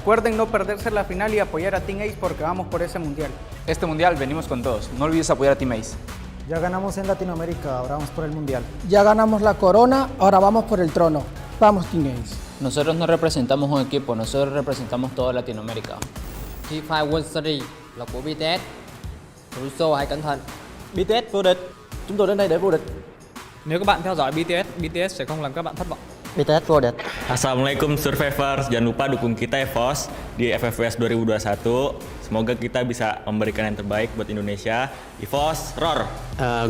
Recuerden no perderse la final y apoyar a Team Ace porque vamos por ese mundial. Este mundial venimos con todos. No olvides apoyar a Team Ace. Ya ganamos en Latinoamérica, ahora vamos por el mundial. Ya ganamos la corona, ahora vamos por el trono. Vamos, Team Ace. Nosotros no representamos un equipo, nosotros representamos toda Latinoamérica. FIFA World Series là của BTS. Russo hãy cẩn thận. BTS vô địch. Chúng tôi đến đây để vô địch. Nếu các bạn theo dõi BTS sẽ không làm các bạn thất vọng. BTS vô địch. Assalamualaikum Survivors, jangan lupa dukung kita EVOS di FFWS 2021. Semoga kita bisa memberikan yang terbaik buat Indonesia. EVOS, roar!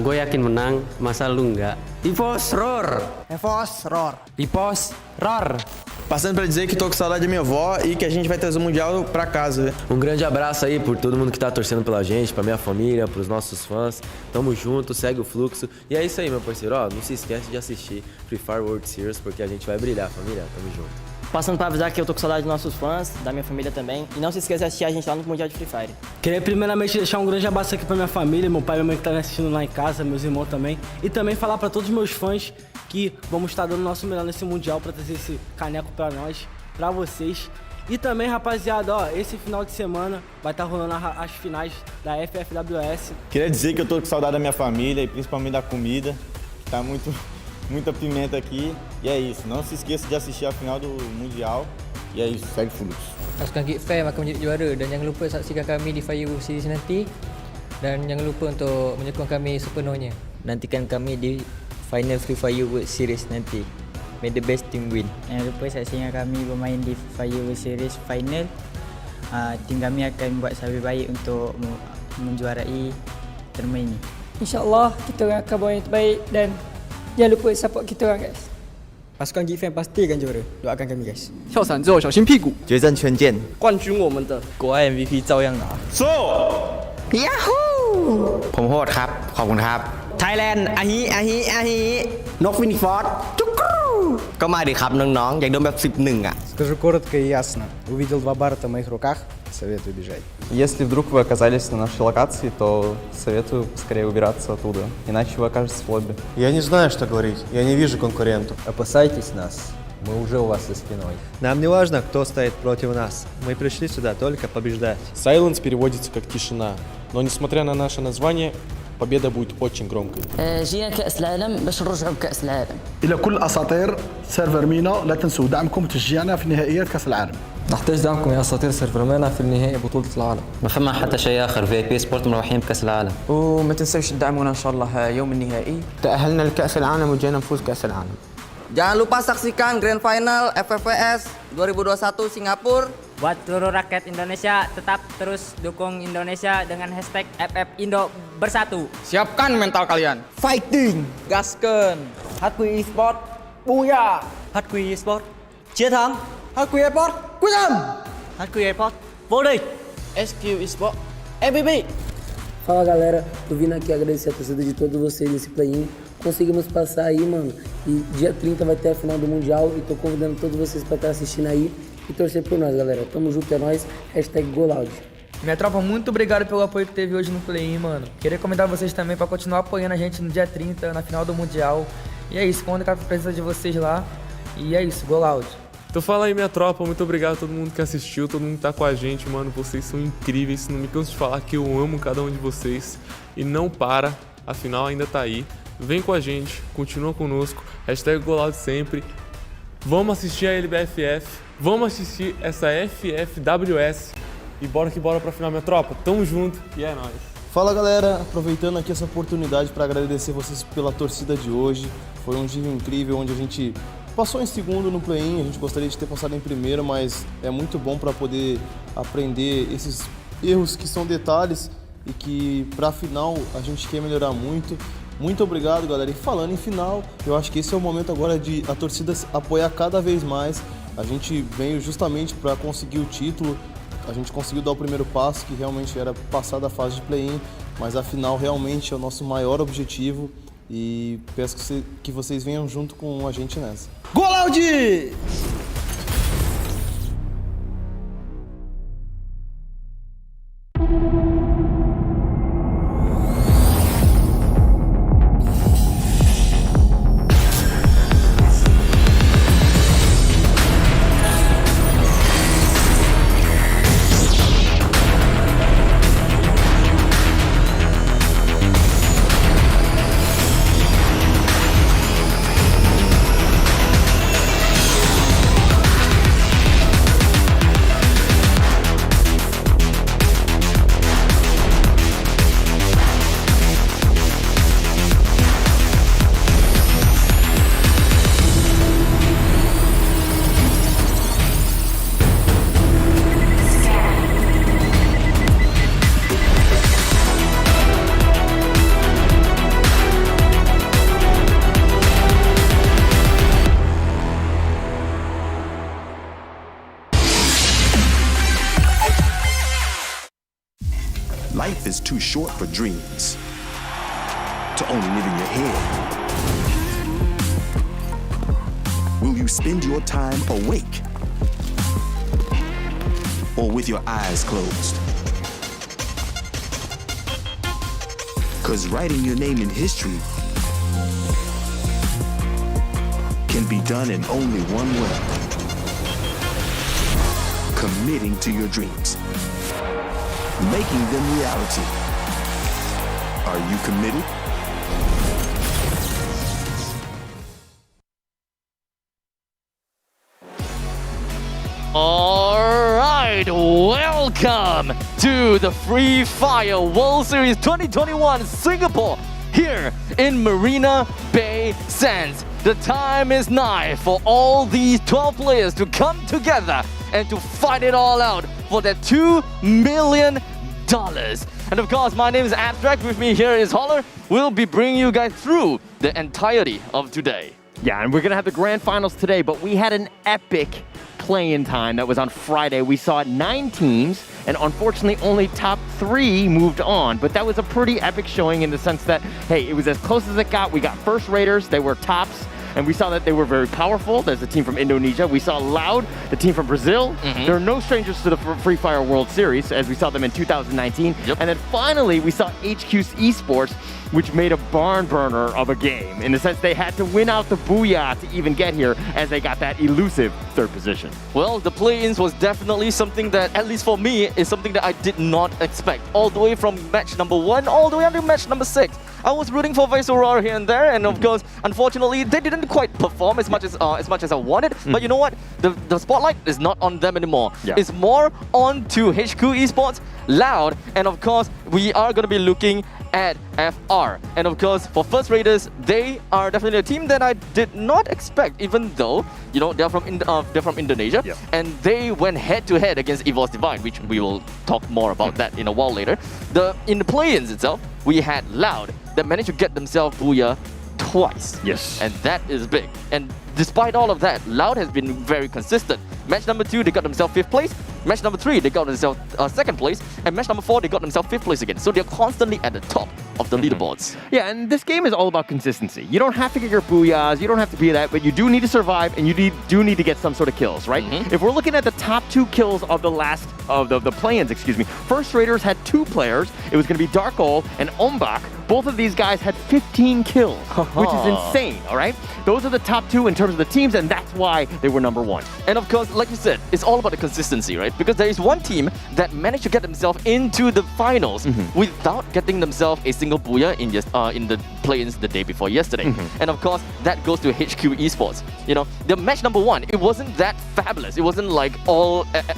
Gue yakin menang, masa lu enggak? EVOS, roar! EVOS, roar! EVOS, roar! Passando para dizer que tô com saudade da minha avó e que a gente vai trazer o Mundial pra casa. Grande abraço aí por todo mundo que tá torcendo pela gente, pra minha família, pros nossos fãs. Tamo junto, segue o fluxo. E é isso aí, meu parceiro. Ó, não se esquece de assistir Free Fire World Series, porque a gente vai brilhar, família. Tamo junto. Passando para avisar que eu tô com saudade dos nossos fãs, da minha família também. E não se esqueça de assistir a gente lá no Mundial de Free Fire. Queria primeiramente deixar um grande abraço aqui pra minha família, meu pai e minha mãe que tá me assistindo lá em casa, meus irmãos também. E também falar pra todos os meus fãs que vamos estar dando o nosso melhor nesse Mundial pra trazer esse caneco pra nós, pra vocês. E também, rapaziada, ó, esse final de semana vai estar rolando as finais da FFWS. Queria dizer que eu tô com saudade da minha família e principalmente da comida. Tá muita pimenta aqui. E é isso, não se esqueça de assistir a final do Mundial. E é isso, segue o fluxo. Pasukan Geek Fam akan menjadi juara dan jangan lupa saksikan kami di Fire World Series nanti. Dan jangan lupa untuk menyokong kami sepenuhnya. Nantikan kami di final Free Fire World Series nanti. May the best team win. Jangan lupa saksikan kami bermain di Fire World Series final. Tim kami akan buat lebih baik untuk menjuarai turnamen ini. InsyaAllah kita orang akan buat yang terbaik dan jangan lupa support kita orang, guys. Pasukan Geek Fam pasti akan juara. Doakan kami, guys. 跳伞之后小心屁股。决战圈见。冠军我们的。国外 MVP 照样拿。Yahoo! ผมโหดครับ ขอบคุณครับ Thailand อาฮินกฟินิฟอร์ดจุกรู ก็มาดิครับน้องๆ อยากโดนแบบ 11 อ่ะ Скажу коротко и ясно. Увидел 2 барта в моих руках, советую бежать. Если вдруг вы оказались на нашей локации, то советую скорее убираться оттуда, иначе вы окажетесь в лобби. Я не знаю, что говорить. Я не вижу конкурентов. Опасайтесь нас. Мы уже у вас за спиной. Нам не важно, кто стоит против нас. Мы пришли сюда только побеждать. Silence переводится как тишина, но несмотря на наше название, победа будет очень громкой. جينا كأس العالم باش نرجعوا بكأس العالم. إلى كل أساطير سيرفر مينا لا تنسوا دعمكم وتشجيعنا في نهائيات كأس العالم. نحتاج دعمكم يا اساطير سيرفر مانا في النهائي بطولة العالم. ما فما حتى شيء آخر VIP سبورت مروحين بكأس العالم. وما تنسوش تدعمونا ان شاء الله يوم النهائي. تأهلنا لكأس العالم وجينا نفوز كأس العالم. Jangan lupa saksikan Grand Final FFWS 2021 Singapura. Buat seluruh rakyat Indonesia, tetap terus dukung Indonesia dengan hashtag FFIndo bersatu. Siapkan mental kalian. Fighting! Gasken. Hardcore Esport. Booyah. Hardcore Esport. Chiến thắng. Hardcore Esport. Quyết tâm. Hardcore Esport. Vô địch. SQ Esport. MVP. Fala, galera. Tô vindo aqui agradecer a torcida de todos vocês nesse play-in. Conseguimos passar aí, mano. E dia 30 vai ter a final do Mundial. E tô convidando todos vocês pra estar assistindo aí e torcer por nós, galera. Tamo junto, é nóis. Hashtag Goloud. Minha tropa, muito obrigado pelo apoio que teve hoje no play-in, mano. Queria convidar vocês também pra continuar apoiando a gente no dia 30, na final do Mundial. E é isso, conto com a presença de vocês lá. E é isso, Goloud. Então fala aí, minha tropa, muito obrigado a todo mundo que assistiu, todo mundo que tá com a gente, mano, vocês são incríveis, não me canso de falar que eu amo cada um de vocês e não para, afinal ainda tá aí, vem com a gente, continua conosco, hashtag Goloud sempre, vamos assistir a LBFF, vamos assistir essa FFWS e bora que bora pra final, minha tropa, tamo junto e é nóis. Fala galera, aproveitando aqui essa oportunidade para agradecer vocês pela torcida de hoje, foi um dia incrível onde a gente passou em segundo no play-in, a gente gostaria de ter passado em primeiro, mas é muito bom para poder aprender esses erros que são detalhes e que para a final a gente quer melhorar muito. Muito obrigado, galera. E falando em final, eu acho que esse é o momento agora de a torcida apoiar cada vez mais. A gente veio justamente para conseguir o título, a gente conseguiu dar o primeiro passo, que realmente era passar da fase de play-in, mas a final realmente é o nosso maior objetivo. E peço que vocês venham junto com a gente nessa. Goloud! Life is too short for dreams to only live in your head. Will you spend your time awake or with your eyes closed? 'Cause writing your name in history can be done in only one way. Committing to your dreams. Making them reality. Are you committed? Alright, welcome to the Free Fire World Series 2021 Singapore here in Marina Bay Sands. The time is nigh for all these 12 players to come together and to fight it all out for their $2 million. And of course, my name is Abstract. With me here is Holler. We'll be bringing you guys through the entirety of today. Yeah, and we're going to have the grand finals today, but we had an epic play-in time that was on Friday. We saw 9 teams, and unfortunately only top 3 moved on, but that was a pretty epic showing in the sense that, hey, it was as close as it got. We got First Raiders, they were tops, and we saw that they were very powerful. There's a team from Indonesia. We saw Loud, the team from Brazil. There are no strangers to the Free Fire World Series, as we saw them in 2019. And then finally, we saw HQ's Esports, which made a barn burner of a game, in the sense they had to win out the Booyah to even get here, as they got that elusive 3rd position. Well, the play-ins was definitely something that, at least for me, is something that I did not expect. All the way from match number 1, all the way until match number 6. I was rooting for Viceroy here and there, and of course, unfortunately, they didn't quite perform as much as I wanted. But you know what? The spotlight is not on them anymore. It's more on to HQ Esports, Loud, and of course, we are going to be looking at FR. And of course, for First Raiders, they are definitely a team that I did not expect, even though, you know, they're from Indonesia, and they went head-to-head against Evol's Divine, which we will talk more about that in a while later. In the play-ins itself, we had Loud that managed to get themselves Booyah twice. Yes. And that is big. And despite all of that, Loud has been very consistent. Match number 2, they got themselves 5th place. Match number 3, they got themselves 2nd place. And match number 4, they got themselves 5th place again. So they're constantly at the top of the leaderboards. Yeah, and this game is all about consistency. You don't have to get your Booyahs, you don't have to be that, but you do need to survive, and you do need to get some sort of kills, right? If we're looking at the top 2 kills of the play-ins, First Raiders had 2 players. It was going to be Dark Ol and Ombak. Both of these guys had 15 kills, which is insane, all right? Those are the top 2 in terms of the teams, and that's why they were number 1. And of course, like you said, it's all about the consistency, right? Because there is one team that managed to get themselves into the finals without getting themselves a single Booyah in the play-ins the day before yesterday. And of course, that goes to HQ Esports. You know, the match number 1, it wasn't that fabulous. It wasn't like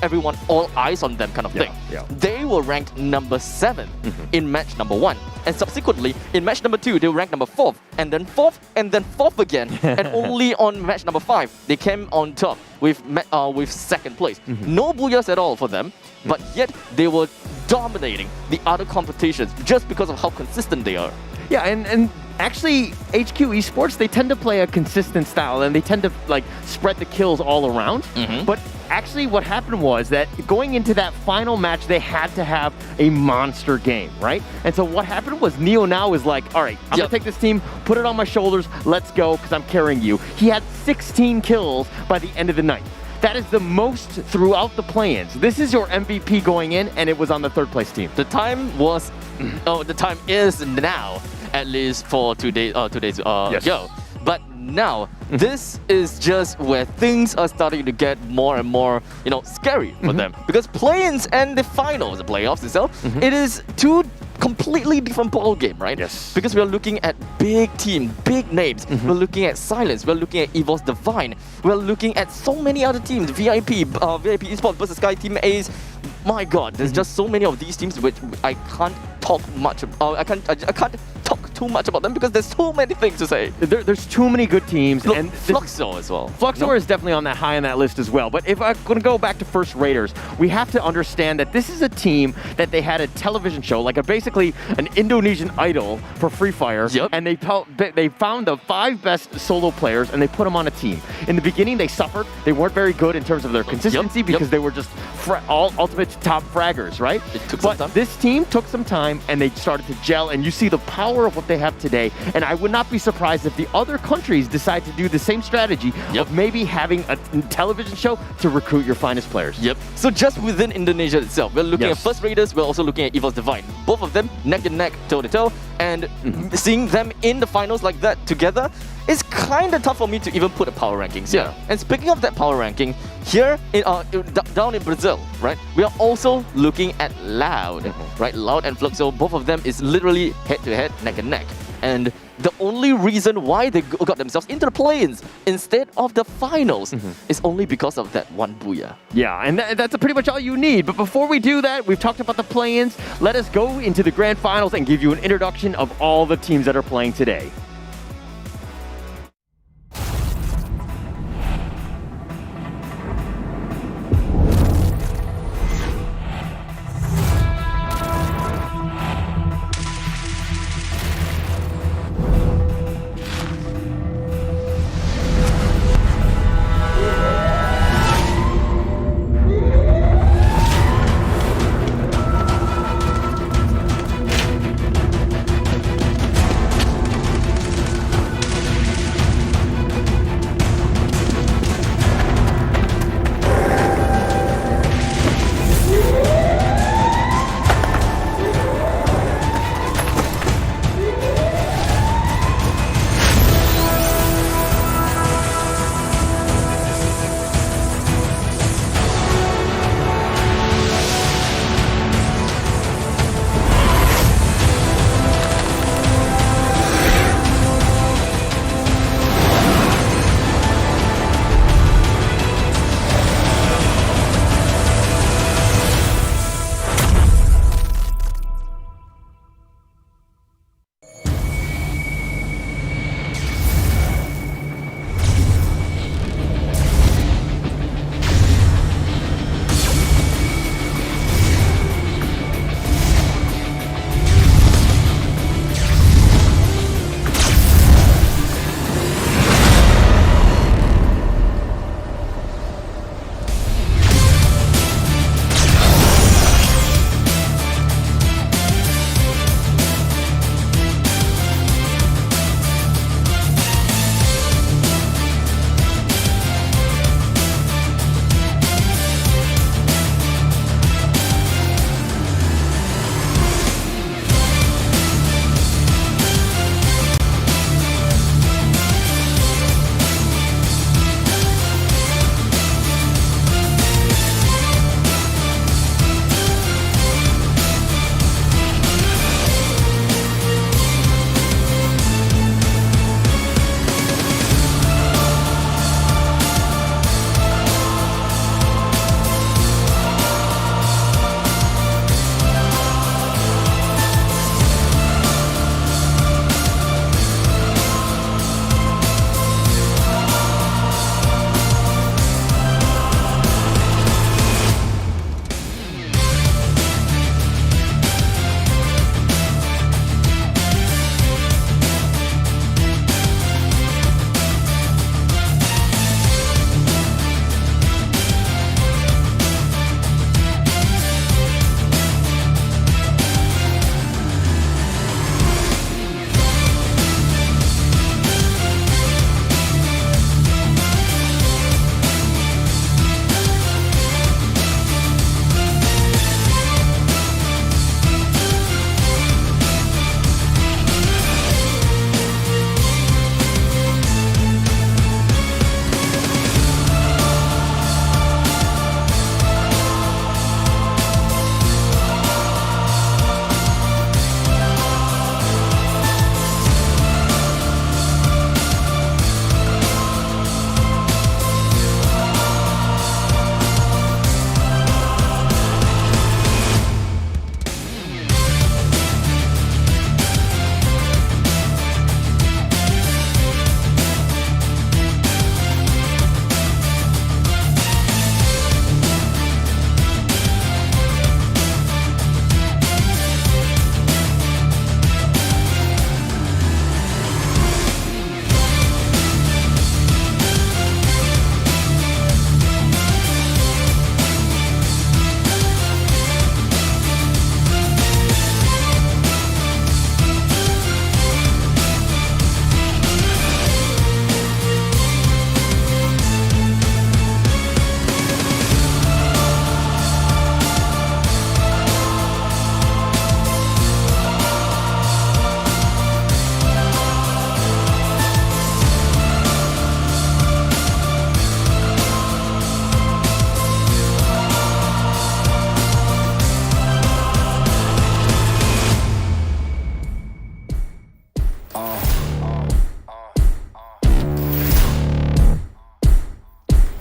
everyone, all eyes on them kind of thing. They were ranked number 7 in match number 1. And subsequently, in match number 2, they were ranked number 4th, and then 4th, and then 4th again. And only on match number 5, they came on top with 2nd place. No Booyahs at all for them, but yet they were dominating the other competitions just because of how consistent they are. Yeah, and actually, HQ Esports, they tend to play a consistent style, and they tend to like spread the kills all around. But actually, what happened was that going into that final match, they had to have a monster game, right? And so what happened was Neo now is like, all right, I'm gonna take this team, put it on my shoulders, let's go, because I'm carrying you. He had 16 kills by the end of the night. That is the most throughout the play-ins. This is your MVP going in, and it was on the 3rd place team. The time was, the time is now, at least for 2 days ago. But now, this is just where things are starting to get more and more, scary for them. Because play-ins and the finals, the playoffs itself, it is 2 completely different ball game, right? Yes. Because we're looking at big team, big names. We're looking at Silence. We're looking at Evol's Divine. We're looking at so many other teams. VIP Esports versus Sky Team A's. My God, there's just so many of these teams which I can't talk much. I can't talk talk too much about them because there's too many things to say. There's too many good teams. Look, and Fluxor as well. Fluxor is definitely on that high on that list as well. But if I'm going to go back to First Raiders, we have to understand that this is a team that they had a television show, like basically an Indonesian Idol for Free Fire. Yep. And they found the 5 best solo players and they put them on a team. In the beginning, they suffered. They weren't very good in terms of their consistency because they were just all ultimate top fraggers, right? It took but some time. This team took some time and they started to gel, and you see the power of what they have today. And I would not be surprised if the other countries decide to do the same strategy of maybe having a television show to recruit your finest players. Yep. So just within Indonesia itself, we're looking at First Raiders, we're also looking at EVOS Divine. Both of them neck and neck, toe to toe, and seeing them in the finals like that together is kind of tough for me to even put a power rankings here. And speaking of that power ranking, here in, down in Brazil, right, we are also looking at Loud, right? Loud and Fluxo, both of them is literally head to head, neck and neck. And the only reason why they got themselves into the play-ins instead of the finals is only because of that one booyah. Yeah, and that's pretty much all you need. But before we do that, we've talked about the play-ins. Let us go into the grand finals and give you an introduction of all the teams that are playing today.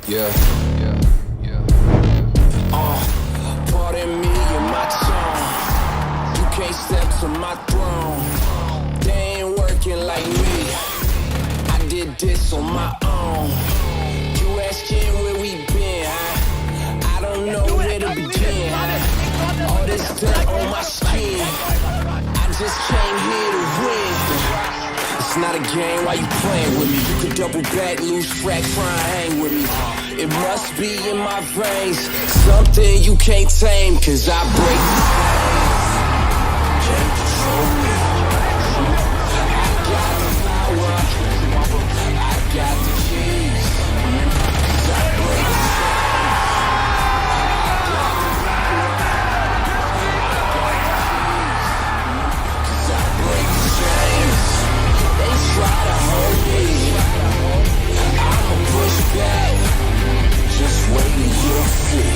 Yeah. Pardon me and my tone. You can't step to my throne. They ain't working like me. I did this on my own. You asking where we been, huh? I don't know where to begin, huh? All this dirt on my skin. I just came here to win. It's not a game, why you playing with me? You could double back, lose track, try and hang with me. It must be in my veins, something you can't tame, cause I break the chains. Can't control me. I got the power, I got the keys, cause I break the chains. Cause I break the chains. They try to hold me, I'ma push back. Just wait and you'll see.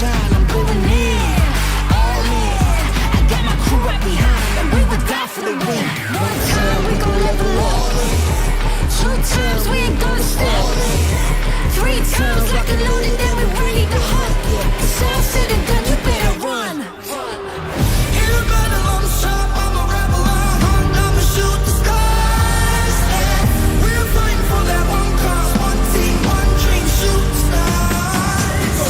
shine, I'm going in. All in. I got my crew right behind, and we would die for the win. One time we gon' level up. Two times we ain't gonna stop. Three times like a loaded, then we ready to hunt. It's all said and done, you better run. In the battle, I'm sharp, I'm a rebel, I hunt, I'ma shoot the stars. Yeah. We're fighting for that one cause, one team, one dream, shoot the stars.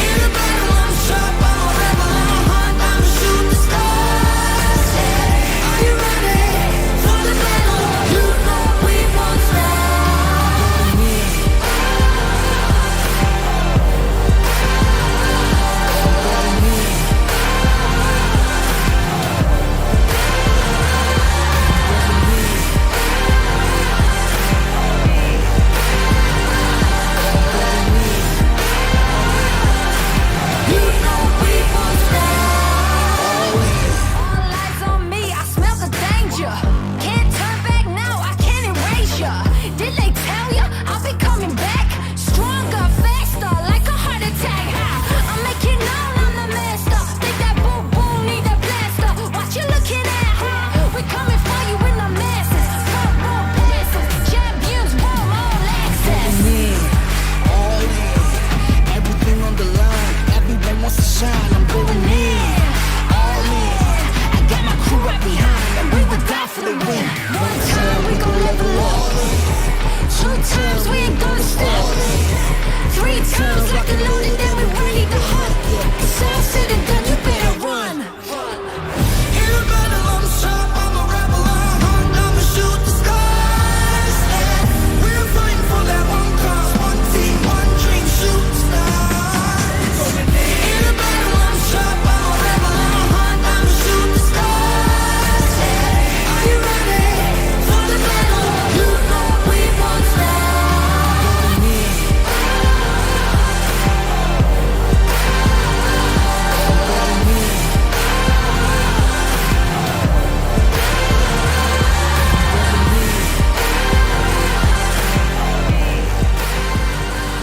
In the battle, I'm sharp, I'm a rebel, I hunt, I'ma shoot the stars. Yeah. Are you ready for the battle? You know we won't stop.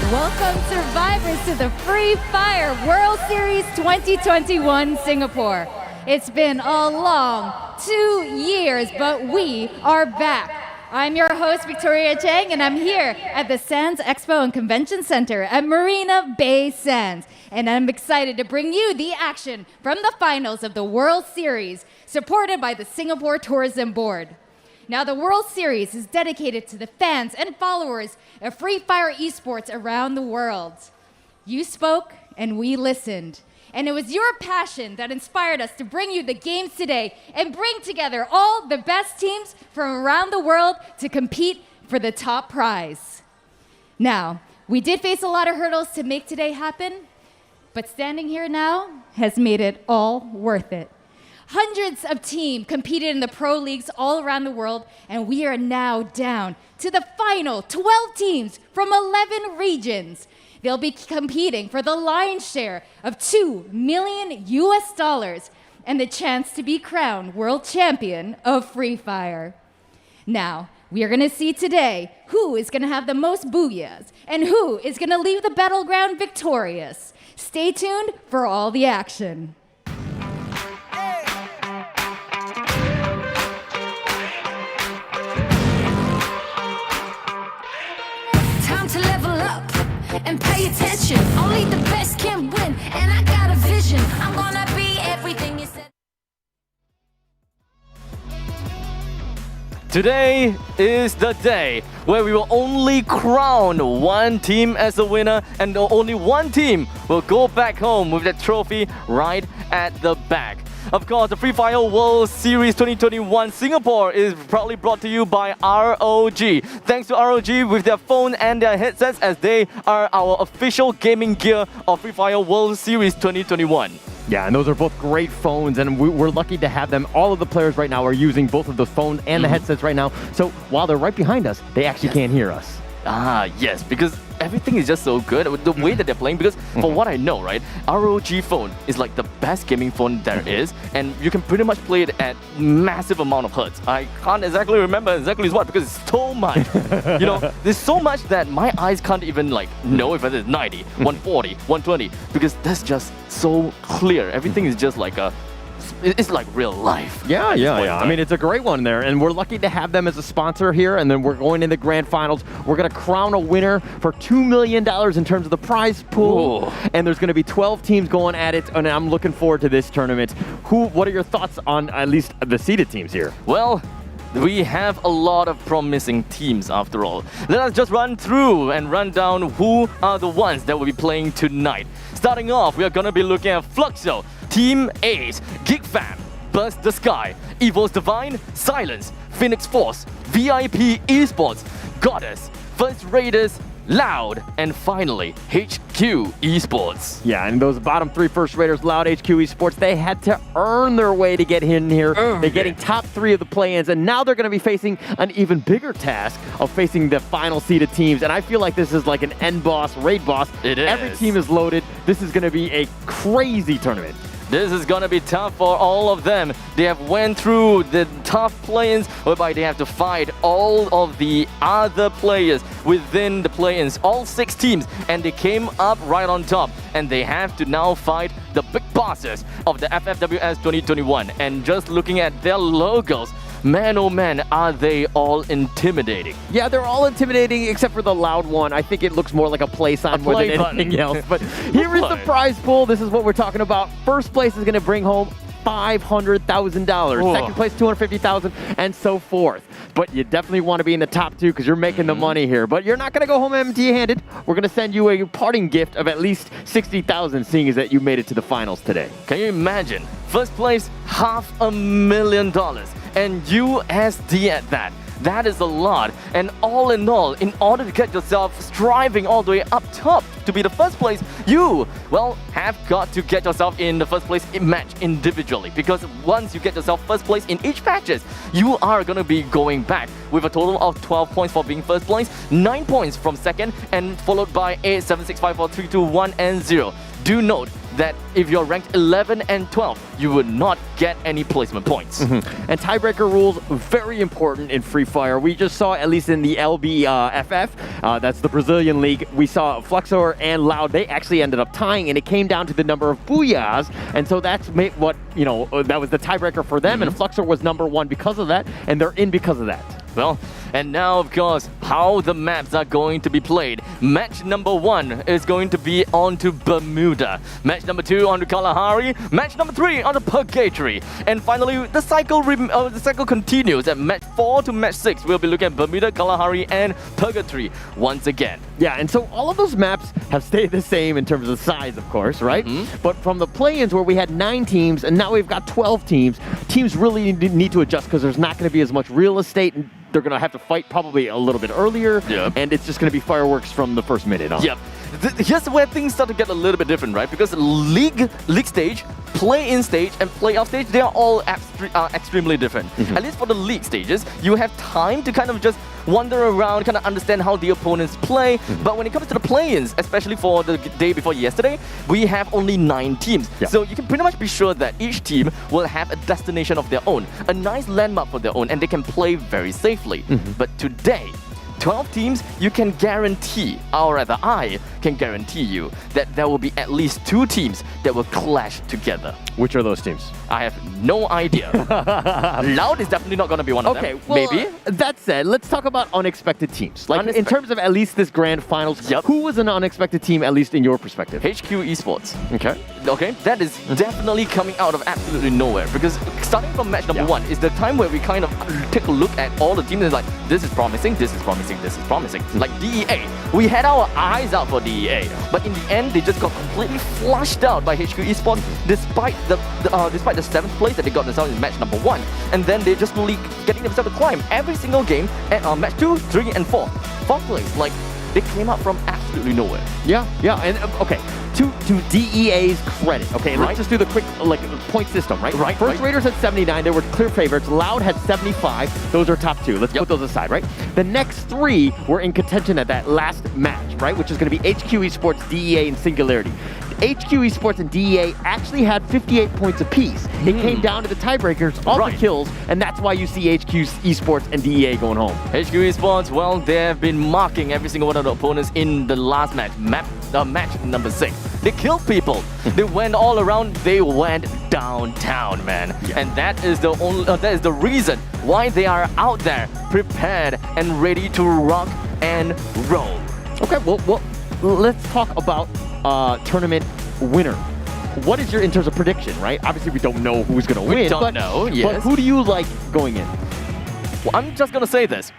Welcome, survivors, to the Free Fire World Series 2021 Singapore. It's been a long 2 years, but we are back. I'm your host, Victoria Chang, and I'm here at the Sands Expo and Convention Center at Marina Bay Sands. And I'm excited to bring you the action from the finals of the World Series, supported by the Singapore Tourism Board. Now, the World Series is dedicated to the fans and followers of Free Fire esports around the world. You spoke and we listened. And it was your passion that inspired us to bring you the games today and bring together all the best teams from around the world to compete for the top prize. Now, we did face a lot of hurdles to make today happen, but standing here now has made it all worth it. Hundreds of teams competed in the pro leagues all around the world, and we are now down to the final 12 teams from 11 regions. They'll be competing for the lion's share of $2 million and the chance to be crowned world champion of Free Fire. Now, we are going to see today who is going to have the most booyahs and who is going to leave the battleground victorious. Stay tuned for all the action. Time to level up and pay attention. Only the best can win, and I got a vision. I'm gonna be everything you said. Today is the day where we will only crown one team as the winner, and only one team will go back home with that trophy right at the back. Of course, the Free Fire World Series 2021 Singapore is proudly brought to you by ROG. Thanks to ROG with their phone and their headsets, as they are our official gaming gear of Free Fire World Series 2021. Yeah, and those are both great phones, and we're lucky to have them. All of the players right now are using both of those phones and the headsets right now. So while they're right behind us, they actually can't hear us. Ah, yes, because everything is just so good. The way that they're playing, because for what I know, right, ROG phone is like the best gaming phone there is, and you can pretty much play it at massive amount of hertz. I can't exactly remember exactly what, because it's so much. You know, there's so much that my eyes can't even like know if it's 90, 140, 120, because that's just so clear. Everything is just like it's like real life. Yeah. I mean, it's a great one there, and we're lucky to have them as a sponsor here, and then we're going in the grand finals. We're going to crown a winner for $2 million in terms of the prize pool, and there's going to be 12 teams going at it, and I'm looking forward to this tournament. What are your thoughts on at least the seeded teams here? Well, we have a lot of promising teams after all. Let us just run through and run down who are the ones that will be playing tonight. Starting off, we are going to be looking at Fluxo, Team Ace, Geek Fam, Burst the Sky, Evil's Divine, Silence, Phoenix Force, VIP Esports, Goddess, First Raiders, Loud, and finally, HQ Esports. Yeah, and those bottom three First Raiders, Loud, HQ Esports, they had to earn their way to get in here. They're getting top 3 of the play-ins, and now they're going to be facing an even bigger task of facing the final seeded teams. And I feel like this is like an end boss, raid boss. It is. Every team is loaded. This is going to be a crazy tournament. This is gonna be tough for all of them. They have went through the tough play-ins whereby they have to fight all of the other players within the play-ins, all 6 teams, and they came up right on top, and they have to now fight the big bosses of the FFWS 2021. And just looking at their logos, man, oh man, are they all intimidating. Yeah, they're all intimidating except for the Loud one. I think it looks more like a play sign more than anything else. But here is the prize pool. This is what we're talking about. First place is going to bring home $500,000. Second place, $250,000, and so forth. But you definitely want to be in the top 2 because you're making the money here. But you're not going to go home empty-handed. We're going to send you a parting gift of at least $60,000, seeing as that you made it to the finals today. Can you imagine? First place, $500,000. And USD at that. That is a lot. And all in all, in order to get yourself striving all the way up top to be the first place, you, well, have got to get yourself in the first place match individually. Because once you get yourself first place in each matches, you are going to be going back with a total of 12 points for being first place, 9 points from second, and followed by 8, 7, 6, 5, 4, 3, 2, 1, and 0. Do note that if you're ranked 11 and 12, you would not get any placement points. And tiebreaker rules, very important in Free Fire. We just saw, at least in the LBFF, that's the Brazilian league, we saw Fluxor and Loud, they actually ended up tying, and it came down to the number of booyahs, and so that's what, that was the tiebreaker for them, and Fluxor was number 1 because of that, and they're in because of that. Well, and now, of course, how the maps are going to be played. Match number 1 is going to be onto Bermuda. Match number 2 onto Kalahari. Match number 3 onto Purgatory. And finally, the cycle continues. At match 4 to match 6, we'll be looking at Bermuda, Kalahari, and Purgatory once again. Yeah, and so all of those maps have stayed the same in terms of size, of course, right? But from the play-ins where we had 9 teams, and now we've got 12 teams, teams really need to adjust because there's not going to be as much real estate. They're going to have to fight probably a little bit earlier, and it's just going to be fireworks from the first minute on. Yep. Here's where things start to get a little bit different, right? Because league stage, play-in stage, and playoff stage, they are all extremely different. At least for the league stages, you have time to kind of just wander around, kind of understand how the opponents play. But when it comes to the play-ins, especially for the day before yesterday, we have only 9 teams. So you can pretty much be sure that each team will have a destination of their own, a nice landmark for their own, and they can play very safely. But today, 12 teams, you can guarantee, or rather I can guarantee you, that there will be at least 2 teams that will clash together. Which are those teams? I have no idea. Loud is definitely not going to be one of them. Okay, well, maybe. That said, let's talk about unexpected teams. Like in terms of at least this grand finals, who was an unexpected team, at least in your perspective? HQ Esports. Okay, that is definitely coming out of absolutely nowhere, because starting from match number 1 is the time where we kind of take a look at all the teams and like, this is promising, this is promising, this is promising. Like DEA, we had our eyes out for DEA, but in the end, they just got completely flushed out by HQ Esports, despite the 7th place that they got themselves in match number 1, and then they're just slowly getting themselves to climb every single game at match 2, 3, and 4. 4th place, like they came out from absolutely absolutely nowhere. Yeah, and okay. To DEA's credit, okay, let's just do the quick point system, right? First Raiders had 79, they were clear favorites. Loud had 75, those are top two. Let's put those aside, right? The next three were in contention at that last match, right? Which is going to be HQ Esports, DEA, and Singularity. HQ Esports and DEA actually had 58 points apiece. It came down to the tiebreakers, all the kills, and that's why you see HQ Esports and DEA going home. HQ Esports, well, they have been marking every single one of the opponents in the last match, match number 6. They killed people. They went all around. They went downtown, man. And that is the reason why they are out there, prepared and ready to rock and roll. Okay, well, let's talk about tournament winner. What is your in terms of prediction, right? Obviously, we don't know who's going to win. We don't know, yes. But who do you like going in? Well, I'm just going to say this.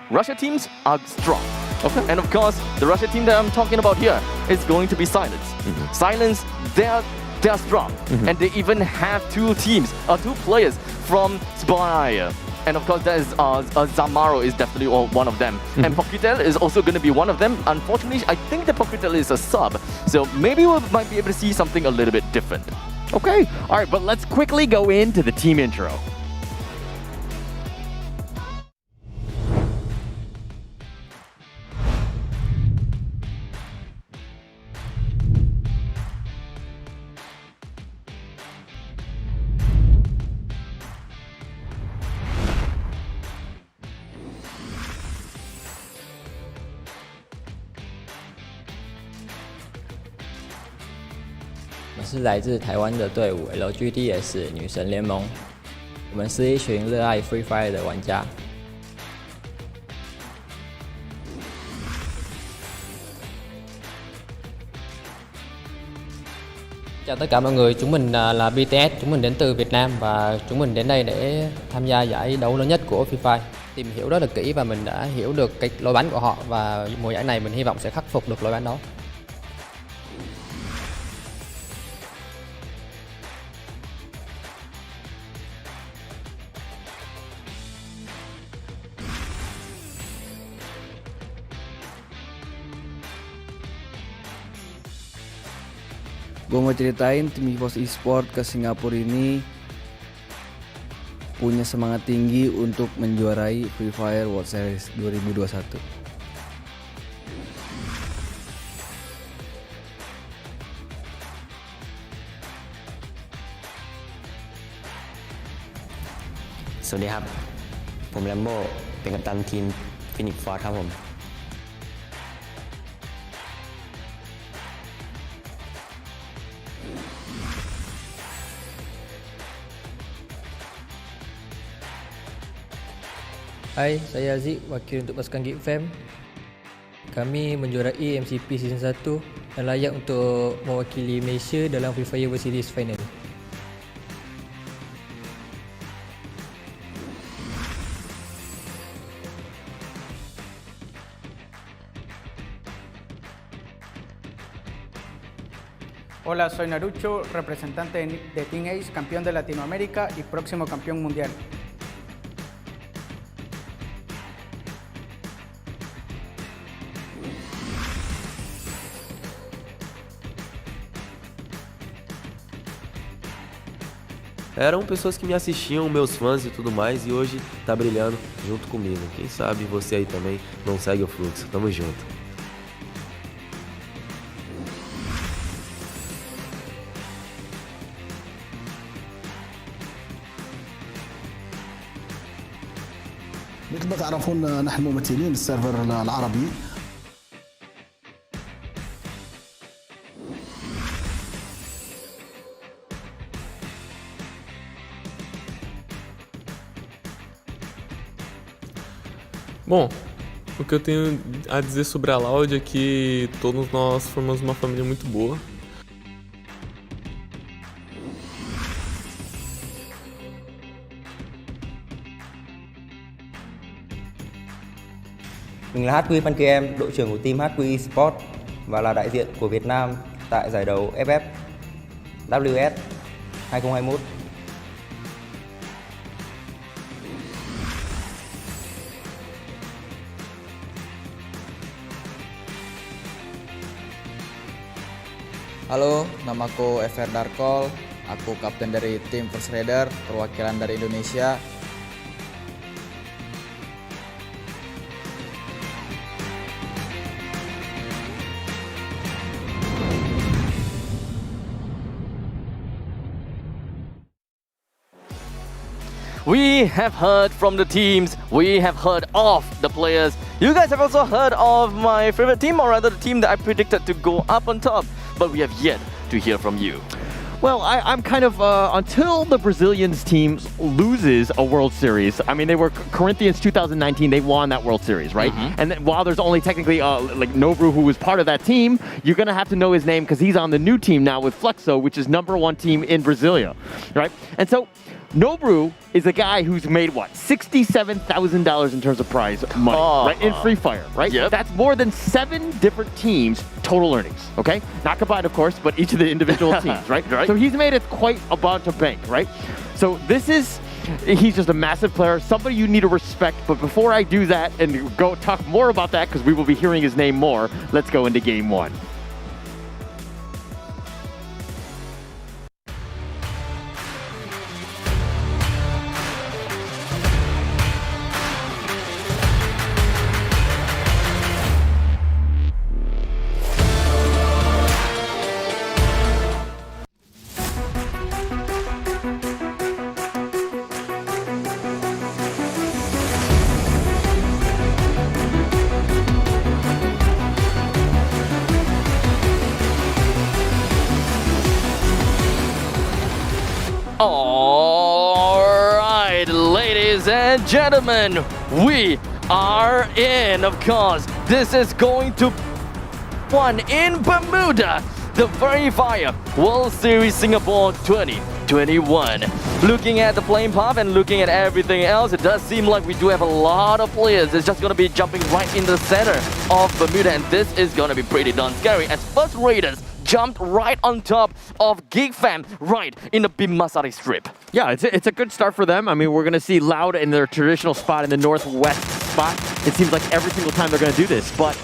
Russia teams are strong. Okay. And of course, the Russia team that I'm talking about here is going to be Silence. Silence, they're strong. And they even have two players from Spire. And of course, there's Zamaro is definitely one of them. And Purgatory is also going to be one of them. Unfortunately, I think the Purgatory is a sub. So maybe we might be able to see something a little bit different. Okay. All right, but let's quickly go into the team intro.我是来自台湾的队伍 LGDS 女神联盟，我们是一群热爱 Free Fire 的玩家。Chào tất cả mọi người, chúng mình là BTS, chúng mình đến từ Việt Nam và chúng mình đến đây để tham gia giải đấu lớn nhất của Free Fire. Tìm hiểu rất là kỹ và mình đã hiểu được cái lối bắn của họ và mùa giải này mình hy vọng sẽ khắc phục được lối bắn đó. Gue mau ceritain tim EVOS Esports ke Singapura ini punya semangat tinggi untuk menjuarai Free Fire World Series 2021. Selamat, ผมแลมโบ้เป็นกัปตันทีมฟินิกซ์ฟอร์ดครับผม Hai, saya Aziz, wakil untuk pasukan Geek Fam. Kami menjuarai MCP Season 1 dan layak untuk mewakili Malaysia dalam Free Fire World Series Final. Hola, soy Narucho, representante de Team Ace, campeón de Latinoamérica y próximo campeón mundial. Eram pessoas que me assistiam, meus fãs e tudo mais, e hoje tá brilhando junto comigo. Quem sabe você aí também não segue o fluxo. Tamo junto. مثل ما تعرفون نحن ممثلين السيرفر العربي. Bom, o que eu tenho a dizer sobre a Loud é que todos nós formamos uma família muito boa. Mình là HQ Phan Kỳ Em, đội trưởng của team HQ Esports và là đại diện của Việt Nam tại giải đấu FFWS 2021. Halo, namaku Ever Darkol. Aku kapten dari tim First Raider, perwakilan dari Indonesia. We have heard from the teams, we have heard of the players. You guys have also heard of my favorite team, or rather the team that I predicted to go up on top, but we have yet to hear from you. Well, I'm kind of, until the Brazilians team loses a World Series, I mean, they were Corinthians 2019, they won that World Series, right? And then, while there's only technically, like Nobru, who was part of that team, you're going to have to know his name because he's on the new team now with Flexo, which is #1 team in Brasilia, right? And so, Nobru is a guy who's made, what, $67,000 in terms of prize money, right? In Free Fire, right? Yep. That's more than 7 different teams' total earnings, okay? Not combined, of course, but each of the individual teams, right? So he's made it quite a bunch of bank, right? So he's just a massive player, somebody you need to respect. But before I do that and go talk more about that, because we will be hearing his name more, let's go into game 1. Alright, ladies and gentlemen, we are in, of course. This is going to one in Bermuda, the Free Fire World Series Singapore 2021. Looking at the playing path and looking at everything else, it does seem like we do have a lot of players. It's just going to be jumping right in the center of Bermuda, and this is going to be pretty darn scary as First Raiders jumped right on top of Geek Fam right in the Bimasari strip. Yeah, it's a good start for them. I mean, we're going to see Loud in their traditional spot in the northwest spot. It seems like every single time they're going to do this. But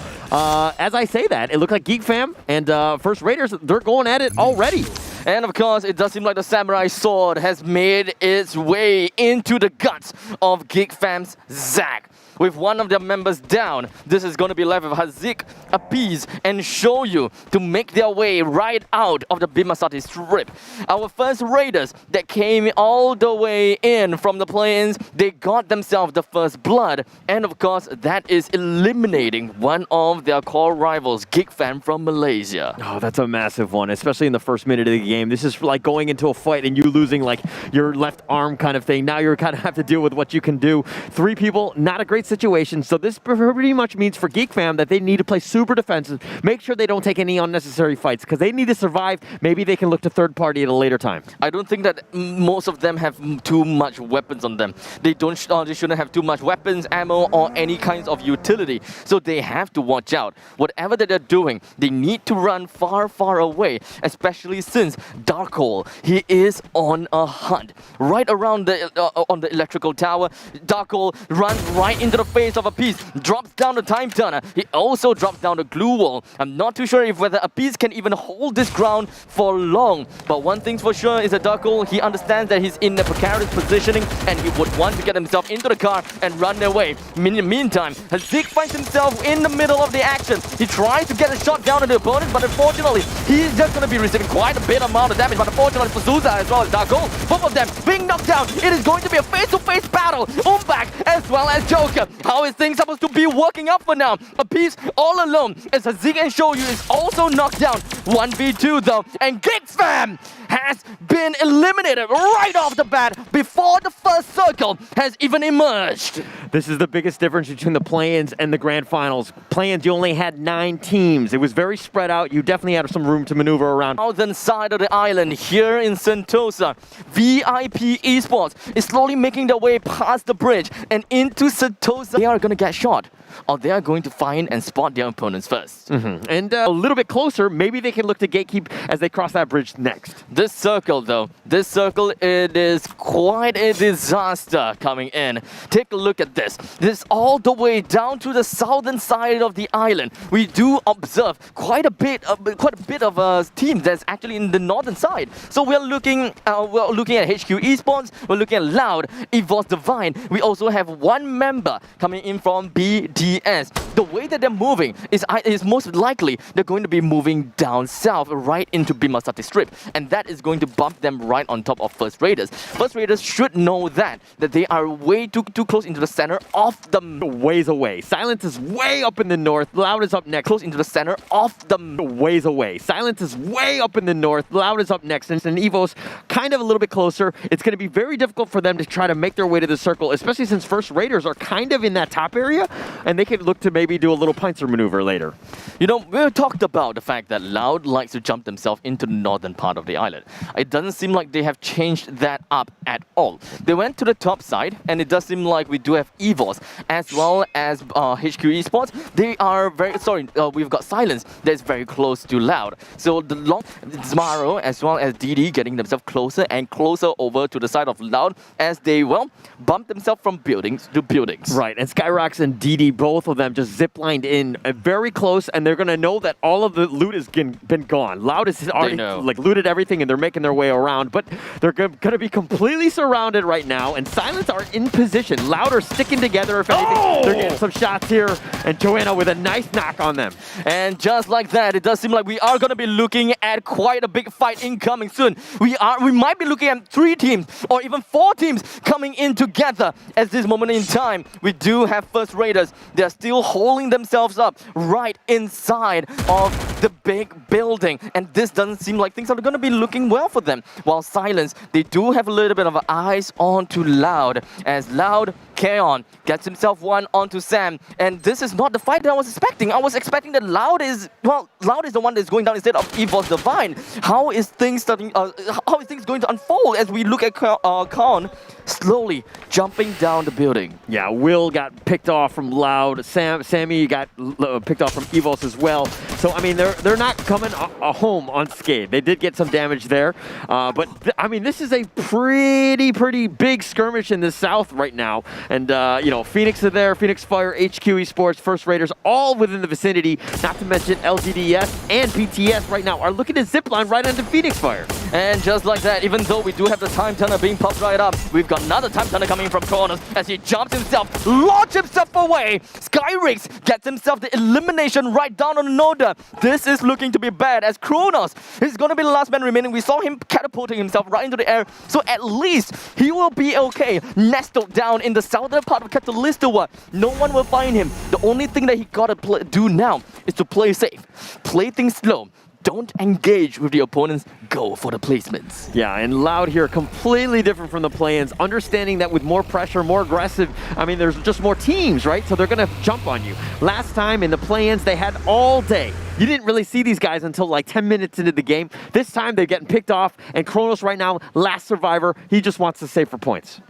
as I say that, it looked like Geek Fam and First Raiders, they're going at it already. And of course, it does seem like the Samurai Sword has made its way into the guts of Geek Fam's Zack. With one of their members down, this is going to be left with Hazik, Appease, and Shoyu to make their way right out of the Bimasati strip. Our First Raiders that came all the way in from the play-ins, they got themselves the first blood. And of course, that is eliminating one of their core rivals, Geek Fam from Malaysia. Oh, that's a massive one, especially in the first minute of the game. This is like going into a fight and you losing like your left arm kind of thing. Now you're kind of have to deal with what you can do. 3 people, not a great situation. So this pretty much means for Geek Fam that they need to play super defensive, make sure they don't take any unnecessary fights because they need to survive. Maybe they can look to third party at a later time. I don't think that most of them have too much weapons on them. They shouldn't have too much weapons, ammo, or any kinds of utility. So they have to watch out. Whatever that they're doing, they need to run far, far away, especially since Darkhole, he is on a hunt. Right around the on the electrical tower, Darkhole runs right into the face of Appease, drops down the Time Turner. He also drops down the glue wall. I'm not too sure if whether Appease can even hold this ground for long. But one thing's for sure is that Darkhole, he understands that he's in a precarious positioning and he would want to get himself into the car and run away. In the meantime, Hazik finds himself in the middle of the action. He tries to get a shot down on the opponent, but unfortunately, he's just going to be receiving quite a bit amount of damage. But unfortunately for Souza as well as Darkhole, both of them being knocked down. It is going to be a face-to-face battle. Umbak as well as Joker. How is things supposed to be working out for now? Appease all alone as Hazik and Shoyu is also knocked down. 1v2 though, and Geek Fam has been eliminated right off the bat before the first circle has even emerged. This is the biggest difference between the play-ins and the grand finals. Play-ins, you only had 9 teams. It was very spread out. You definitely had some room to maneuver around. Southern side of the island here in Sentosa, VIP Esports is slowly making their way past the bridge and into Sentosa. They are going to get shot. or they are going to find and spot their opponents first. And a little bit closer, maybe they can look to gatekeep as they cross that bridge next. This circle, though, it is quite a disaster coming in. Take a look at this. This all the way down to the southern side of the island. We do observe quite a bit of teams that's actually in the northern side. So we're looking at HQ Esports. We're looking at Loud, EVOS Divine. We also have one member coming in from BDS. The way that they're moving is most likely they're going to be moving down south, right into Bimasati Strip, and that is going to bump them right on top of First Raiders. First Raiders should know that they are way too close into the center of the ways away. Silence is way up in the north. Loud is up next. Close into the center of the ways away. Silence is way up in the north. Loud is up next, and EVOS kind of a little bit closer. It's going to be very difficult for them to try to make their way to the circle, especially since First Raiders are kind of in that top area, and they could look to maybe do a little pincer maneuver later. You know, we talked about the fact that Loud likes to jump themselves into the northern part of the island. It doesn't seem like they have changed that up at all. They went to the top side, and it does seem like we do have EVOS as well as HQ Esports. They are we've got Silence that's very close to Loud. So the Zmaro as well as DD getting themselves closer and closer over to the side of Loud as they, bump themselves from buildings to buildings. Right, and Skyrox and DD, both of them just ziplined in very close, and they're going to know that all of the loot has been gone. Loud has already looted everything, and they're making their way around, but they're going to be completely surrounded right now, and Silence are in position. Loud are sticking together, if anything. They're getting some shots here, and Joanna with a nice knock on them. And just like that, it does seem like we are going to be looking at quite a big fight incoming soon. We might be looking at 3 teams or even 4 teams coming in together at this moment in time. We do have First Raiders. They're still holding themselves up right inside of the big building, and this doesn't seem like things are going to be looking well for them. While Silence, they do have a little bit of eyes onto Loud, as Loud Kaon gets himself one onto Sam, and this is not the fight that I was expecting. I was expecting that Loud is the one that's going down instead of EVOS Divine. How is things going to unfold as we look at Kaon slowly jumping down the building? Yeah, Will got picked off from Loud. Sammy got picked off from EVOS as well. So, I mean, they're not coming home unscathed. They did get some damage there. But, I mean, this is a pretty big skirmish in the south right now. And, Phoenix are there, Phoenix Fire, HQ Esports, First Raiders, all within the vicinity. Not to mention LGDS and PTS right now are looking to zipline right onto Phoenix Fire. And just like that, even though we do have the Time Turner being popped right up, we've got another Time Turner coming from corners as he jumps himself, launches himself away. Skyrix gets himself the elimination right down on Noda. This is looking to be bad as Kronos is going to be the last man remaining. We saw him catapulting himself right into the air, so at least he will be okay. Nestled down in the southern part of Catalystowa. No one will find him. The only thing that he gotta do now is to play safe. Play things slow. Don't engage with the opponents, go for the placements. Yeah, and Loud here, completely different from the play-ins, understanding that with more pressure, more aggressive, I mean, there's just more teams, right? So they're gonna jump on you. Last time in the play-ins, they had all day. You didn't really see these guys until like 10 minutes into the game. This time, they're getting picked off, and Kronos right now, last survivor, he just wants to save for points.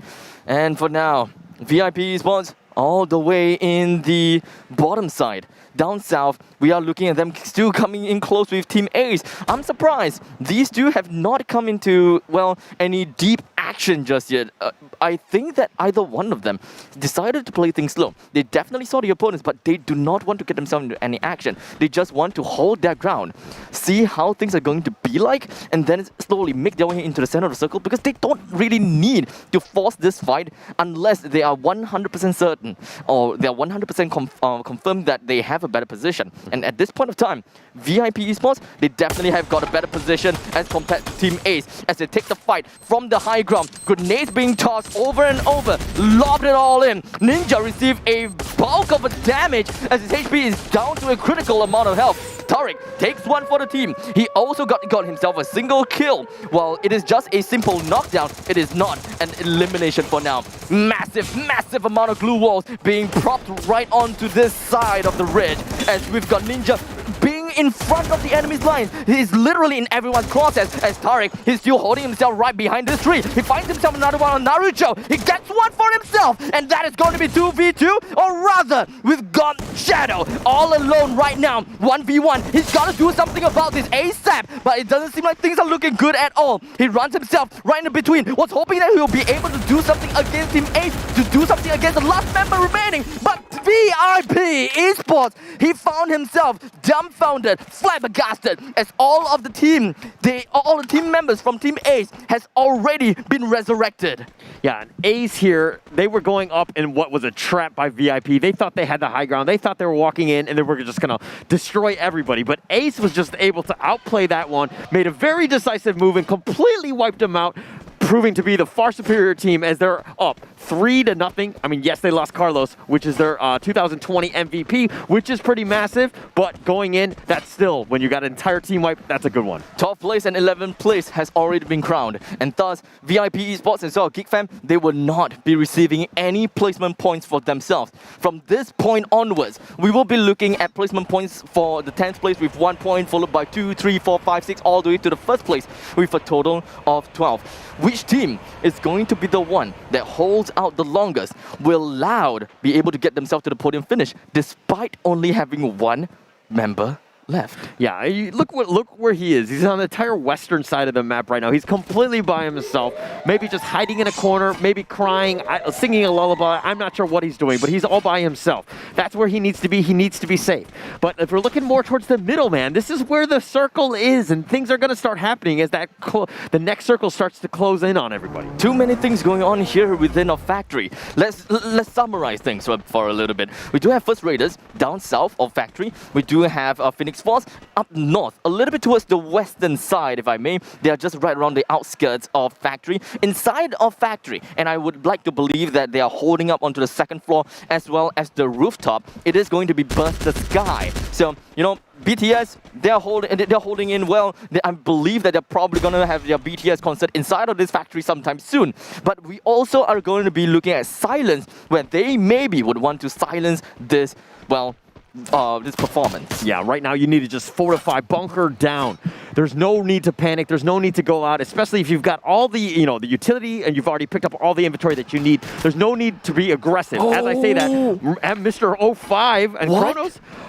And for now, VIP Esports all the way in the bottom side. Down south, we are looking at them still coming in close with Team Ace. I'm surprised. These two have not come into, any deep action just yet. I think that either one of them decided to play things slow. They definitely saw the opponents, but they do not want to get themselves into any action. They just want to hold their ground, see how things are going to be like, and then slowly make their way into the center of the circle, because they don't really need to force this fight unless they are 100% certain or they are 100% confirmed that they have a better position. And at this point of time, VIP Esports, they definitely have got a better position as compared to Team Ace as they take the fight from the high ground. Grenades being tossed over and over, lobbed it all in. Ninja received a bulk of damage as his HP is down to a critical amount of health. Tariq takes one for the team. He also got himself a single kill. While it is just a simple knockdown, it is not an elimination for now. Massive amount of glue walls being propped right onto this side of the ridge as we've got Ninja being in front of the enemy's line. He's literally in everyone's crosshairs as Tariq, he's still holding himself right behind this tree. He finds himself another one on Naruto. He gets one for himself, and that is going to be 2v2, or rather, with God Shadow all alone right now, 1v1. He's got to do something about this ASAP, but it doesn't seem like things are looking good at all. He runs himself right in between, was hoping that he'll be able to do something against Team Ace, to do something against the last member remaining, but VIP Esports, he found himself dumbfounded, flabbergasted, as all of the team, all the team members from Team Ace has already been resurrected. Yeah, and Ace here, they were going up in what was a trap by VIP. They thought they had the high ground. They thought they were walking in and they were just going to destroy everybody. But Ace was just able to outplay that one, made a very decisive move and completely wiped them out, proving to be the far superior team as they're up 3-0. I mean, yes, they lost Carlos, which is their 2020 MVP, which is pretty massive, but going in, that's still, when you got an entire team wipe, that's a good one. 12th place and 11th place has already been crowned, and thus VIP Esports as well, GeekFam, they will not be receiving any placement points for themselves. From this point onwards, we will be looking at placement points for the 10th place with 1 point, followed by 2, 3, 4, 5, 6, all the way to the first place with a total of 12. Which team is going to be the one that holds out the longest? Will Loud be able to get themselves to the podium finish despite only having one member left? Yeah, look where he is. He's on the entire western side of the map right now. He's completely by himself, maybe just hiding in a corner, maybe crying, singing a lullaby. I'm not sure what he's doing, but he's all by himself. That's where he needs to be. He needs to be safe. But if we're looking more towards the middle, man, this is where the circle is, and things are going to start happening as that the next circle starts to close in on everybody. Too many things going on here within our factory. Let's summarize things for a little bit. We do have First Raiders down south of factory. We do have Phoenix Force up north, a little bit towards the western side, if I may. They are just right around the outskirts of factory, inside of factory, and I would like to believe that they are holding up onto the second floor as well as the rooftop. It is going to be Burst the Sky. So, you know, BTS, they're holding in well. I believe that they're probably going to have their BTS concert inside of this factory sometime soon. But we also are going to be looking at Silence, where they maybe would want to silence this, well, this performance. Yeah, right now you need to just fortify, bunker down. There's no need to panic. There's no need to go out, especially if you've got all the, the utility and you've already picked up all the inventory that you need. There's no need to be aggressive. As I say that, Mr. 05 and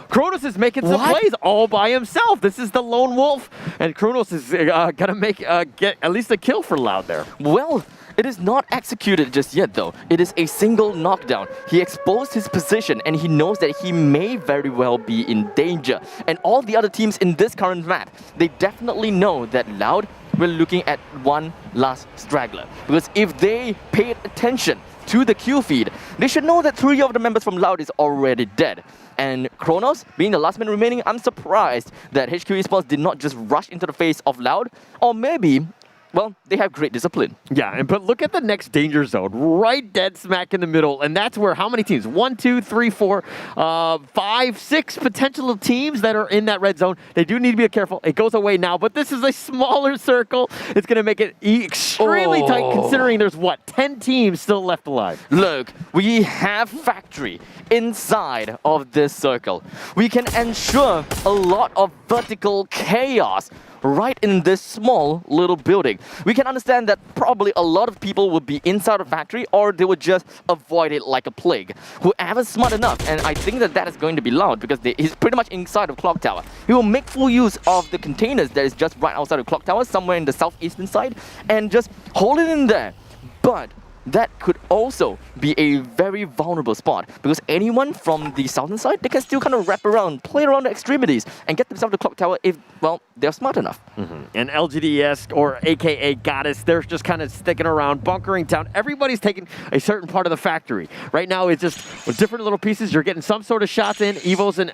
Kronos is making some plays all by himself. This is the lone wolf, and Kronos is gonna get at least a kill for Loud there. Well, it is not executed just yet though. It is a single knockdown. He exposed his position and he knows that he may very well be in danger. And all the other teams in this current map, they definitely know that Loud, we're looking at one last straggler. Because if they paid attention to the Q feed, they should know that 3 of the members from Loud is already dead. And Kronos, being the last man remaining, I'm surprised that HQ Esports did not just rush into the face of Loud, or maybe, well, they have great discipline. Yeah, but look at the next danger zone, right dead smack in the middle, and that's where how many teams? 1, 2, 3, 4, 5, 6 potential teams that are in that red zone. They do need to be careful. It goes away now, but this is a smaller circle. It's going to make it extremely tight, considering there's, 10 teams still left alive. Look, we have factory inside of this circle. We can ensure a lot of vertical chaos right in this small little building. We can understand that probably a lot of people would be inside of factory, or they would just avoid it like a plague. Whoever's smart enough, and I think that is going to be Loud, because he's pretty much inside of Clock Tower. He will make full use of the containers that is just right outside of Clock Tower, somewhere in the southeastern side, and just hold it in there. But that could also be a very vulnerable spot, because anyone from the southern side, they can still kind of wrap around, play around the extremities, and get themselves to Clock Tower if, well, they're smart enough. And LGDS, or AKA Goddess, they're just kind of sticking around, bunkering down. Everybody's taking a certain part of the factory. Right now, it's just with different little pieces. You're getting some sort of shots in. Evos and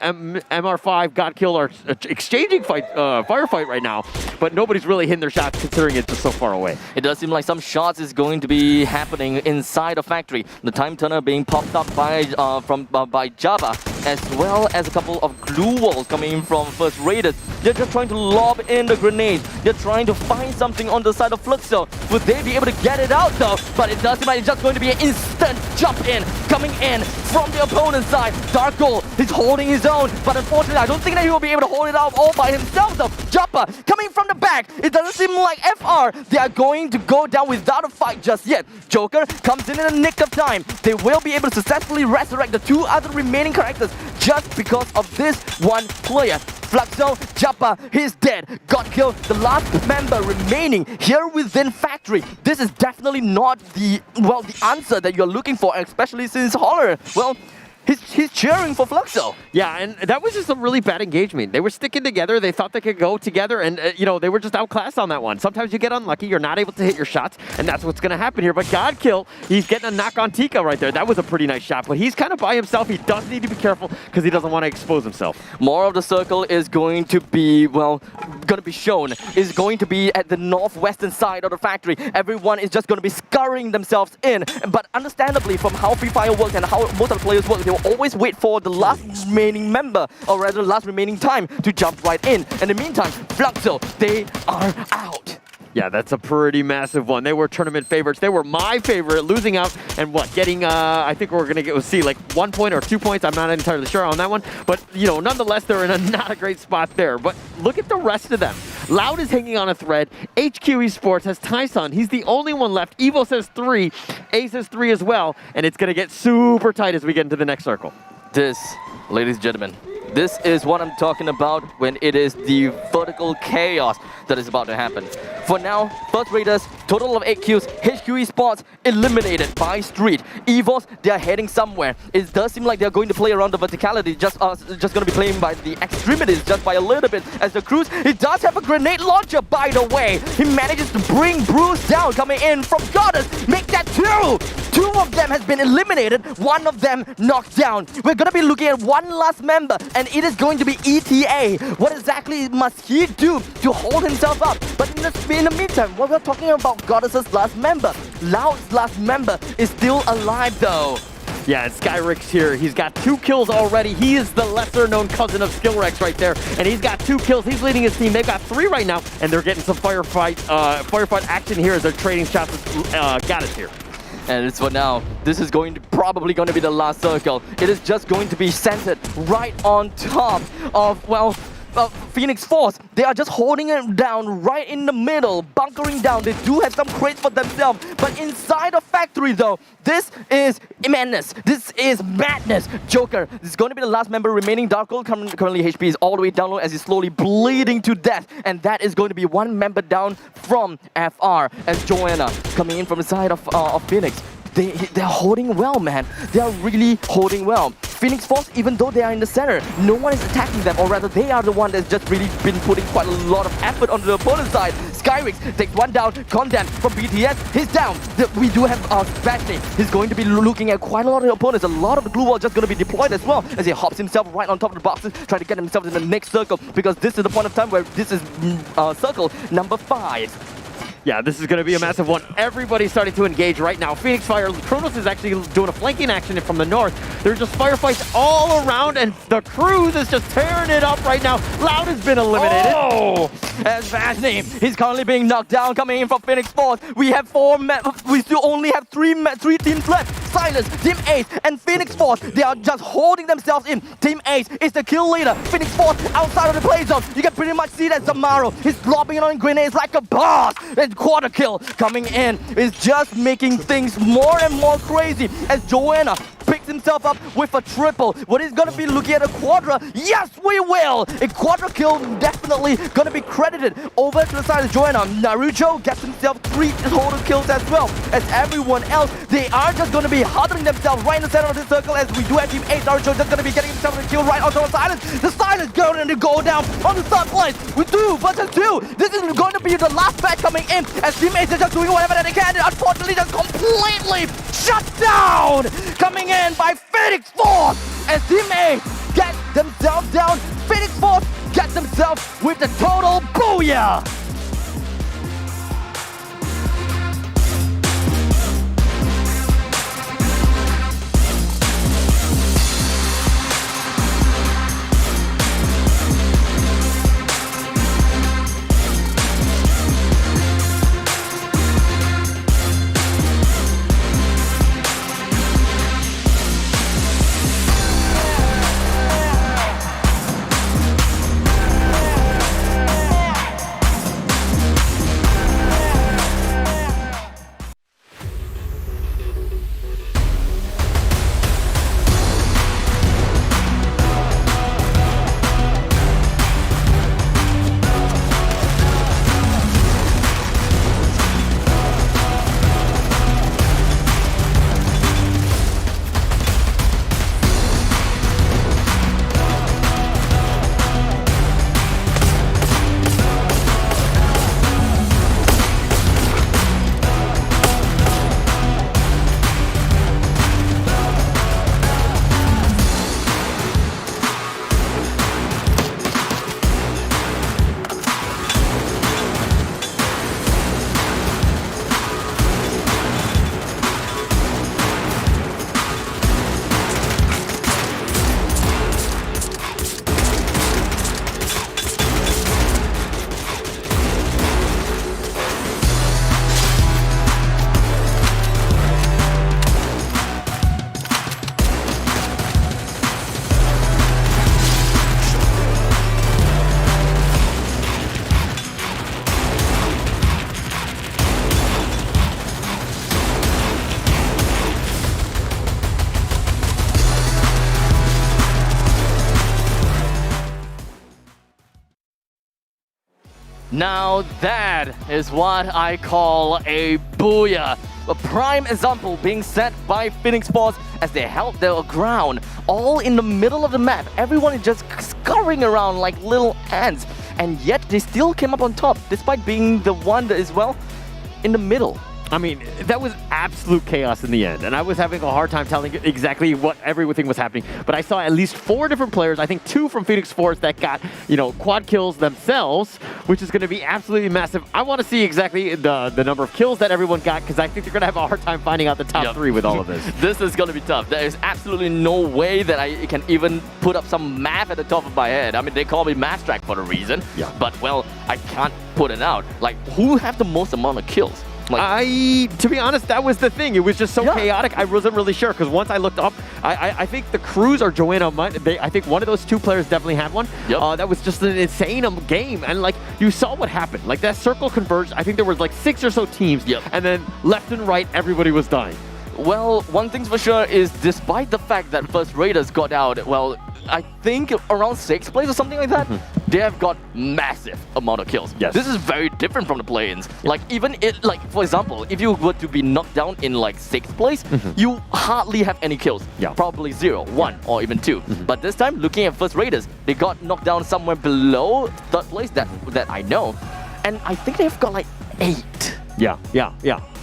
MR5, Godkill are exchanging firefight right now, but nobody's really hitting their shots considering it's just so far away. It does seem like some shots is going to be happening inside the factory. The time turner being popped up by Java, as well as a couple of glue walls coming in from First Raiders. They're just trying to lob in the grenades. They're trying to find something on the side of Fluxo. Would they be able to get it out though? But it does seem like it's just going to be an instant jump in, coming in from the opponent's side. Dark Gold is holding his own, but unfortunately, I don't think that he will be able to hold it out all by himself though. Joppa coming from the back. It doesn't seem like FR, they are going to go down without a fight just yet. Joker comes in the nick of time. They will be able to successfully resurrect the two other remaining characters just because of this one player. Fluxo, Joppa, he's dead. Got killed. The last member remaining here within Factory. This is definitely not the answer that you're looking for, especially since Holler, he's cheering for Fluxo. Yeah, and that was just a really bad engagement. They were sticking together. They thought they could go together, and they were just outclassed on that one. Sometimes you get unlucky. You're not able to hit your shots, and that's what's going to happen here. But God Kill, he's getting a knock on Tika right there. That was a pretty nice shot, but he's kind of by himself. He does need to be careful because he doesn't want to expose himself. More of the circle is going to be, shown. Is going to be at the northwestern side of the Factory. Everyone is just going to be scurrying themselves in. But understandably, from how Free Fire works and how most of the players work, they will always wait for the last remaining member, or rather last remaining time, to jump right in. In the meantime, Fluxo, they are out. Yeah, that's a pretty massive one. They were tournament favorites. They were my favorite, losing out and getting, I think we're going to see like 1 point or 2 points. I'm not entirely sure on that one. But, nonetheless, they're in not a great spot there. But look at the rest of them. Loud is hanging on a thread. HQ Esports has Tyson. He's the only one left. Evo says 3. Ace says 3 as well. And it's going to get super tight as we get into the next circle. This, ladies and gentlemen, this is what I'm talking about when it is the vertical chaos that is about to happen. For now, First Raiders, total of 8 kills. HQ Esports eliminated by Street. Evos, they are heading somewhere. It does seem like they're going to play around the verticality, just going to be playing by the extremities, just by a little bit. As the Cruz, he does have a grenade launcher, by the way. He manages to bring Bruce down, coming in from Goddess. Make that 2! 2 of them has been eliminated, 1 of them knocked down. We're going to be looking at one last member, and it is going to be ETA. What exactly must he do to hold himself up? But in the meantime, what we're talking about Goddess's last member, Loud's last member, is still alive though. Yeah, and Skyrix here. He's got 2 kills already. He is the lesser-known cousin of Skillrex right there, and he's got 2 kills. He's leading his team. They've got 3 right now, and they're getting some firefight action here as they're trading shots with Gaddis here. And it's for now. This is probably going to be the last circle. It is just going to be centered right on top of, Phoenix Force. They are just holding it down right in the middle, bunkering down. They do have some crates for themselves, but inside the Factory though, this is madness. This is madness. Joker, this is going to be the last member remaining. Dark Gold currently HP is all the way down low as he's slowly bleeding to death, and that is going to be 1 member down from FR as Joanna coming in from the side of Phoenix. They're holding well, man. They are really holding well. Phoenix Force, even though they are in the center, no one is attacking them, or rather they are the one that's just really been putting quite a lot of effort onto the opponent's side. Skyrix takes 1 down. Condemn from BTS, he's down. We do have Spatney. He's going to be looking at quite a lot of opponents. A lot of the glue wall just going to be deployed as well, as he hops himself right on top of the boxes, trying to get himself in the next circle, because this is the point of time where this is circle number 5. Yeah, this is going to be a massive one. Everybody's starting to engage right now. Phoenix Fire, Kronos is actually doing a flanking action from the north. There's just firefights all around, and the Cruise is just tearing it up right now. Loud has been eliminated. Oh! As Vashney, he's currently being knocked down, coming in from Phoenix Force. We have 4 we still only have 3 teams left. Silence, Team Ace, and Phoenix Force. They are just holding themselves in. Team Ace is the kill leader. Phoenix Force outside of the play zone. You can pretty much see that Zamaro is lobbing it on grenades like a boss. And quarter kill coming in is just making things more and more crazy as Joanna picks himself up with a triple. What is going to be looking at a quadra? Yes, we will! A quadra kill definitely going to be credited over to the side of Joanna. Naruto gets himself 3 total kills as well, as everyone else, they are just going to be huddling themselves right in the center of this circle, as we do have Team 8. Naruto just going to be getting himself a kill right onto the Silence. The Silence going to go down on the third place with 2 versus 2. This is going to be the last batch coming in, as Team 8 is just doing whatever they can. Unfortunately, just completely shut down. Coming in by Phoenix Force as Team 8 get themselves down. Phoenix Force gets themselves with the total booyah. Now that is what I call a booyah. A prime example being set by Phoenix Force as they held their ground all in the middle of the map. Everyone is just scurrying around like little ants, and yet they still came up on top despite being the one that is, well, in the middle. I mean, that was absolute chaos in the end, and I was having a hard time telling exactly what everything was happening, but I saw at least 4 different players, I think 2 from Phoenix Force that got, quad kills themselves, which is going to be absolutely massive. I want to see exactly the number of kills that everyone got, because I think they're going to have a hard time finding out the top 3 with all of this. This is going to be tough. There is absolutely no way that I can even put up some math at the top of my head. I mean, they call me Math Track for a reason, but, well, I can't put it out. Like, who have the most amount of kills? To be honest, that was the thing. It was just so chaotic. I wasn't really sure because once I looked up, I think the Cruz or Joanna, I think one of those 2 players definitely had one. That was just an insane game, and like you saw what happened. Like that circle converged. I think there was like 6 or so teams, and then left and right, everybody was dying. Well, one thing's for sure is despite the fact that First Raiders got out, well, I think around 6th place or something like that, they have got massive amount of kills. This is very different from the play-ins. Like even for example, if you were to be knocked down in like 6th place, you hardly have any kills. Probably 0, 1, or even 2. But this time, looking at First Raiders, they got knocked down somewhere below 3rd place that I know, and I think they've got like 8. Yeah.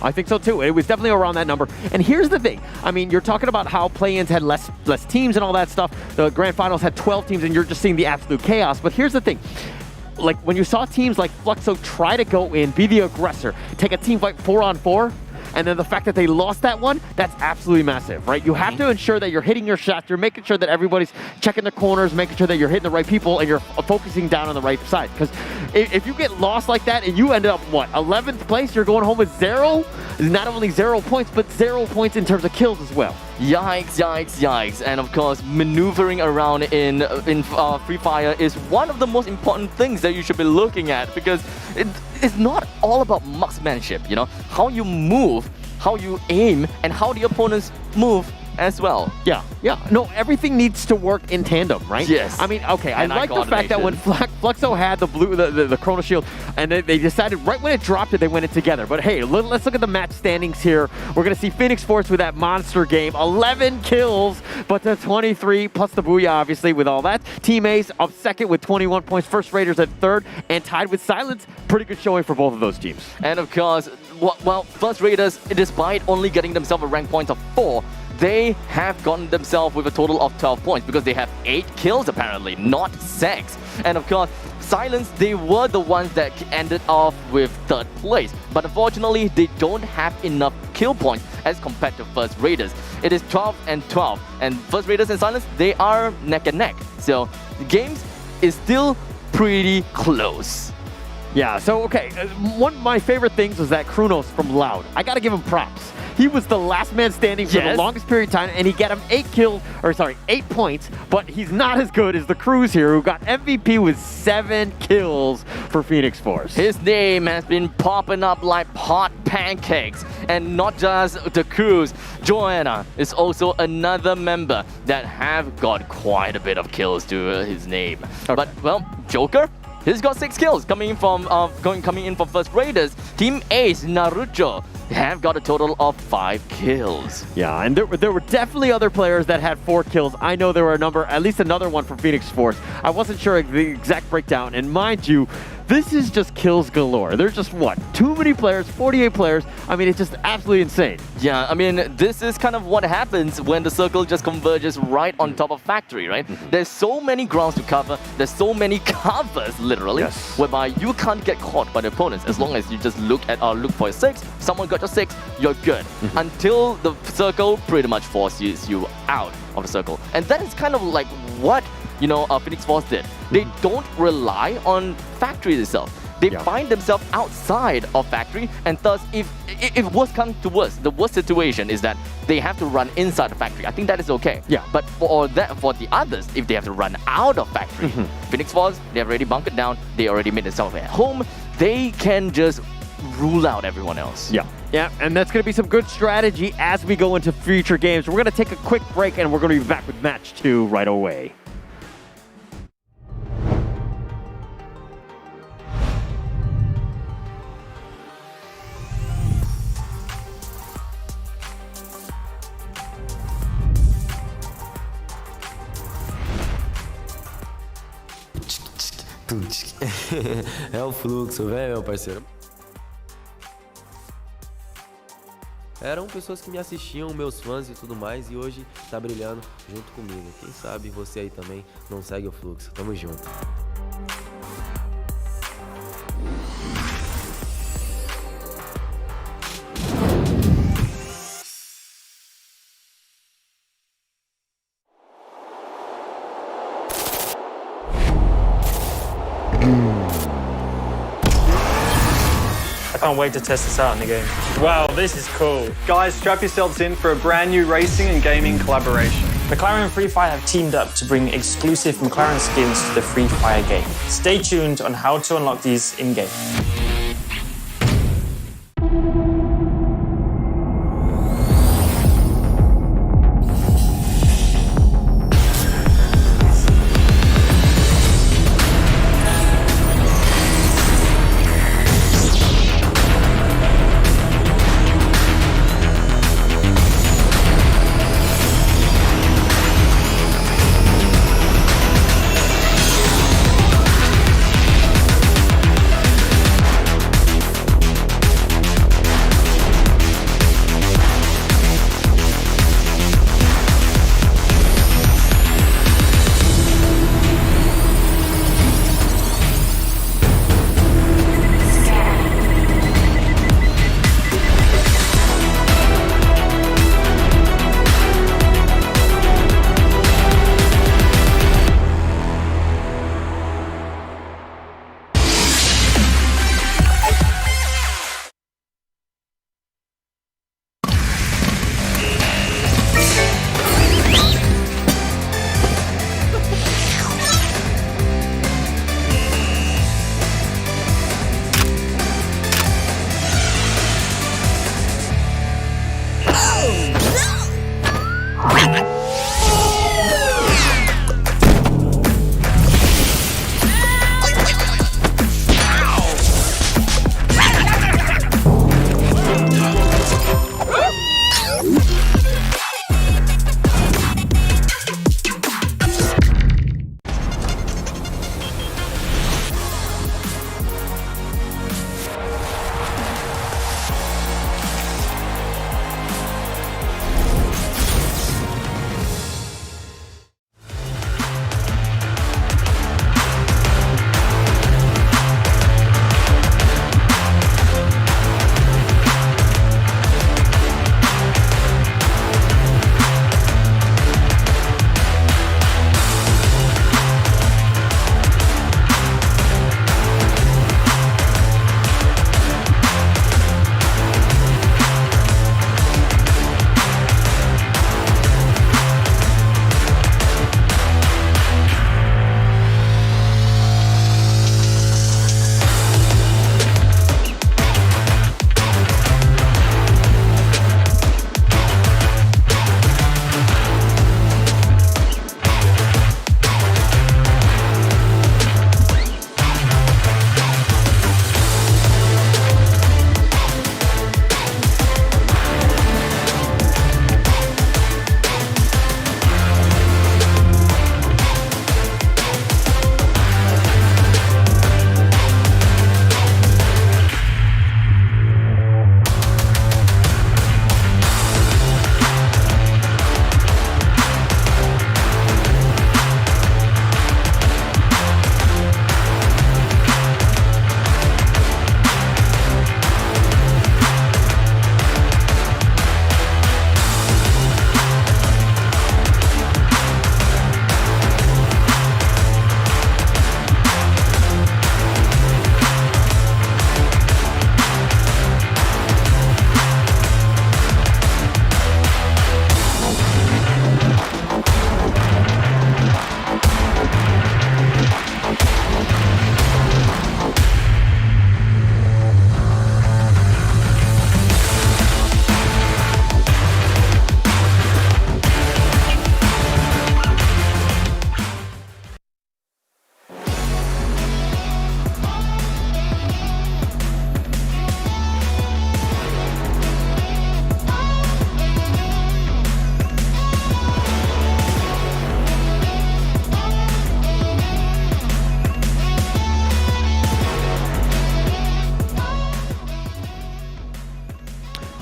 I think so too. It was definitely around that number. And here's the thing. I mean, you're talking about how play-ins had less teams and all that stuff. The grand finals had 12 teams, and you're just seeing the absolute chaos. But here's the thing. Like, when you saw teams like Fluxo try to go in, be the aggressor, take a team fight 4-on-4, and then the fact that they lost that one, that's absolutely massive, right? You have to ensure that you're hitting your shots, you're making sure that everybody's checking the corners, making sure that you're hitting the right people, and you're focusing down on the right side. Because if you get lost like that and you end up, 11th place, you're going home with 0? Not only 0 points, but 0 points in terms of kills as well. Yikes. And of course, maneuvering around in Free Fire is one of the most important things that you should be looking at, because it's not all about marksmanship, how you move, how you aim, and how the opponents move as well. Yeah. No, everything needs to work in tandem, right? Yes. I mean, okay, I like the fact that when Fluxo had the blue, the Chrono Shield, and they decided right when it dropped it, they went in together. But hey, let's look at the match standings here. We're going to see Phoenix Force with that monster game, 11 kills, but the 23 plus the Booyah, obviously, with all that. Team Ace up 2nd with 21 points, First Raiders at 3rd, and tied with Silence. Pretty good showing for both of those teams. And of course, well, First Raiders, despite only getting themselves a rank point of 4, they have gotten themselves with a total of 12 points because they have 8 kills apparently, not 6. And of course, Silence, they were the ones that ended off with 3rd place. But unfortunately, they don't have enough kill points as compared to First Raiders. It is 12 and 12. And First Raiders and Silence, they are neck and neck. So the game is still pretty close. Yeah, so okay, one of my favorite things was that Kronos from Loud. I gotta give him props. He was the last man standing for the longest period of time, and he got him 8 points, but he's not as good as the Cruz here, who got MVP with 7 kills for Phoenix Force. His name has been popping up like hot pancakes, and not just the Cruz. Joanna is also another member that have got quite a bit of kills to his name. Okay. But, well, Joker, he's got 6 kills coming in from First Raiders. Team Ace, Naruto, have got a total of 5 kills. Yeah, and there were definitely other players that had 4 kills. I know there were at least another one from Phoenix Force. I wasn't sure the exact breakdown, and mind you, this is just kills galore. There's just, too many players, 48 players. I mean, it's just absolutely insane. Yeah, I mean, this is kind of what happens when the circle just converges right on top of Factory, right? There's so many grounds to cover. There's so many covers, literally, whereby you can't get caught by the opponents as long as you just look for your 6. Someone got your 6, you're good. Until the circle pretty much forces you out of the circle. And that is kind of like what Phoenix Force did. They don't rely on Factory itself. They find themselves outside of Factory, and thus, if worst comes to worst, the worst situation is that they have to run inside the Factory. I think that is okay. Yeah. But for the others, if they have to run out of Factory, Phoenix Force, they have already bunkered down, they already made themselves at home, they can just rule out everyone else. Yeah, and that's going to be some good strategy as we go into future games. We're going to take a quick break, and we're going to be back with match 2 right away. É o fluxo, velho, meu parceiro. Eram pessoas que me assistiam, meus fãs e tudo mais, e hoje tá brilhando junto comigo. Quem sabe você aí também não segue o fluxo. Tamo junto. I can't wait to test this out in the game. Wow, this is cool. Guys, strap yourselves in for a brand new racing and gaming collaboration. McLaren and Free Fire have teamed up to bring exclusive McLaren skins to the Free Fire game. Stay tuned on how to unlock these in-game.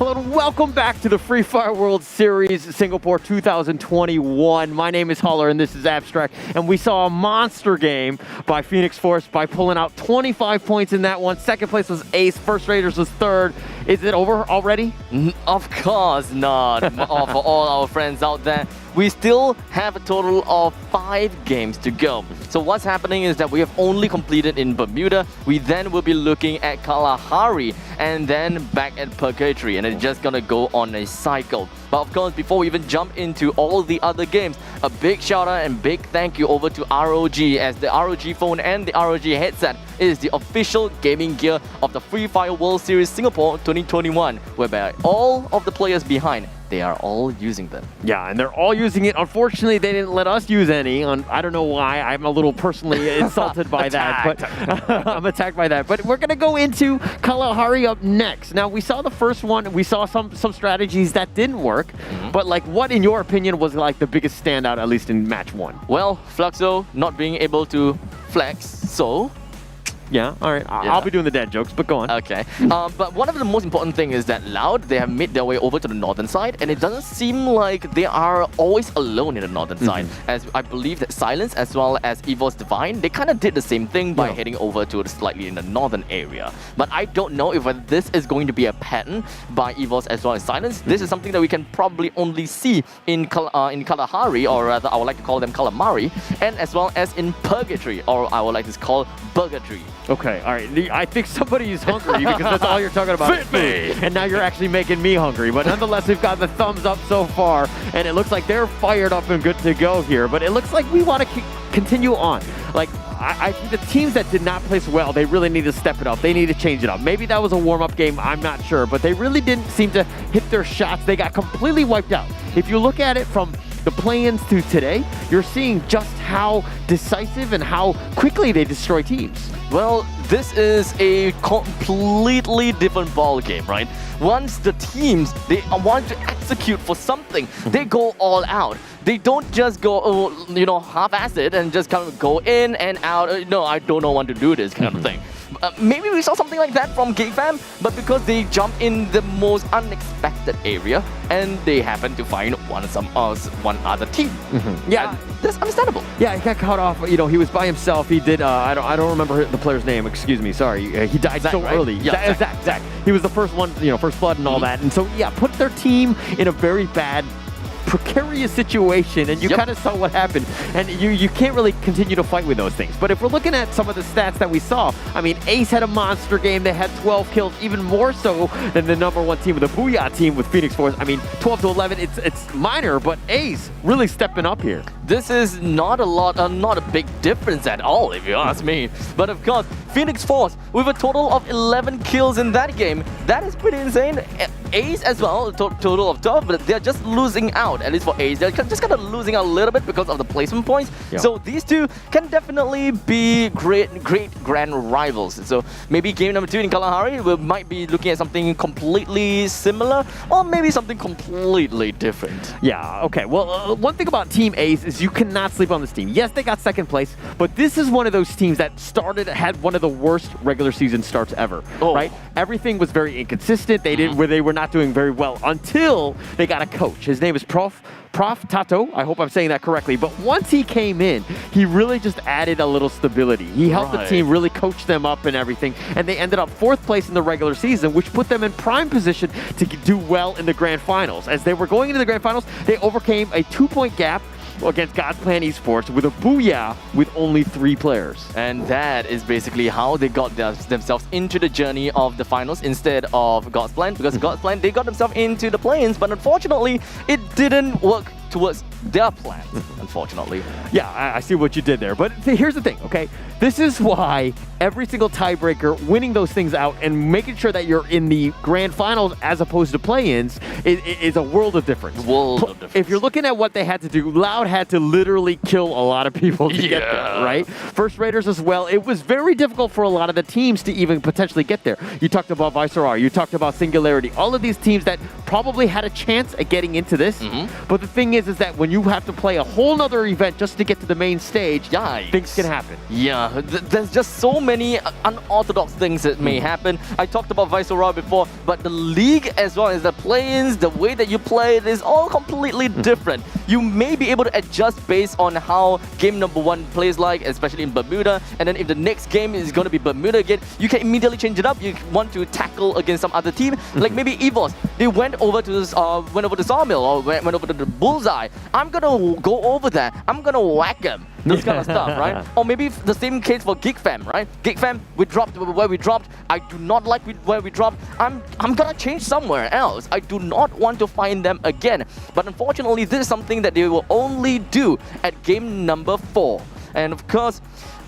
Hello and welcome back to the Free Fire World Series Singapore 2021. My name is Holler and this is Abstract. And we saw a monster game by Phoenix Force by pulling out 25 points in that one. Second place was Ace. First Raiders was third. Is it over already? Of course not. For all our friends out there, we still have a total of 5 games to go. So what's happening is that we have only completed in Bermuda. We then will be looking at Kalahari and then back at Purgatory, and it's just gonna go on a cycle. But of course, before we even jump into all the other games, a big shout out and big thank you over to ROG, as the ROG phone and the ROG headset is the official gaming gear of the Free Fire World Series Singapore 2021, whereby all of the players behind, they are all using them. Yeah, and they're all using it. Unfortunately, they didn't let us use any. I don't know why. I'm a little personally insulted by that. But I'm attacked by that. But we're going to go into Kalahari up next. Now, we saw the first one. We saw some strategies that didn't work. But like, what, in your opinion, was like the biggest standout, at least in match 1? Well, Fluxo not being able to flex, so... Yeah, all right. I'll be doing the dad jokes, but go on. Okay. But one of the most important thing is that Loud, they have made their way over to the northern side, and it doesn't seem like they are always alone in the northern side. As I believe that Silence as well as Evil's Divine, they kind of did the same thing by heading over to slightly in the northern area. But I don't know if this is going to be a pattern by Evil's as well as Silence. This is something that we can probably only see in Kalahari, or rather I would like to call them Calamari, and as well as in Purgatory, or I would like to call Purgatory. Okay, all right. I think somebody's hungry because that's all you're talking about. Fit me! And now you're actually making me hungry. But nonetheless, we've got the thumbs up so far, and it looks like they're fired up and good to go here. But it looks like we want to continue on. Like, I think the teams that did not place well, they really need to step it up. They need to change it up. Maybe that was a warm-up game, I'm not sure. But they really didn't seem to hit their shots. They got completely wiped out. If you look at it from the play-ins to today, you're seeing just how decisive and how quickly they destroy teams. Well, this is a completely different ball game, right? Once the teams, they want to execute for something, they go all out. They don't just go, half-ass it and just kind of go in and out. No, I don't know want to do this kind of thing. Maybe we saw something like that from K-Fam, but because they jump in the most unexpected area and they happen to find one other team. Yeah, that's understandable. Yeah, he got caught off. He was by himself. He did. I don't remember the player's name. Excuse me. Sorry. He died Zach, so right? early. Yeah, Zach. He was the first one. First blood and all that. And so yeah, put their team in a very bad, precarious situation, and you kind of saw what happened, and you can't really continue to fight with those things. But if we're looking at some of the stats that we saw, I mean, Ace had a monster game. They had 12 kills, even more so than the #1 team, the Booyah team with Phoenix Force. I mean, 12 to 11, it's minor, but Ace really stepping up here. This is not a big difference at all, if you ask me. But of course, Phoenix Force with a total of 11 kills in that game, that is pretty insane. Ace as well, a total of 12, but they're just losing out, at least for Ace. They're just kind of losing out a little bit because of the placement points. Yep. So these two can definitely be great grand rivals. So maybe game number 2 in Kalahari, we might be looking at something completely similar, or maybe something completely different. Yeah, okay. Well, one thing about Team Ace is you cannot sleep on this team. Yes, they got second place, but this is one of those teams that had one of the worst regular season starts ever, right? Everything was very inconsistent. They were not doing very well until they got a coach. His name is Prof Tato. I hope I'm saying that correctly. But once he came in, he really just added a little stability. He helped the team really coach them up and everything. And they ended up 4th place in the regular season, which put them in prime position to do well in the grand finals. As they were going into the grand finals, they overcame a 2-point gap against God's Plan Esports with a Booyah with only 3 players. And that is basically how they got themselves into the journey of the finals instead of God's Plan, because God's Plan, they got themselves into the play-ins, but unfortunately, it didn't work towards their plans, unfortunately. Yeah, I see what you did there. But here's the thing, okay? This is why every single tiebreaker, winning those things out and making sure that you're in the grand finals as opposed to play-ins is a world of difference. If you're looking at what they had to do, Loud had to literally kill a lot of people to get there, right? First Raiders as well. It was very difficult for a lot of the teams to even potentially get there. You talked about Viceroy, you talked about Singularity, all of these teams that probably had a chance at getting into this. But the thing is that when when you have to play a whole nother event just to get to the main stage, Yikes. things can happen. Yeah, there's just so many unorthodox things that may happen. I talked about Viceroy before, but the league as well as the play-ins, the way that you play it is all completely different. You may be able to adjust based on how game number 1 plays like, especially in Bermuda, and then if the next game is going to be Bermuda again, you can immediately change it up. You want to tackle against some other team, like maybe EVOS. They went over to Sawmill or went over to the Bullseye. I'm gonna go over there. I'm gonna whack them. This kind of stuff, right? Or maybe the same case for GigFam, right? GigFam, we dropped where we dropped. I do not like where we dropped. I'm gonna change somewhere else. I do not want to find them again. But unfortunately, this is something that they will only do at game number 4. And of course,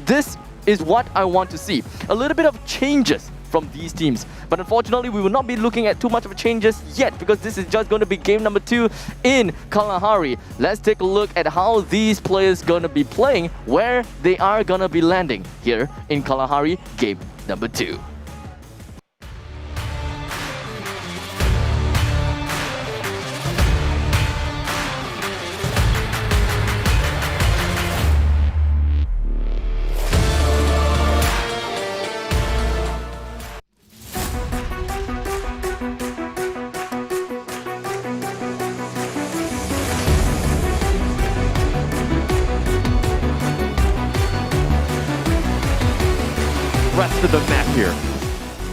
this is what I want to see. A little bit of changes from these teams. But unfortunately, we will not be looking at too much of changes yet because this is just going to be game number 2 in Kalahari. Let's take a look at how these players going to be playing, where they are going to be landing here in Kalahari game number 2. Rest of the map here.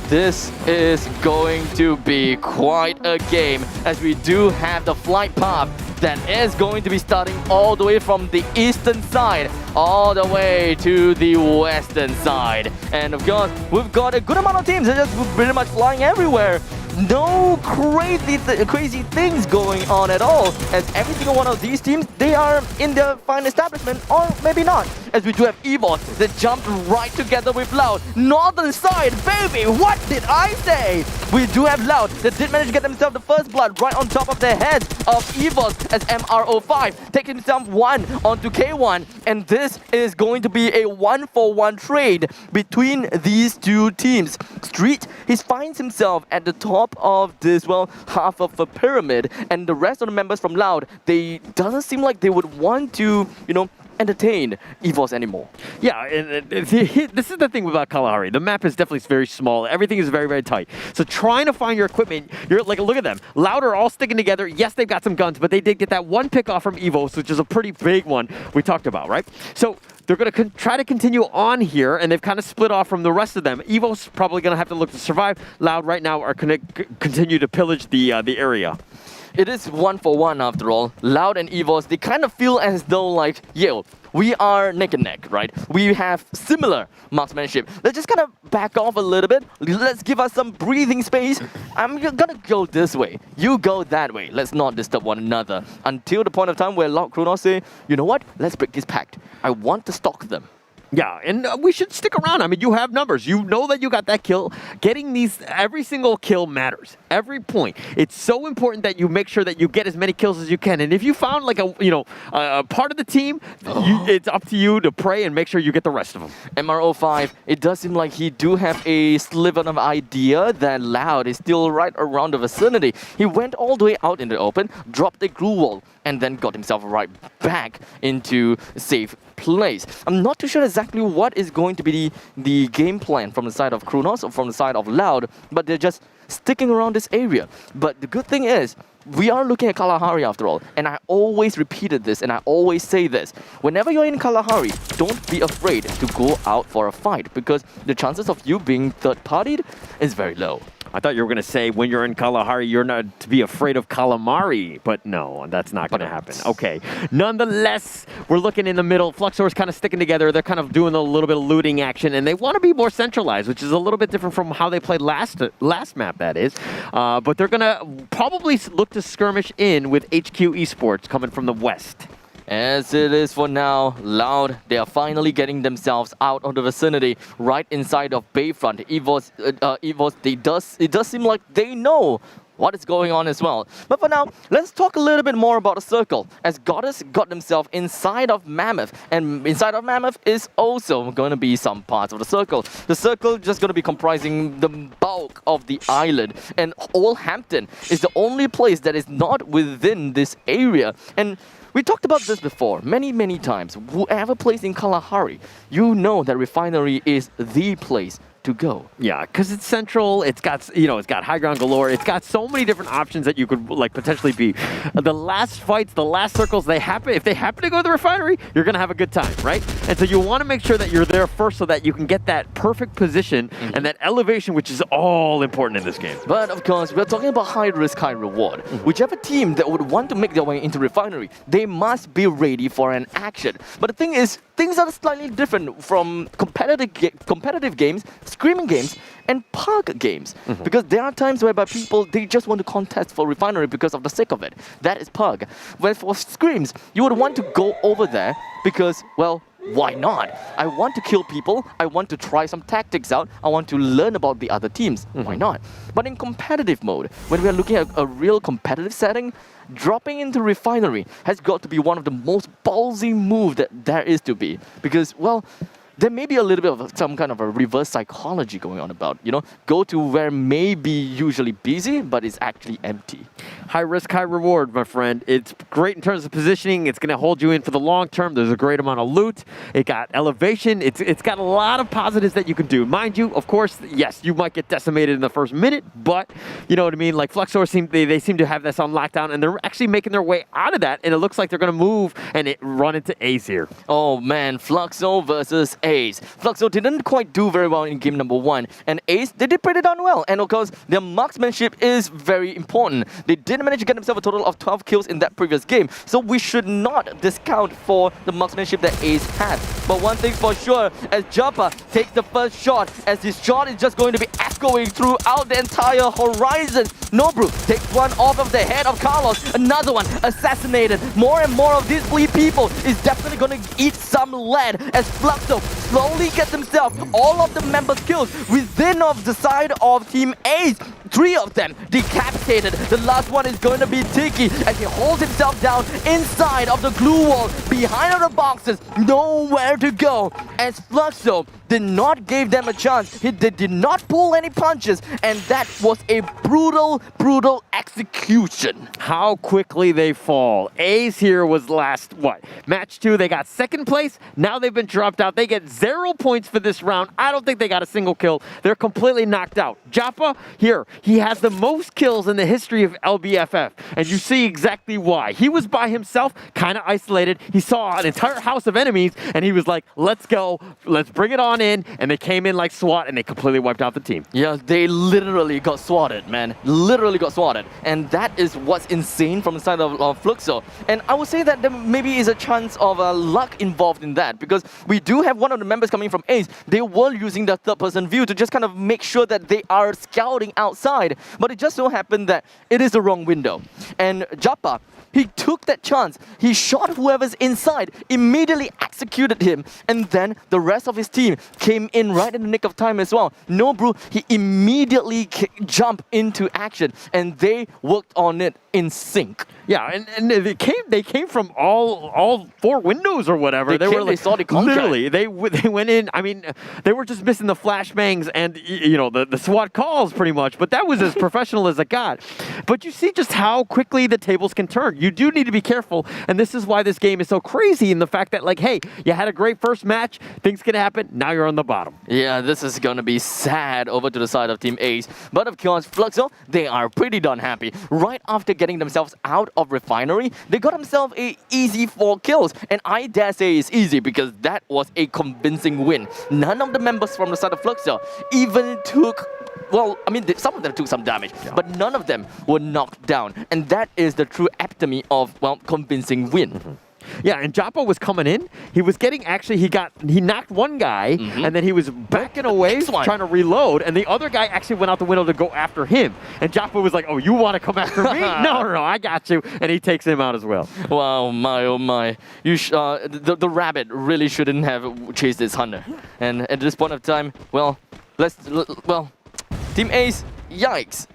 This is going to be quite a game as we do have the flight path that is going to be starting all the way from the eastern side all the way to the western side. And of course, we've got a good amount of teams that are just pretty much flying everywhere. No crazy things going on at all, as every single one of these teams, they are in their fine establishment, or maybe not, as we do have EVOS that jumped right together with Loud. Northern side, baby, what did I say? We do have Loud that did manage to get themselves the first blood right on top of their heads of EVOS as MRO5 taking himself 1 onto K1, and this is going to be a 1-for-1 trade between these two teams. Street, he finds himself at the top of this, well, half of a pyramid, and the rest of the members from Loud, they doesn't seem like they would want to, entertain EVOS anymore. Yeah, and this is the thing about Kalahari. The map is definitely very small. Everything is very, very tight. So trying to find your equipment, you're like, look at them. Loud are all sticking together. Yes, they've got some guns, but they did get that one pick off from EVOS, which is a pretty big one we talked about, right? So they're going to try to continue on here, and they've kind of split off from the rest of them. EVOS probably going to have to look to survive. Loud right now are going to continue to pillage the area. It is 1-for-1 after all. Loud and EVOS, they kind of feel as though like, yo, we are neck and neck, right? We have similar marksmanship. Let's just kind of back off a little bit. Let's give us some breathing space. I'm gonna go this way. You go that way. Let's not disturb one another. Until the point of time where Loud Kronos say, you know what? Let's break this pact. I want to stalk them. Yeah, and we should stick around. I mean, you have numbers. You know that you got that kill. Getting every single kill matters. Every point. It's so important that you make sure that you get as many kills as you can. And if you found like a part of the team, it's up to you to pray and make sure you get the rest of them. MRO5, it does seem like he do have a sliver of idea that Loud is still right around the vicinity. He went all the way out in the open, dropped a glue wall, and then got himself right back into safe place. I'm not too sure exactly what is going to be the game plan from the side of Kronos or from the side of Loud, but they're just sticking around this area. But the good thing is, we are looking at Kalahari after all, and I always repeated this and I always say this. Whenever you're in Kalahari, don't be afraid to go out for a fight because the chances of you being third-partied is very low. I thought you were going to say when you're in Kalahari, you're not to be afraid of calamari, but no, that's not going to happen. Okay. Nonetheless, we're looking in the middle. Fluxor is kind of sticking together. They're kind of doing a little bit of looting action, and they want to be more centralized, which is a little bit different from how they played last map, that is. But they're going to probably look to skirmish in with HQ Esports coming from the west. As it is for now, Loud, they are finally getting themselves out of the vicinity, right inside of Bayfront. EVOS, it does seem like they know what is going on as well. But for now, let's talk a little bit more about the circle, as Goddess got themselves inside of Mammoth, and inside of Mammoth is also going to be some parts of the circle. The circle just going to be comprising the bulk of the island, and Old Hampton is the only place that is not within this area. And we talked about this before many times. Whoever plays in Kalahari, you know that Refinery is the place to go. Yeah, because it's central. It's got, it's got high ground galore. It's got so many different options that you could like potentially be. The last fights, the last circles, if they happen to go to the Refinery, you're gonna have a good time, right? And so you want to make sure that you're there first so that you can get that perfect position and that elevation, which is all important in this game. But of course, we're talking about high risk, high reward. Whichever team that would want to make their way into Refinery, they must be ready for an action. But the thing is, things are slightly different from competitive games, screaming games, and park games. Because there are times whereby people, they just want to contest for Refinery because of the sake of it. That is pug. Whereas for screams, you would want to go over there because, well, why not? I want to kill people. I want to try some tactics out. I want to learn about the other teams. Why not? But in competitive mode, when we are looking at a real competitive setting, dropping into Refinery has got to be one of the most ballsy moves that there is to be. Because, well, there may be a little bit of some kind of a reverse psychology going on about, go to where may be usually busy, but it's actually empty. High risk, high reward, my friend. It's great in terms of positioning. It's going to hold you in for the long term. There's a great amount of loot. It got elevation. It's got a lot of positives that you can do. Mind you, of course, yes, you might get decimated in the first minute, but you know what I mean? Like Fluxor, they seem to have this on lockdown, and they're actually making their way out of that, and it looks like they're going to move and run into Ace here. Oh man, Fluxor versus Ace. Fluxor didn't quite do very well in game number 1, and Ace, they did pretty darn well. And of course, their marksmanship is very important. They did manage to get themselves a total of 12 kills in that previous game, so we should not discount for the marksmanship that Ace had. But one thing for sure, as Japa takes the first shot, as his shot is just going to be echoing throughout the entire horizon. Nobru takes one off of the head of Carlos, another one assassinated. More and more of these fleet people is definitely going to eat some lead as Fluxo slowly gets himself all of the members killed within of the side of Team Ace. 3 of them decapitated. The last one is going to be Tiki as he holds himself down inside of the glue wall behind the boxes. Nowhere to go as Fluxo did not give them a chance. They did not pull any punches, and that was a brutal execution. How quickly they fall. Ace here was last, match 2, they got 2nd place. Now they've been dropped out. They get 0 points for this round. I don't think they got a single kill. They're completely knocked out. Japa, here, he has the most kills in the history of LBFF, and you see exactly why. He was by himself, kind of isolated. He saw an entire house of enemies, and he was like, let's go, let's bring it on in, and they came in like SWAT, and they completely wiped out the team. Yeah, they literally got swatted, man. Literally got swatted. And that is what's insane from the side of Fluxo. And I would say that there maybe is a chance of luck involved in that, because we do have one of the members coming from Ace. They were using the third-person view to just kind of make sure that they are scouting outside. But it just so happened that it is the wrong window. And Japa, he took that chance. He shot whoever's inside, immediately executed him, and then the rest of his team came in right in the nick of time as well. Nobru, he immediately jumped into action, and they worked on it in sync. Yeah, and they came from all 4 windows or whatever. They saw the contract. Literally, they went in. I mean, they were just missing the flashbangs and the SWAT calls pretty much. But that was as professional as it got. But you see just how quickly the tables can turn. You do need to be careful, and this is why this game is so crazy in the fact that, like, hey, you had a great first match, things can happen, now you're on the bottom. Yeah, this is gonna be sad over to the side of Team Ace. But of course, Fluxo, they are pretty darn happy. Right after getting themselves out of Refinery, they got themselves a easy 4 kills. And I dare say it's easy because that was a convincing win. None of the members from the side of Fluxo even took, well, I mean, some of them took some damage, but none of them were knocked down. And that is the true epitome of, well, convincing win. Yeah, and Japa was coming in. He was getting, actually, he knocked one guy, and then he was backing away, trying to reload, and the other guy actually went out the window to go after him. And Japa was like, oh, you want to come after me? No, I got you. And he takes him out as well. Wow, my, oh my. The rabbit really shouldn't have chased this hunter. And at this point of time, well, Team Ace, Yikes.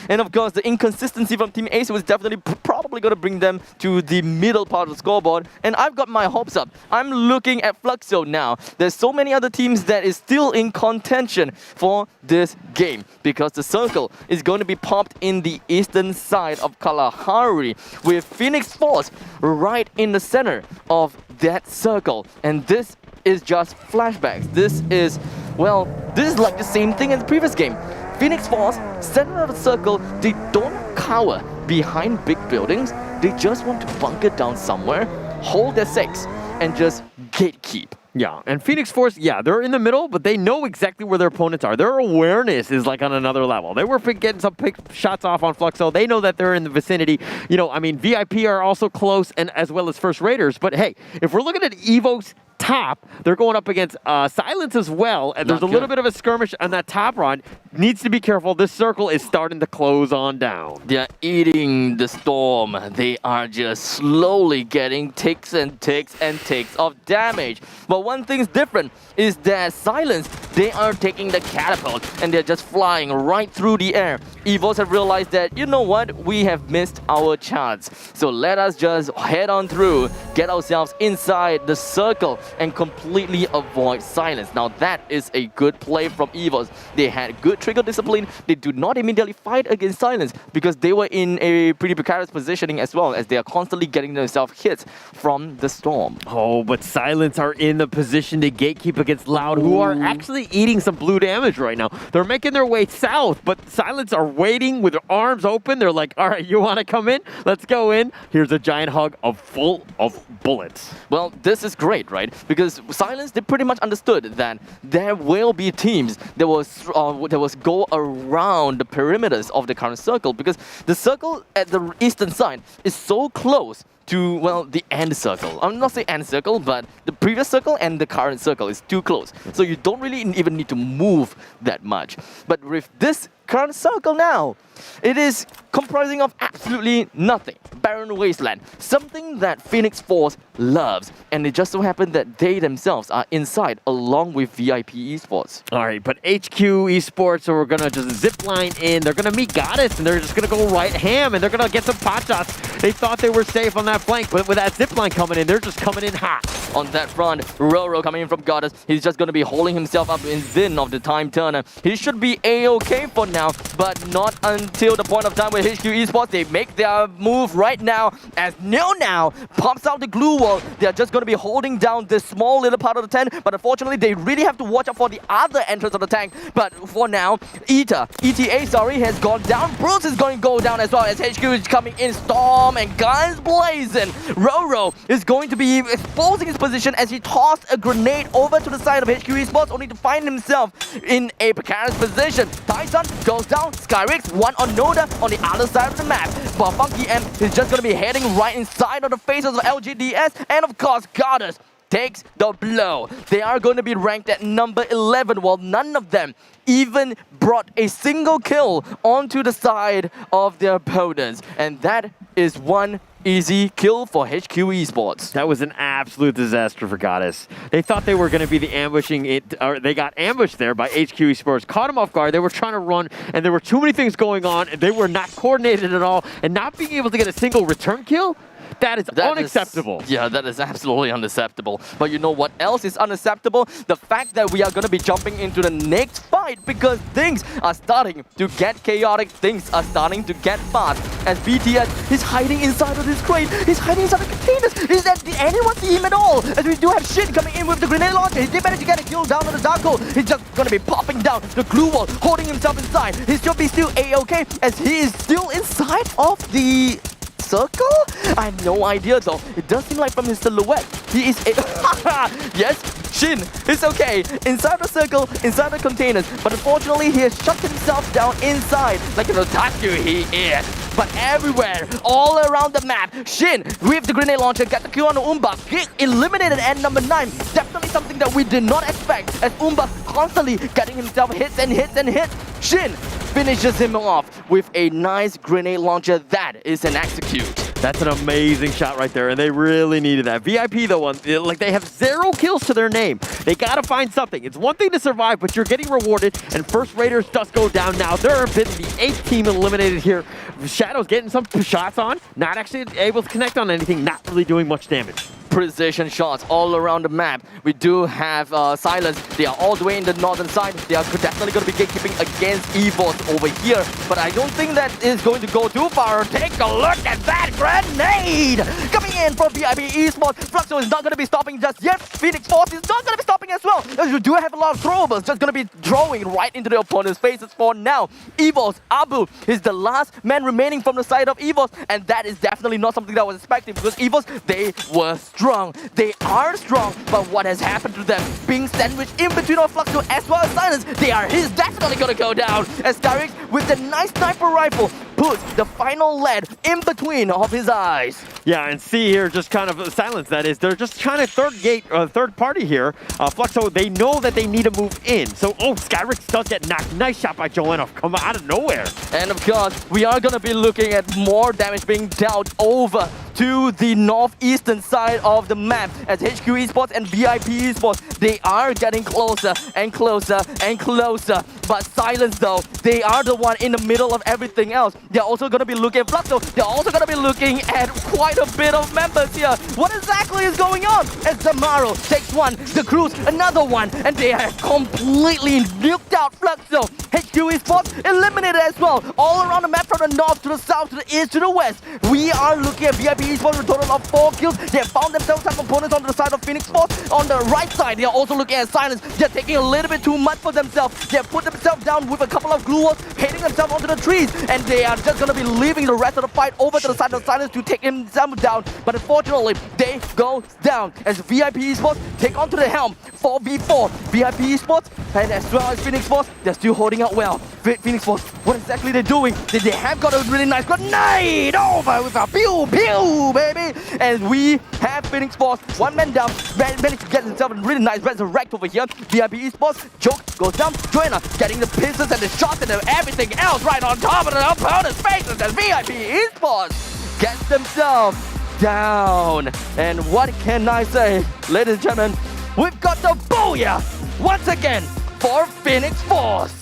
And of course, the inconsistency from Team Ace was definitely probably going to bring them to the middle part of the scoreboard. And I've got my hopes up. I'm looking at Fluxo now. There's so many other teams that is still in contention for this game, because the circle is going to be popped in the eastern side of Kalahari, with Phoenix Force right in the center of that circle. And this is just flashbacks. This is like the same thing as the previous game. Phoenix Force, center of the circle, they don't cower behind big buildings. They just want to bunker down somewhere, hold their 6, and just gatekeep. Yeah, and Phoenix Force, they're in the middle, but they know exactly where their opponents are. Their awareness is like on another level. They were getting some shots off on Fluxo. They know that they're in the vicinity. You know, I mean, VIP are also close, and as well as First Raiders. But hey, if we're looking at Evo's top, they're going up against Silence as well, and there's a little bit of a skirmish on that top run. Needs to be careful. This circle is starting to close on down. They're eating the storm. They are just slowly getting ticks and ticks and ticks of damage. But one thing's different is that Silence, they are taking the catapult and they're just flying right through the air. Evos have realized that, you know what, we have missed our chance. So let us just head on through, get ourselves inside the circle and completely avoid Silence. Now that is a good play from Evos. They had good trigger discipline. They do not immediately fight against Silence because they were in a pretty precarious positioning as well, as they are constantly getting themselves hit from the storm. Oh, but Silence are in the position to gatekeep against Loud, who are actually eating some blue damage right now. They're making their way south, but Silence are waiting with their arms open. They're like, all right, you want to come in? Let's go in. Here's a giant hug full of bullets. Well, this is great, right? Because Silence, they pretty much understood that there will be teams that was go around the perimeters of the current circle, because the circle at the eastern side is so close to, well, the end circle. I'm not saying end circle, but the previous circle and the current circle is too close. So you don't really even need to move that much. But with this current circle now, it is comprising of absolutely nothing. Barren wasteland. Something that Phoenix Force loves. And it just so happened that they themselves are inside along with VIP Esports. All right, but HQ Esports are going to just zip line in. They're going to meet Goddess and they're just going to go right ham and they're going to get some pot shots. They thought they were safe on that flank, but with that zip line coming in, they're just coming in hot. On that front, Roro coming in from Goddess. He's just going to be holding himself up in Zin of the Time Turner. He should be A-okay for now, but not until the point of time where HQ Esports, they make their move right now, as Now pops out the glue wall. They're just going to be holding down this small little part of the tent, but unfortunately, they really have to watch out for the other entrance of the tank. But for now, ETA has gone down. Bruce is going to go down as well, as HQ is coming in, Storm and guns blazing. Roro is going to be exposing his position as he tossed a grenade over to the side of HQ Esports, only to find himself in a precarious position. Tyson goes down, Skyrix, one on Noda on the other side of the map. But Funky M is just going to be heading right inside of the faces of LGDS, and of course, Goddess takes the blow. They are going to be ranked at number 11, while none of them even brought a single kill onto the side of their opponents. And that is one easy kill for HQ Esports. That was an absolute disaster for Goddess. They thought they were going to be the ambushing it, or they got ambushed there by HQ Esports. Caught them off guard. They were trying to run, and there were too many things going on, and they were not coordinated at all. And not being able to get a single return kill, that is unacceptable. That is absolutely unacceptable. But you know what else is unacceptable? The fact that we are going to be jumping into the next fight, because things are starting to get chaotic. Things are starting to get fast. As BTS is hiding inside of this crate. He's hiding inside the containers. Did anyone see him at all? As we do have Shin coming in with the grenade launcher. He did manage to get a kill down on the dark hole. He's just going to be popping down the glue wall, holding himself inside. He should be still A-okay, as he is still inside of the circle? I have no idea though. It does seem like from his silhouette, he is a... Yes, Shin, it's okay. Inside the circle, inside the containers. But unfortunately, he has shut himself down inside. Like an otaku he is. But everywhere, all around the map, Shin, with the grenade launcher, got the kill on Umba. Get eliminated at number 9. Definitely something that we did not expect, as Umba constantly getting himself hits and hits and hits. Shin finishes him off with a nice grenade launcher. That is an execute. That's an amazing shot right there, and they really needed that. VIP, though, like they have 0 kills to their name. They gotta find something. It's one thing to survive, but you're getting rewarded, and First Raiders does go down now. They're been the 8th team eliminated here. Shadow's getting some shots on, not actually able to connect on anything, not really doing much damage. Precision shots all around the map. We do have Silence. They are all the way in the northern side. They are definitely going to be gatekeeping against EVOS over here. But I don't think that is going to go too far. Take a look at that grenade! Coming in from VIP Esports. Fluxo is not going to be stopping just yet. Phoenix Force is not going to be stopping as well. You do have a lot of throwables. Just going to be throwing right into the opponent's faces for now. EVOS, Abu is the last man remaining from the side of EVOS. And that is definitely not something that I was expecting, because EVOS, they were strong. They are strong, but what has happened to them? Being sandwiched in between of Fluxo as well as Silence, he's definitely gonna go down. As Dyrix with the nice sniper rifle puts the final lead in between of his eyes. Yeah, and see here, just kind of Silence, that is. They're just trying to third party here. Fluxo, they know that they need to move in. So, Skyrix does get knocked. Nice shot by Joanna, come out of nowhere. And of course, we are gonna be looking at more damage being dealt over to the northeastern side of the map, as HQ Esports and VIP Esports, they are getting closer and closer and closer. But Silence, though, they are the one in the middle of everything else. They're also going to be looking at Fluxo. They're also going to be looking at quite a bit of members here. What exactly is going on? As Zamaro takes one, the Cruz another one, and they have completely nuked out Fluxo. HQ Esports eliminated as well. All around the map, from the north to the south to the east to the west. We are looking at VIP Esports with a total of 4 kills. They have found themselves some opponents on the side of Phoenix Force. On the right side, they are also looking at Silence. They're taking a little bit too much for themselves. They have put themselves down with a couple of glue walls, hitting themselves onto the trees, and they are just going to be leaving the rest of the fight over to the side of Silence to take himself down. But unfortunately, they go down as VIP Esports take onto the helm. 4v4. VIP Esports and as well as Phoenix Force, they're still holding out well. Phoenix Force, what exactly they're doing? They have got a really nice grenade over with a pew pew, baby. And we have Phoenix Force, one man down, managed to get himself a really nice resurrect over here. VIP Esports, Joke goes down, Joanna getting the pistols and the shots and everything else right on top of the opponent's faces as VIP Esports gets themselves down. And what can I say, ladies and gentlemen? We've got the booyah once again for Phoenix Force.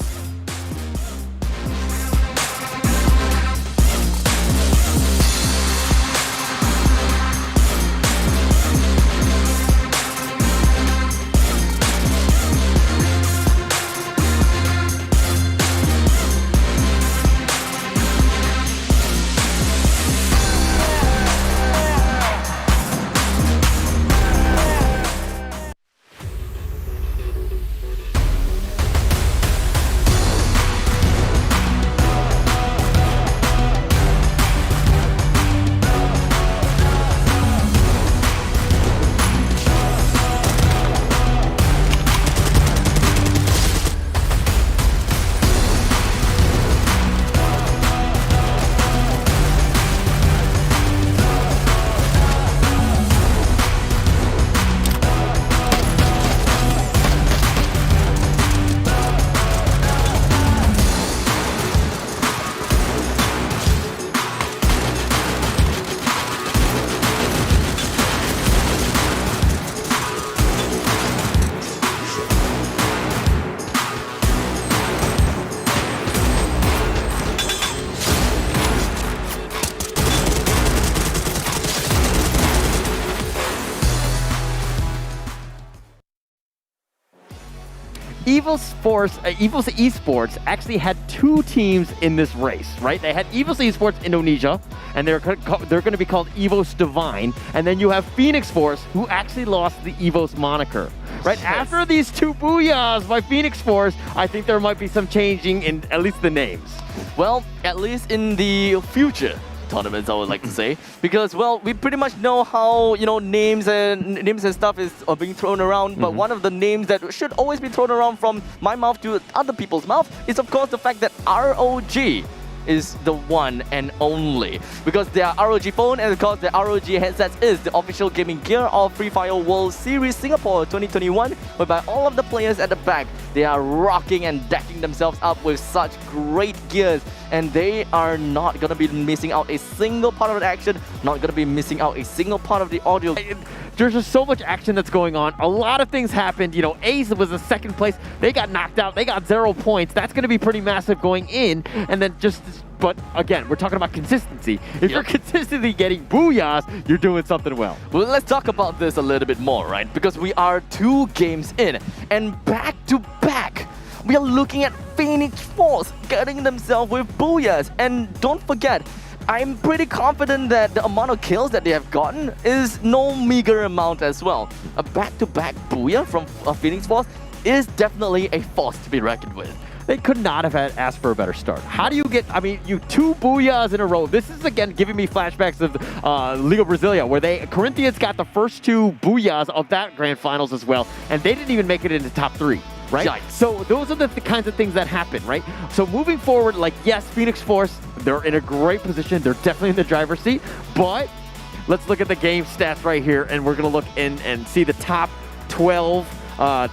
EVOS Esports actually had 2 teams in this race, right? They had EVOS Esports Indonesia, and they're going to be called EVOS Divine, and then you have Phoenix Force, who actually lost the EVOS moniker, right? Yes. After these 2 booyahs by Phoenix Force, I think there might be some changing in at least the names. Well, at least in the future tournaments, I would like to say, because well, we pretty much know how names and stuff are being thrown around. But one of the names that should always be thrown around from my mouth to other people's mouth is of course the fact that ROG is the one and only. Because their ROG phone and of course their ROG headsets is the official gaming gear of Free Fire World Series Singapore 2021, whereby all of the players at the back, they are rocking and decking themselves up with such great gears, and they are not going to be missing out a single part of the action, not going to be missing out a single part of the audio. There's just so much action that's going on. A lot of things happened. You know, Ace was in second place. They got knocked out. They got 0 points. That's going to be pretty massive going in. And then but again, we're talking about consistency. If you're consistently getting booyahs, you're doing something well. Well, let's talk about this a little bit more, right? Because we are 2 games in, and back to back, we are looking at Phoenix Force getting themselves with booyahs. And don't forget, I'm pretty confident that the amount of kills that they have gotten is no meager amount as well. A back-to-back booyah from Phoenix Force is definitely a force to be reckoned with. They could not have asked for a better start. How do you get, I mean, 2 booyahs in a row. This is, again, giving me flashbacks of Liga Brasilia, where Corinthians got the first 2 booyahs of that grand finals as well, and they didn't even make it into top 3. Right? Yikes. So those are the kinds of things that happen, right? So moving forward, like, yes, Phoenix Force, they're in a great position. They're definitely in the driver's seat. But let's look at the game stats right here, and we're going to look in and see the top 12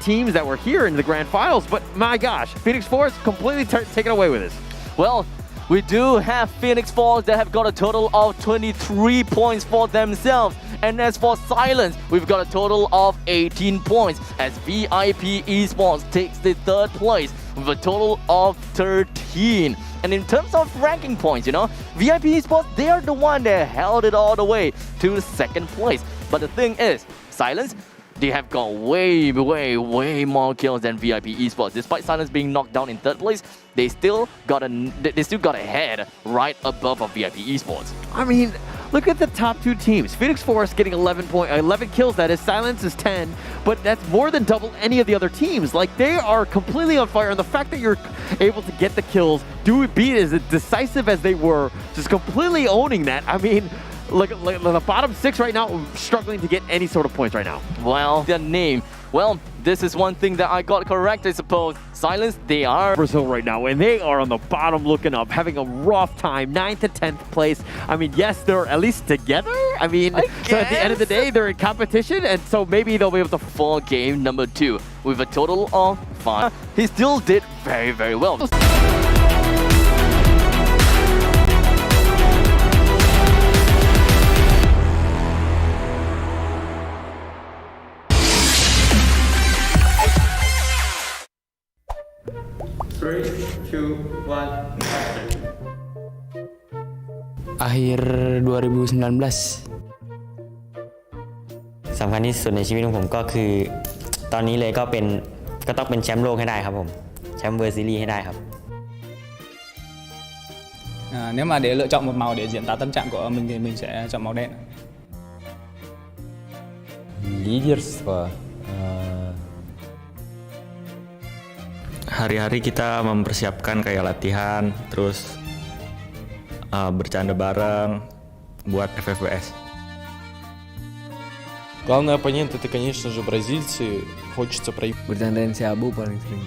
teams that were here in the grand finals. But my gosh, Phoenix Force completely taken away with this. Well, we do have Phoenix Force that have got a total of 23 points for themselves. And as for Silence, we've got a total of 18 points as VIP Esports takes the 3rd place with a total of 13. And in terms of ranking points, you know, VIP Esports, they are the one that held it all the way to 2nd place. But the thing is, Silence, they have got way more kills than VIP Esports. Despite Silence being knocked down in 3rd place, they still got a head right above of VIP Esports. I mean, look at the top 2 teams. Phoenix Force getting 11 kills, that is. Silence is 10, but that's more than double any of the other teams. Like, they are completely on fire, and the fact that you're able to get the kills, be as decisive as they were, just completely owning that. I mean, look, the bottom 6 right now struggling to get any sort of points right now. Well, their name. Well, this is one thing that I got correct, I suppose. Silence, they are Brazil right now, and they are on the bottom looking up, having a rough time, 9th to 10th place. I mean, yes, they're at least together. I mean, so at the end of the day, they're in competition, and so maybe they'll be able to for game number 2 with a total of 5. He still did very well. Akhir 2019 สำคัญที่สุดในชีวิตของผมก็คือตอนนี้เลยก็ต้องเป็นแชมป์โลกให้ได้ครับผมแชมป์เวอร์ซีรีส์ให้ได้ครับ Nếu mà để lựa chọn một màu để diễn tả tâm trạng của mình thì mình sẽ chọn màu đen. Лидерство. Hari-hari kita mempersiapkan kayak latihan, terus bercanda bareng buat FFWS. Главный оппонент это, конечно же, бразильцы. Хочется проявить. Bertendensi abu paling sering.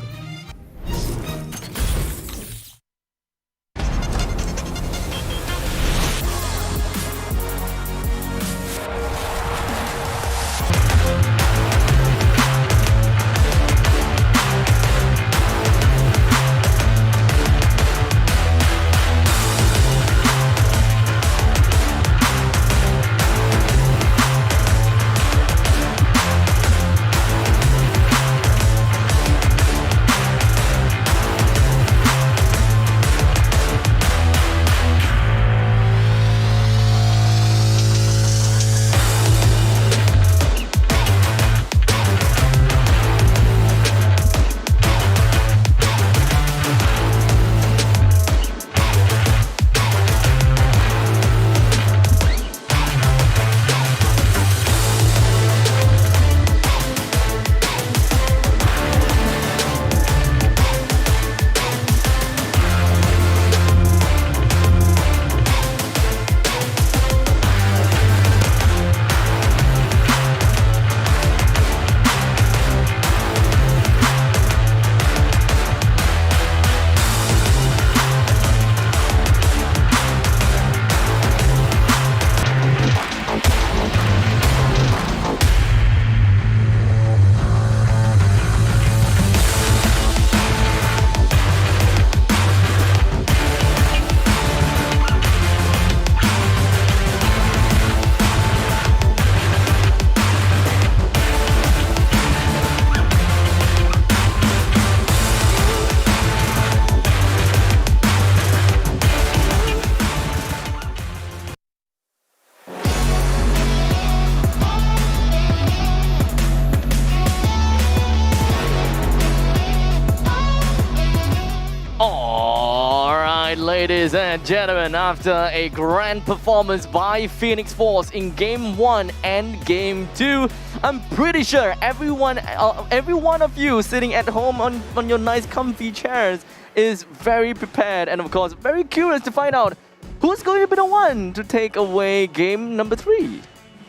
Ladies and gentlemen, after a grand performance by Phoenix Force in Game 1 and Game 2, I'm pretty sure every one of you sitting at home on your nice comfy chairs is very prepared and of course very curious to find out who's going to be the one to take away game number 3.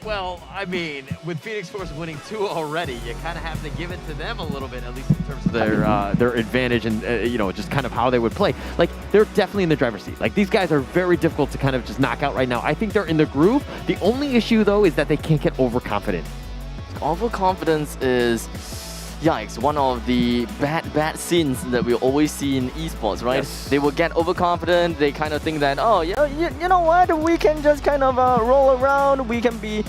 Well, I mean, with Phoenix Force winning 2 already, you kind of have to give it to them a little bit, at least in terms of their advantage and, just kind of how they would play. Like, they're definitely in the driver's seat. Like, these guys are very difficult to kind of just knock out right now. I think they're in the groove. The only issue, though, is that they can't get overconfident. Overconfidence is, yikes, one of the bad sins that we always see in esports, right? Yes. They will get overconfident. They kind of think that, oh, yeah, you know what? We can just kind of roll around. We can be,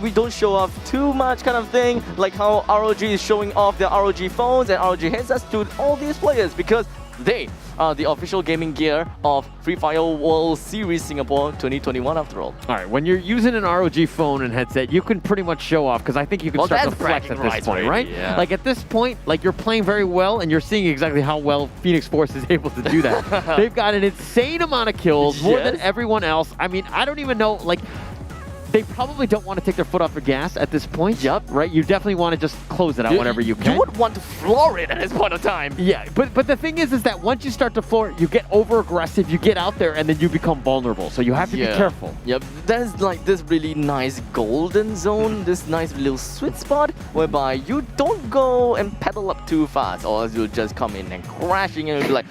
we don't show off too much kind of thing. Like how ROG is showing off their ROG phones and ROG headsets to all these players because they are the official gaming gear of Free Fire World Series Singapore 2021 after all. All right, when you're using an ROG phone and headset, you can pretty much show off because I think you can start to flex at this point, right? Yeah. Like at this point, like you're playing very well and you're seeing exactly how well Phoenix Force is able to do that. They've got an insane amount of kills, more than everyone else. I mean, I don't even know, like, they probably don't want to take their foot off the gas at this point. Yep. Right? You definitely want to just close it out whenever you can. You would want to floor it at this point of time. Yeah, but the thing is that once you start to floor it, you get over-aggressive, you get out there, and then you become vulnerable. So you have to be careful. Yep, there's like this really nice golden zone, this nice little sweet spot, whereby you don't go and pedal up too fast, or else you'll just come in and crashing and you'll be like,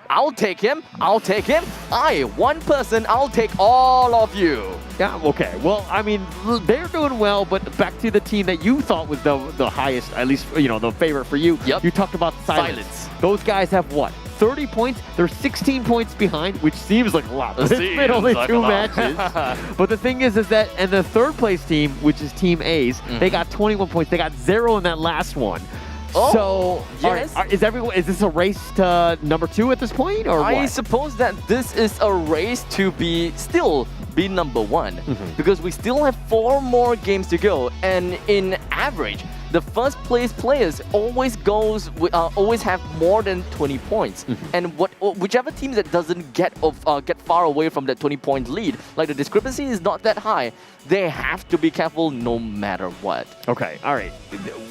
I'll take him, one person, I'll take all of you. Yeah, okay. Well, I mean, they're doing well, but back to the team that you thought was the highest, at least, the favorite for you. Yep. You talked about Silence. Those guys have what? 30 points. They're 16 points behind, which seems like a lot. But it's been only 2 matches. But the thing is that, and the third place team, which is Team A's, they got 21 points. They got 0 in that last one. Oh, so, yes. Is this a race to number 2 at this point, or what? I suppose that this is a race to still be number 1 because we still have 4 more games to go, and in average, the first place players always have more than 20 points, and whichever team that doesn't get far away from that 20-point lead, like the discrepancy is not that high, they have to be careful no matter what. Okay, all right.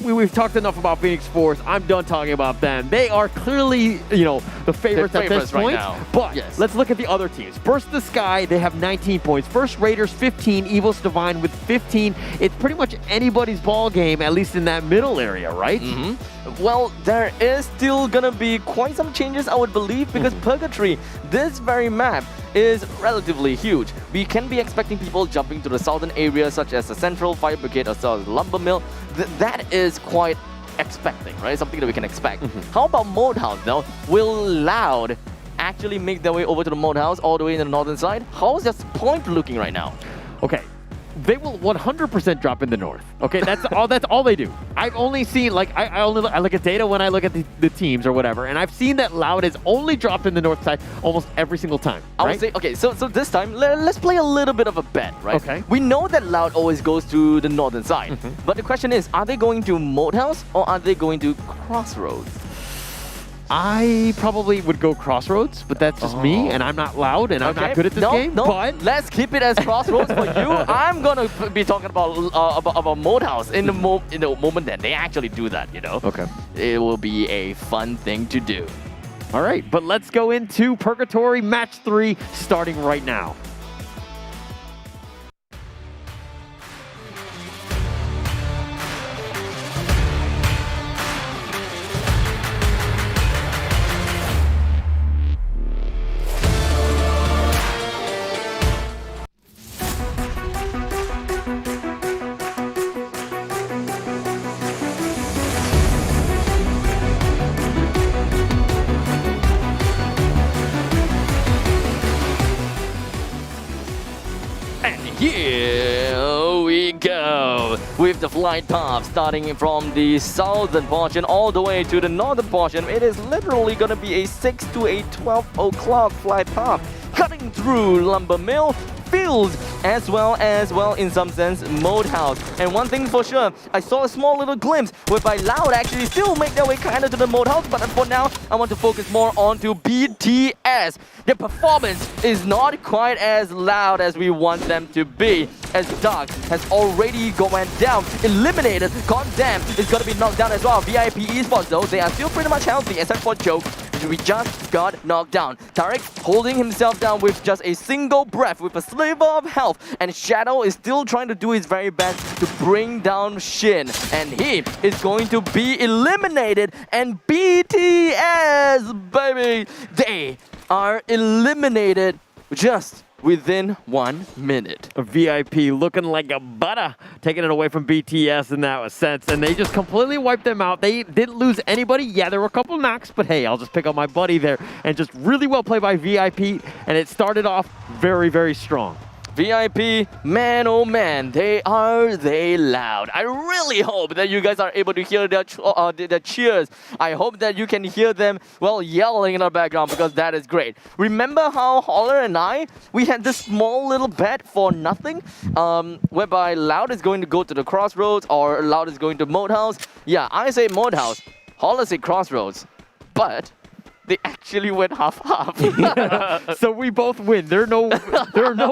We've talked enough about Phoenix Force. I'm done talking about them. They are clearly, the favorites at this point. Right now. But let's look at the other teams. Burst the Sky, they have 19 points. First Raiders, 15. Evos Divine with 15. It's pretty much anybody's ball game, at least in that middle area, right? Well, there is still gonna be quite some changes, I would believe, because Purgatory, this very map, is relatively huge. We can be expecting people jumping to the southern areas such as the Central Fire Brigade or South Lumber Mill. That is quite expecting, right? Something that we can expect. How about Mode House though? Will Loud actually make their way over to the Mode House all the way in the northern side? How's their point looking right now? Okay. They will 100% drop in the north. Okay, that's all they do. I've only seen, like, I look at data when I look at the teams or whatever, and I've seen that Loud has only dropped in the north side almost every single time. I would say, okay, so this time, let's play a little bit of a bet, right? Okay. We know that Loud always goes to the northern side, but the question is, are they going to Mode House or are they going to Crossroads? I probably would go Crossroads, but that's just me, and I'm not Loud, and I'm not good at this game. No, but let's keep it as Crossroads for you. I'm gonna be talking about Mode House in the moment that they actually do that. Okay. It will be a fun thing to do. All right, but let's go into Purgatory Match 3 starting right now. Here we go with the flight path starting from the southern portion all the way to the northern portion. It is literally going to be a 6 to a 12 o'clock flight path cutting through Lumber Mill, fields, as well as, well, in some sense, Mode House. And one thing for sure, I saw a small little glimpse whereby Loud actually still make their way kind of to the Mode House, but for now, I want to focus more on to BTS. Their performance is not quite as loud as we want them to be, as Dark has already gone down, eliminated. Goddamn, is gonna be knocked down as well. VIP Esports though, they are still pretty much healthy, except for Joke. We just got knocked down. Tarek holding himself down with just a single breath, with a sliver of health, and Shadow is still trying to do his very best to bring down Shin, and he is going to be eliminated. And BTS, baby, they are eliminated just within 1 minute. A VIP looking like a butter, taking it away from BTS in that sense, and they just completely wiped them out. They didn't lose anybody. Yeah, there were a couple knocks, but hey, I'll just pick up my buddy there, and just really well played by VIP, and it started off very, very strong. VIP, man, oh man, they loud. I really hope that you guys are able to hear their cheers. I hope that you can hear them, well, yelling in the background, because that is great. Remember how Holler and I, we had this small little bet for nothing, whereby Loud is going to go to the Crossroads, or Loud is going to Mode House. Yeah, I say Mode House, Holler say Crossroads, but they actually went half-half. So we both win. There are no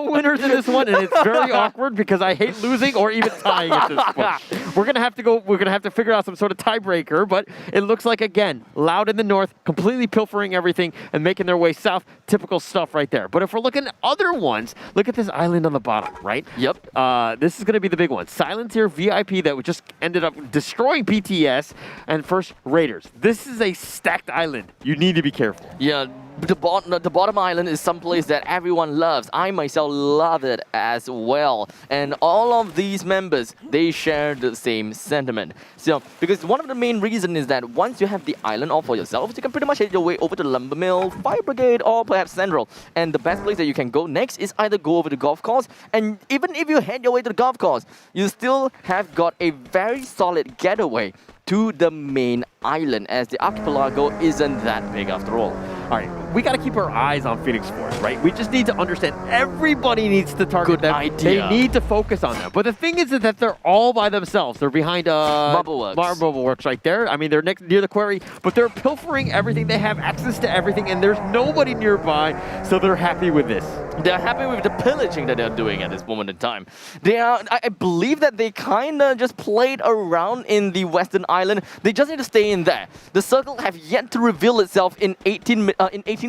winners in this one, and it's very awkward because I hate losing or even tying at this point. We're gonna have to figure out some sort of tiebreaker, but it looks like, again, Loud in the north, completely pilfering everything and making their way south. Typical stuff right there. But if we're looking at other ones, look at this island on the bottom, right? Yep. This is gonna be the big one. Silence here, VIP that just ended up destroying BTS, and first Raiders. This is a stacked island. You need to be careful. Yeah, the bottom island is someplace that everyone loves. I myself love it as well. And all of these members, they share the same sentiment. So, because one of the main reasons is that once you have the island all for yourself, you can pretty much head your way over to Lumber Mill, Fire Brigade, or perhaps Central. And the best place that you can go next is either go over to golf course, and even if you head your way to the golf course, you still have got a very solid getaway to the main island, as the archipelago isn't that big after all. All right, we got to keep our eyes on Phoenix Force, right? We just need to understand everybody needs to target them. Idea. They need to focus on them. But the thing is that they're all by themselves. They're behind Bubbleworks right there. I mean, they're near the quarry, but they're pilfering everything. They have access to everything, and there's nobody nearby, so they're happy with this. They're happy with the pillaging that they're doing at this moment in time. I believe that they kind of just played around in the Western Island. They just need to stay in there. The circle have yet to reveal itself in 18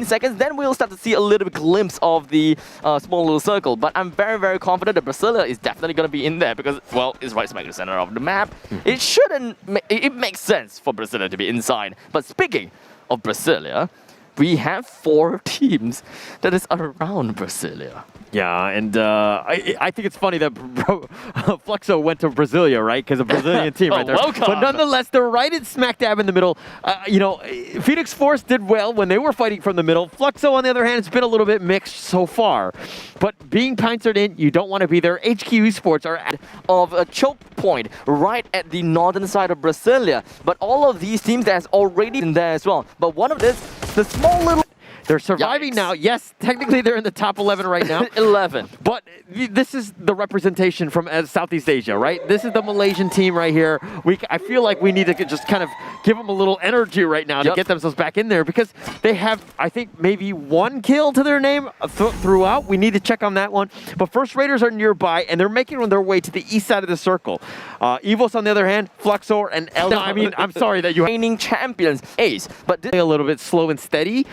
seconds. Then we'll start to see a little glimpse of the small little circle. But I'm very, very confident that Brasilia is definitely going to be in there because, well, it's right smack in the center of the map. It shouldn't. It makes sense for Brasilia to be inside. But speaking of Brasilia, we have 4 teams that is around Brasilia. Yeah, and I think it's funny that Fluxo went to Brasilia, right? Because a Brazilian team right there. Welcome. But nonetheless, they're right in smack dab in the middle. Phoenix Force did well when they were fighting from the middle. Fluxo, on the other hand, has been a little bit mixed so far. But being pincered in, you don't want to be there. HQ Esports are at a choke point right at the northern side of Brasilia. But all of these teams that's already in there as well. But one of this, the small little... They're surviving now. Yes, technically they're in the top 11 right now. 11. But this is the representation from Southeast Asia, right? This is the Malaysian team right here. I feel like we need to just kind of give them a little energy right now to get themselves back in there because they have, I think, maybe 1 kill to their name throughout. We need to check on that one. But First Raiders are nearby, and they're making their way to the east side of the circle. Evos, on the other hand, Fluxor, and Elda. I mean, I'm sorry that you reigning champions, Ace, but a little bit slow and steady.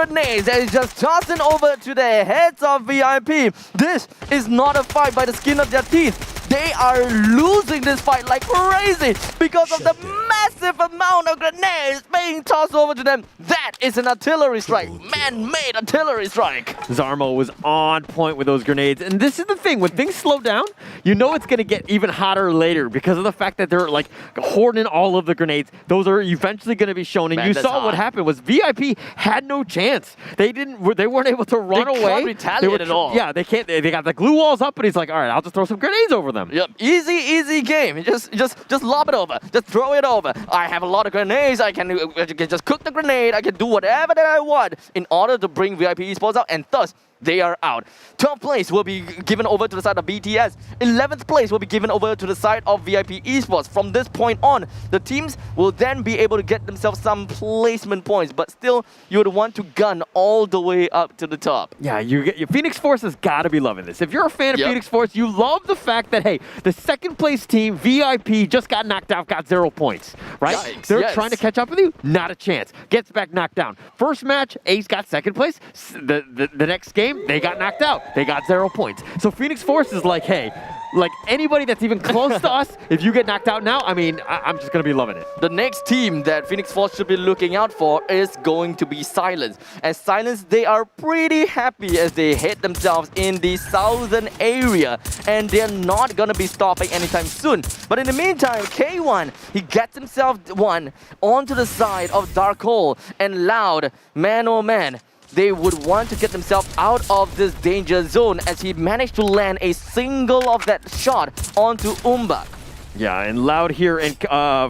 Grenades that is just tossing over to the heads of VIP. This is not a fight by the skin of their teeth. They are losing this fight like crazy because of the massive amount of grenades being tossed over to them. That is an artillery strike, man-made artillery strike. Zarmo was on point with those grenades. And this is the thing, when things slow down, you know it's going to get even hotter later because of the fact that they're like hoarding all of the grenades. Those are eventually going to be shown. And you saw what happened was VIP had no chance. They weren't able to run away. They can't retaliate at all. Yeah, they can't. They got the glue walls up, but he's like, all right, I'll just throw some grenades over them. Yep, easy game. Just lob it over. Just throw it over. I have a lot of grenades. I can just cook the grenade. I can do whatever that I want in order to bring VIP Esports out, and thus they are out. 12th place will be given over to the side of BTS. 11th place will be given over to the side of VIP Esports. From this point on, the teams will then be able to get themselves some placement points, but still, you would want to gun all the way up to the top. Yeah, your Phoenix Force has got to be loving this. If you're a fan of Phoenix Force, you love the fact that, hey, the second place team, VIP, just got knocked out, got 0 points, right? Yikes, They're trying to catch up with you, not a chance. Gets back knocked down. First match, Ace got second place. The next game, they got knocked out. They got 0 points. So Phoenix Force is like, hey, like anybody that's even close to us, if you get knocked out now, I mean, I'm just going to be loving it. The next team that Phoenix Force should be looking out for is going to be Silence. As Silence, they are pretty happy as they hit themselves in the southern area, and they're not going to be stopping anytime soon. But in the meantime, K1, he gets himself one onto the side of Dark Hole, and Loud, man oh man, they would want to get themselves out of this danger zone as he managed to land a single of that shot onto Umbak. Yeah, and Loud here and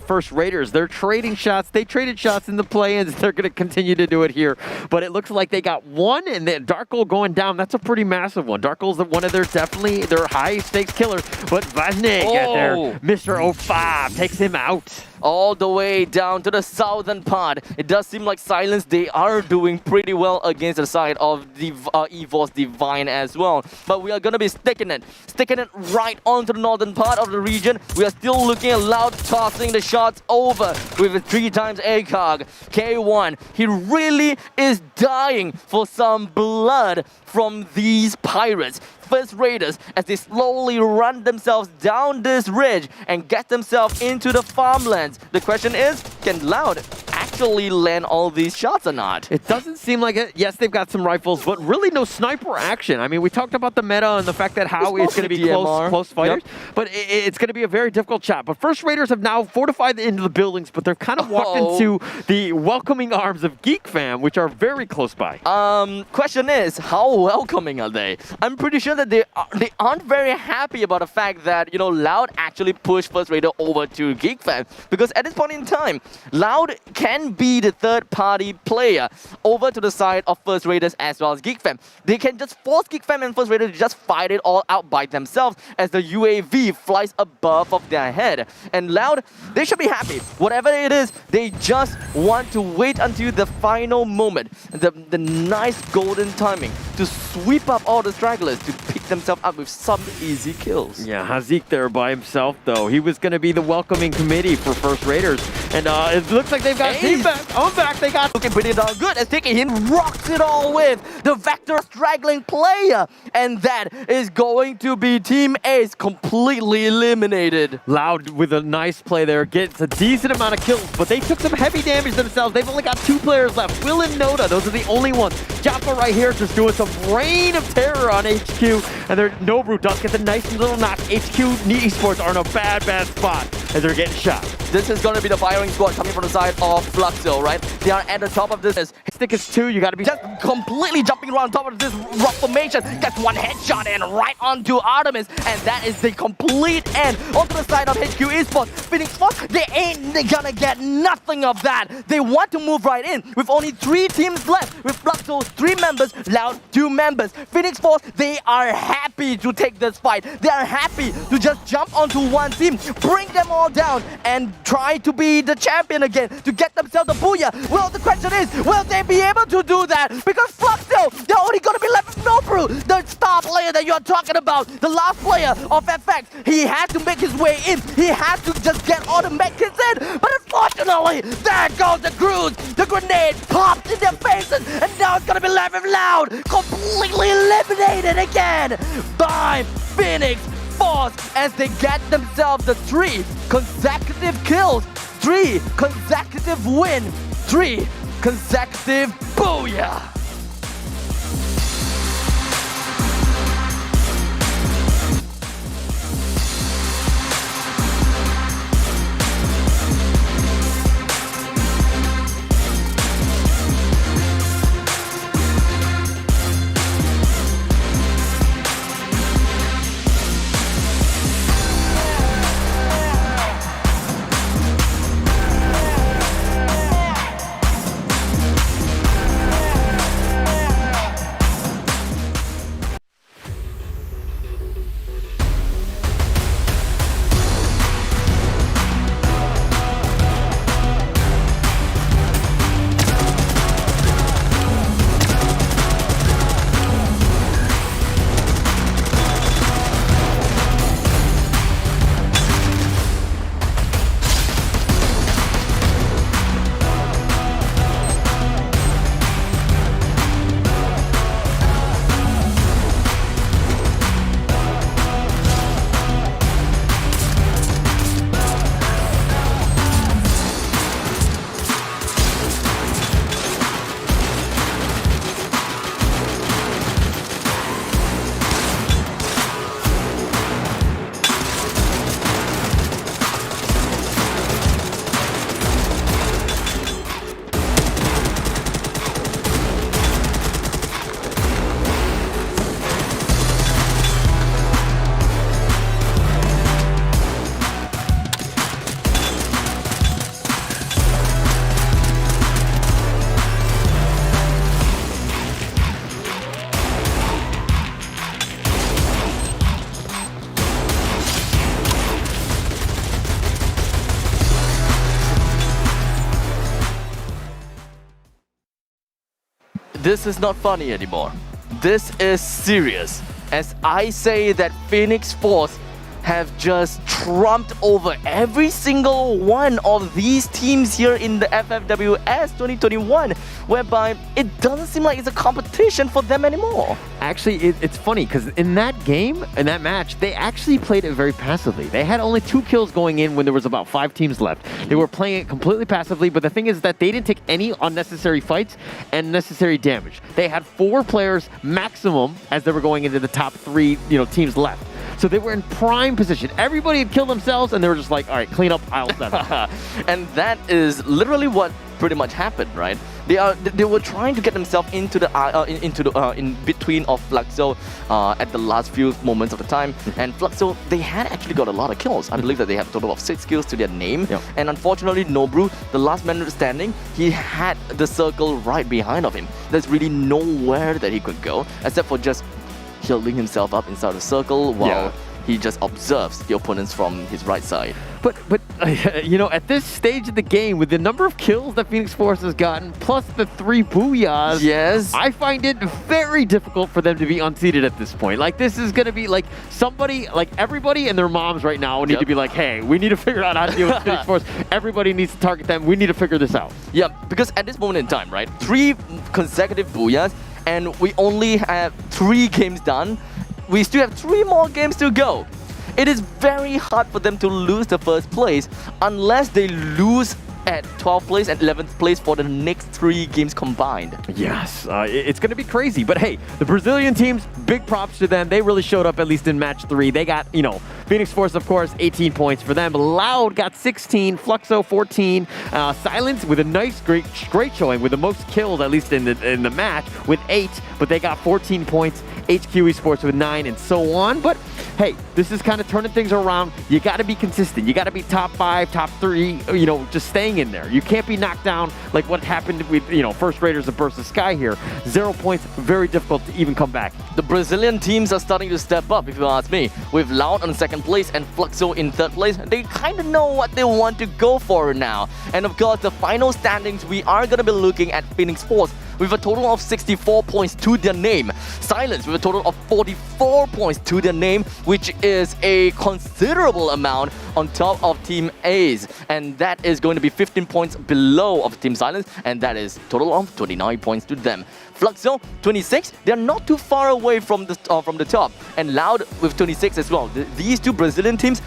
First Raiders, they're trading shots. They traded shots in the play-ins. They're going to continue to do it here. But it looks like they got one, and then Dark Hole going down. That's a pretty massive one. Dark Hole's one of their their high-stakes killers. But Vaznik at their Mr. 05 takes him out. All the way down to the southern part. It does seem like Silence, they are doing pretty well against the side of the EVOS Divine as well. But we are going to be sticking it right onto the northern part of the region. We are still looking at Loud tossing the shots over with a 3 times ACOG. K1, he really is dying for some blood from these pirates. First Raiders, as they slowly run themselves down this ridge and get themselves into the farmlands. The question is, can Loud actually land all these shots or not? It doesn't seem like it. Yes, they've got some rifles, but really no sniper action. I mean, we talked about the meta and the fact that how it's going to be close fighters, but it's going to be a very difficult shot. But First Raiders have now fortified into the buildings, but they've kind of walked into the welcoming arms of Geek Fam, which are very close by. Question is, how welcoming are they? I'm pretty sure that they aren't very happy about the fact that, you know, Loud actually pushed First Raider over to Geek Fam, because at this point in time, Loud can be the third-party player over to the side of First Raiders as well as Geek Fam. They can just force Geek Fam and First Raiders to just fight it all out by themselves as the UAV flies above of their head. And Loud, they should be happy. Whatever it is, they just want to wait until the final moment, the nice golden timing to sweep up all the stragglers to pick themselves up with some easy kills. Yeah, Hazik there by himself, though. He was going to be the welcoming committee for First Raiders. And it looks like they've got team back. On back, they got looking pretty darn good as Tikihin rocks it all with the Vector straggling player. And that is going to be Team Ace completely eliminated. Loud with a nice play there, gets a decent amount of kills, but they took some heavy damage themselves. They've only got 2 players left. Will and Noda, those are the only ones. Jaffa right here just doing some rain of terror on HQ. And Nobru does get the nice little knock. HQ Esports are in a bad spot as they're getting shot. This is going to be the firing squad coming from the side of Fluxo, right? They are at the top of this. Stick is 2, you got to be just completely jumping around top of this rock formation. Gets one headshot and right onto Artemis, and that is the complete end. Onto the side of HQ Esports, Phoenix Force, they ain't gonna get nothing of that. They want to move right in with only 3 teams left, with Fluxo's 3 members, Loud 2 members. Phoenix Force, they are happy to take this fight. They are happy to just jump onto one team, bring them all down, and try to be the champion again, to get themselves the booyah. Well, the question is, will they be able to do that? Because Fluxo, they're only gonna be left with Nobru, the star player that you're talking about, the last player of FX. He had to make his way in. He had to just get all the medkits in. But unfortunately, there goes the cruise. The grenade popped in their faces, and now it's gonna be left with Loud, completely eliminated again by Phoenix Force as they get themselves the 3 consecutive kills, 3 consecutive win, 3 consecutive booyah. this is not funny anymore. This is serious. As I say that Phoenix Force have just trumped over every single one of these teams here in the FFWS 2021, whereby it doesn't seem like it's a competition for them anymore. Actually, it's funny because in that game, in that match, they actually played it very passively. They had only 2 kills going in when there was about 5 teams left. They were playing it completely passively, but the thing is that they didn't take any unnecessary fights and necessary damage. They had 4 players maximum as they were going into the top 3, teams left. So they were in prime position. Everybody had killed themselves, and they were just like, all right, clean up aisle 7. And that is literally what pretty much happened, right? They were trying to get themselves into the in between of Fluxo at the last few moments of the time, and Fluxo, they had actually got a lot of kills. I believe that they have a total of 6 kills to their name. Yep. And unfortunately, Nobru, the last man standing, he had the circle right behind of him. There's really nowhere that he could go except for just healing himself up inside the circle while he just observes the opponents from his right side. But at this stage of the game, with the number of kills that Phoenix Force has gotten, plus the 3 booyahs, yes, I find it very difficult for them to be unseated at this point. Like, this is going to be like somebody, like everybody and their moms right now need to be like, hey, we need to figure out how to deal with Phoenix Force. Everybody needs to target them. We need to figure this out. Yeah, because at this moment in time, right, 3 consecutive booyahs, and we only have 3 games done. We still have 3 more games to go. It is very hard for them to lose the first place unless they lose at 12th place and 11th place for the next 3 games combined. Yes, it's going to be crazy. But hey, the Brazilian teams, big props to them. They really showed up, at least in match 3. They got, Phoenix Force, of course, 18 points for them. Loud got 16, Fluxo 14, Silence with a nice, great showing with the most kills, at least in the match, with 8. But they got 14 points. HQ Esports with 9 and so on. But hey, this is kind of turning things around. You got to be consistent. You got to be top 5, top 3, just staying in there. You can't be knocked down like what happened with, First Raiders of Burst of Sky here. 0 points, very difficult to even come back. The Brazilian teams are starting to step up, if you ask me. With Loud on 2nd place and Fluxo in 3rd place, they kind of know what they want to go for now. And of course, the final standings, we are going to be looking at Phoenix Force with a total of 64 points to their name. Silence with a total of 44 points to their name, which is a considerable amount on top of Team A's. And that is going to be 15 points below of Team Silence, and that is total of 29 points to them. Fluxo, 26, they're not too far away from the top. And Loud with 26 as well. These 2 Brazilian teams,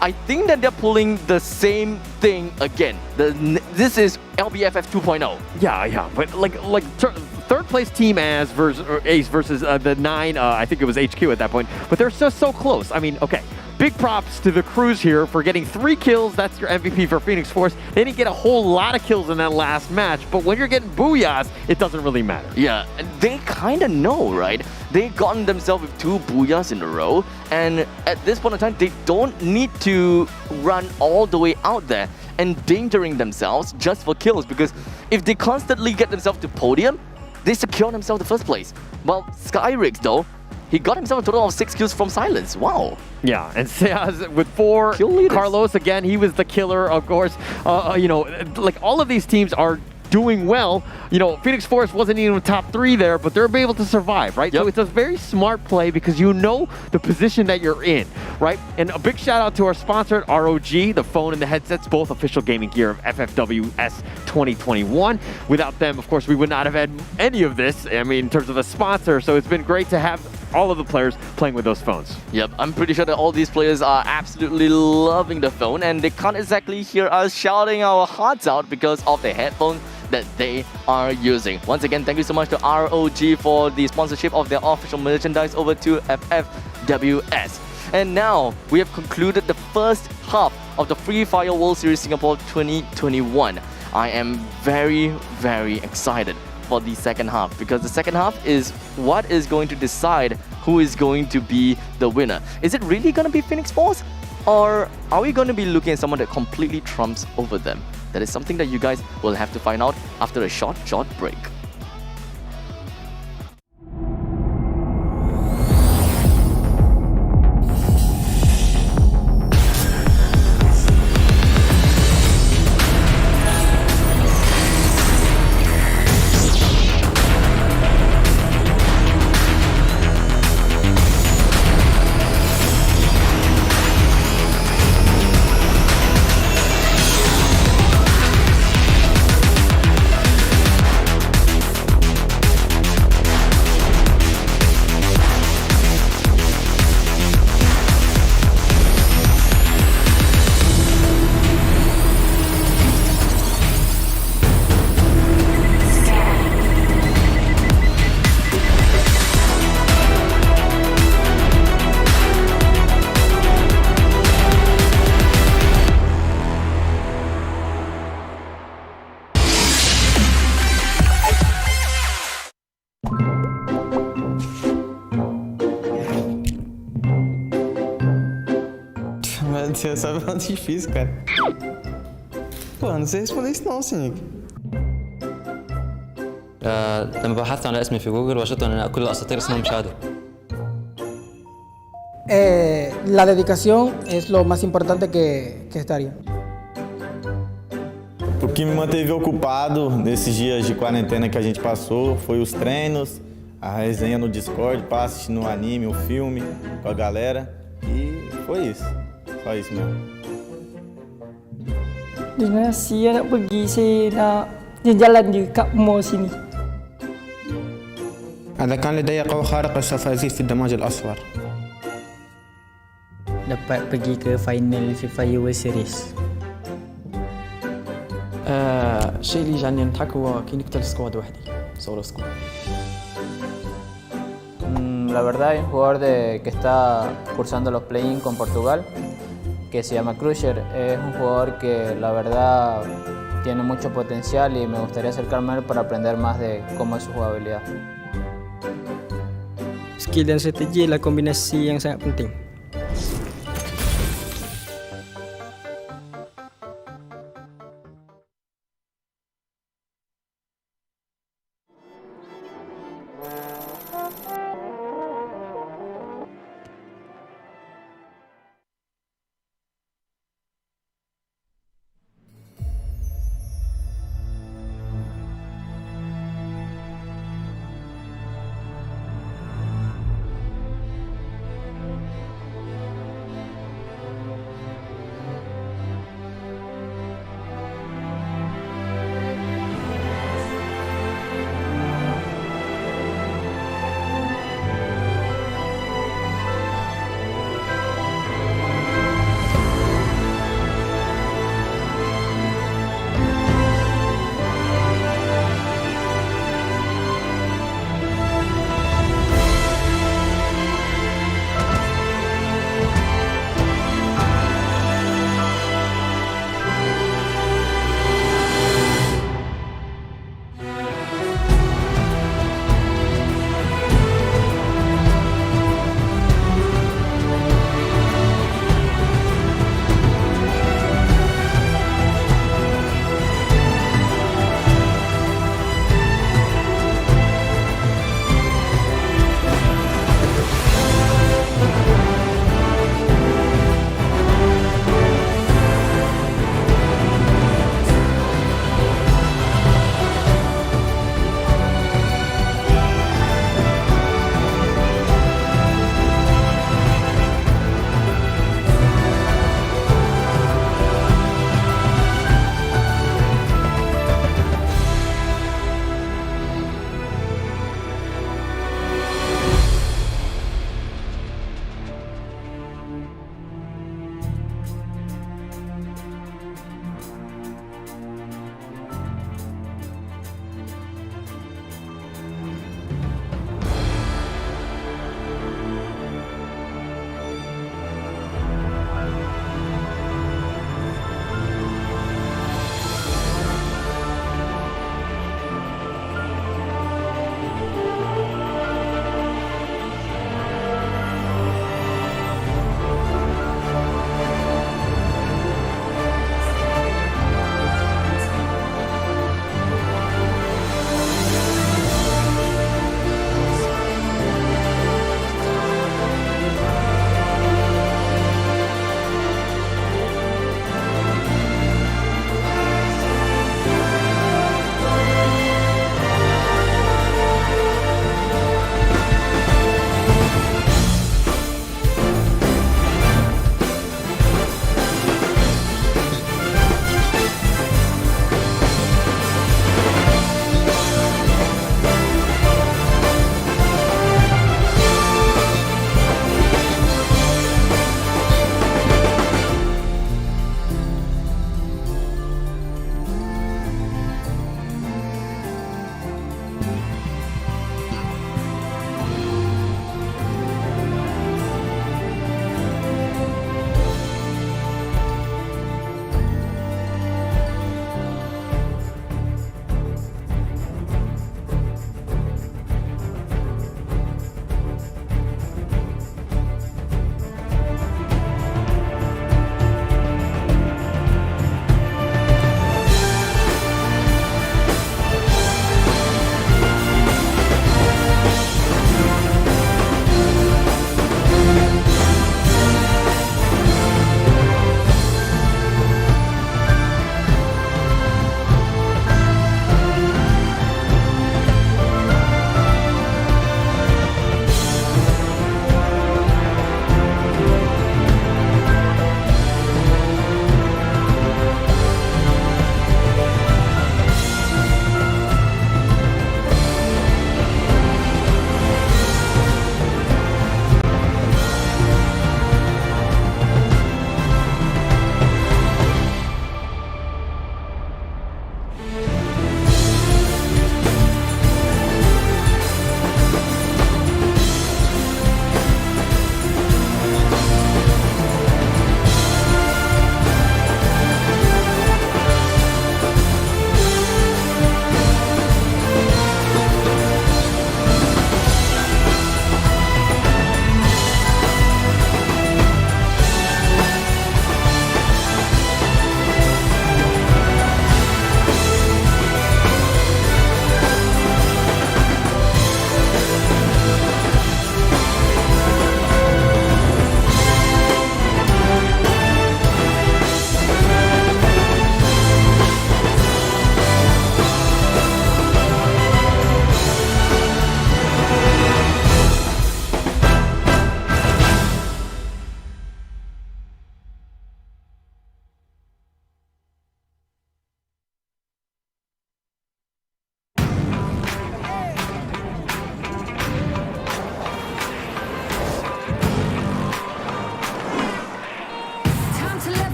I think that they're pulling the same thing again. This is LBFF 2.0. Yeah, but like 3rd place Team Ace versus the 9, I think it was HQ at that point, but they're just so close. I mean, okay. Big props to the crews here for getting 3 kills. That's your MVP for Phoenix Force. They didn't get a whole lot of kills in that last match, but when you're getting booyahs, it doesn't really matter. Yeah, they kind of know, right? They gotten themselves with 2 booyahs in a row, and at this point in time, they don't need to run all the way out there endangering themselves just for kills, because if they constantly get themselves to podium, they secure themselves the first place. Well, Skyrix though, he got himself a total of 6 kills from Silence. Wow. Yeah, and Seaz with 4. Carlos, again, he was the killer, of course. Like all of these teams are doing well. Phoenix Force wasn't even top 3 there, but they're able to survive, right? Yep. So it's a very smart play because you know the position that you're in, right? And a big shout out to our sponsor at ROG, the phone and the headsets, both official gaming gear of FFWS 2021. Without them, of course, we would not have had any of this, I mean, in terms of a sponsor. So it's been great to have all of the players playing with those phones. Yep, I'm pretty sure that all these players are absolutely loving the phone, and they can't exactly hear us shouting our hearts out because of the headphones that they are using. Once again, thank you so much to ROG for the sponsorship of their official merchandise over to FFWS. And now, we have concluded the first half of the Free Fire World Series Singapore 2021. I am very, very excited for the second half, because the second half is what is going to decide who is going to be the winner. Is it really going to be Phoenix Force? Or are we going to be looking at someone that completely trumps over them? That is something that you guys will have to find out after a short break. Essa é difícil, cara. Pô, não sei responder isso não, Sinic. لما بحثت عن اسمي في جوجل وجدت ان كل الاساطير اسمهم شادو. La dedicación es lo más importante que estaria. O que me manteve ocupado nesses dias de quarentena que a gente passou foi os treinos, a resenha no Discord, para assistir no anime, o filme com a galera e foi isso. Só isso mesmo. Dengan saya nak pergi, saya nak jalan je kat mall sini. إذا كان لدي قوة خارقة سوف أزيد في الدماج الأصفر. Dapat pergi ke final FFWS Series. الشيء اللي يجعلني نضحك هو كي نقتل سكواد وحدي سولو سكواد. La verdad hay un jugador que está cursando los play-in con Portugal que se llama Crusher. Es un jugador que la verdad tiene mucho potencial y me gustaría acercarme a él para aprender más de cómo es su jugabilidad. Skill dan strategi adalah kombinasi yang sangat penting.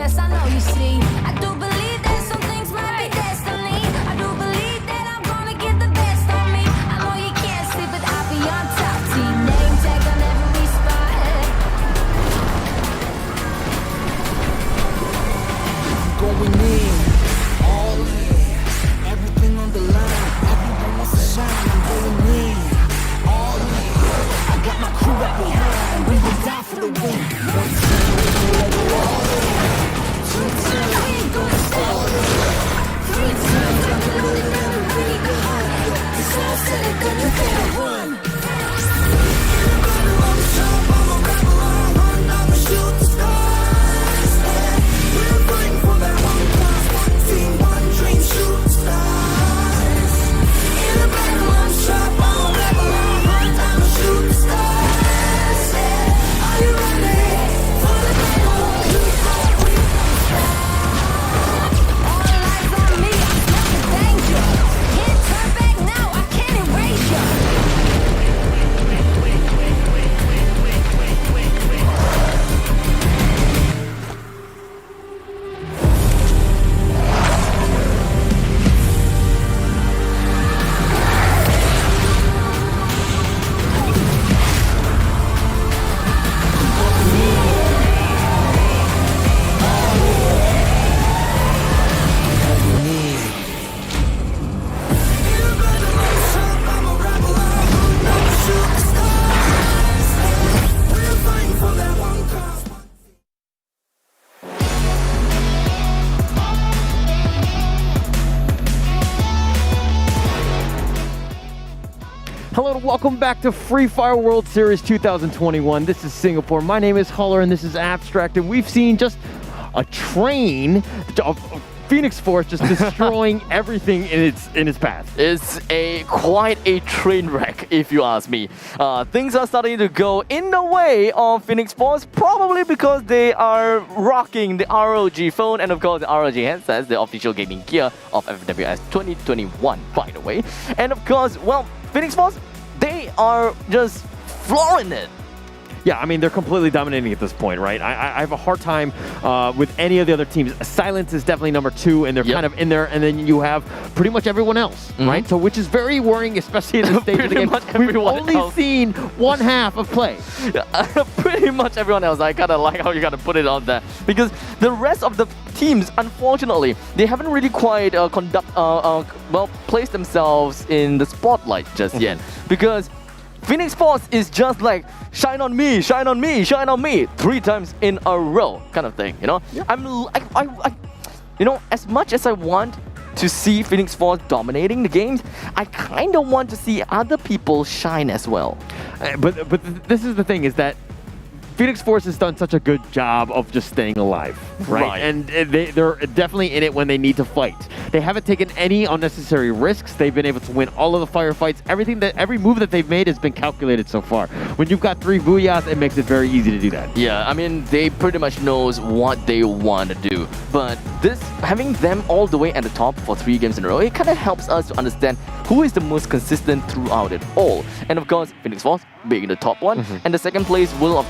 yes, I know you see. I do believe that some things might be destiny. I do believe that I'm gonna get the best of me. I know you can't see, but I'll be on top. Team name tag on every spot. Going in, all in, everything on the line. Everyone wants to shine. I'm going in, all in. I got my crew up behind. We will die for the win. One time we go all in. Two times we going all in. Three times I'm gonna never be behind. It's all said and done, you gotta run. I'm a rebel, I'm a shooting stars. We're fighting for that one cause, one team, one dream, shooting stars. In a battle, I'm sharp, I'm a rebel, I'm a shooting stars. Are you ready for the battle? We fight, we don't stop. All eyes on me, I'm smelling danger. Can't turn back now, I can't erase you. Hello and welcome back to Free Fire World Series 2021. This is Singapore. My name is Holler and this is Abstract, and we've seen just a train of Phoenix Force just destroying everything in its path. It's quite a train wreck, if you ask me. Things are starting to go in the way of Phoenix Force, probably because they are rocking the ROG phone and of course the ROG headsets, the official gaming gear of FFWS 2021, by the way. And of course, well, Phoenix Force, they are just flooring it. Yeah, I mean, they're completely dominating at this point, right? I have a hard time with any of the other teams. Silence is definitely number 2, and they're kind of in there, and then you have pretty much everyone else, right? So, which is very worrying, especially at this stage of the game. We've only seen one half of play. Pretty much everyone else. I kind of like how you got to put it on there. Because the rest of the teams, unfortunately, they haven't really quite placed themselves in the spotlight just yet. Because Phoenix Force is just like, shine on me, shine on me, shine on me, 3 times in a row kind of thing, you know? Yeah. You know, as much as I want to see Phoenix Force dominating the games, I kind of want to see other people shine as well. But this is the thing, is that Phoenix Force has done such a good job of just staying alive, right? And they're definitely in it when they need to fight. They haven't taken any unnecessary risks. They've been able to win all of the firefights. Every move that they've made has been calculated so far. When you've got 3 Booyahs, it makes it very easy to do that. Yeah, I mean, they pretty much knows what they want to do. But having them all the way at the top for 3 games in a row, it kind of helps us to understand who is the most consistent throughout it all. And of course, Phoenix Force being the top one, and the second place will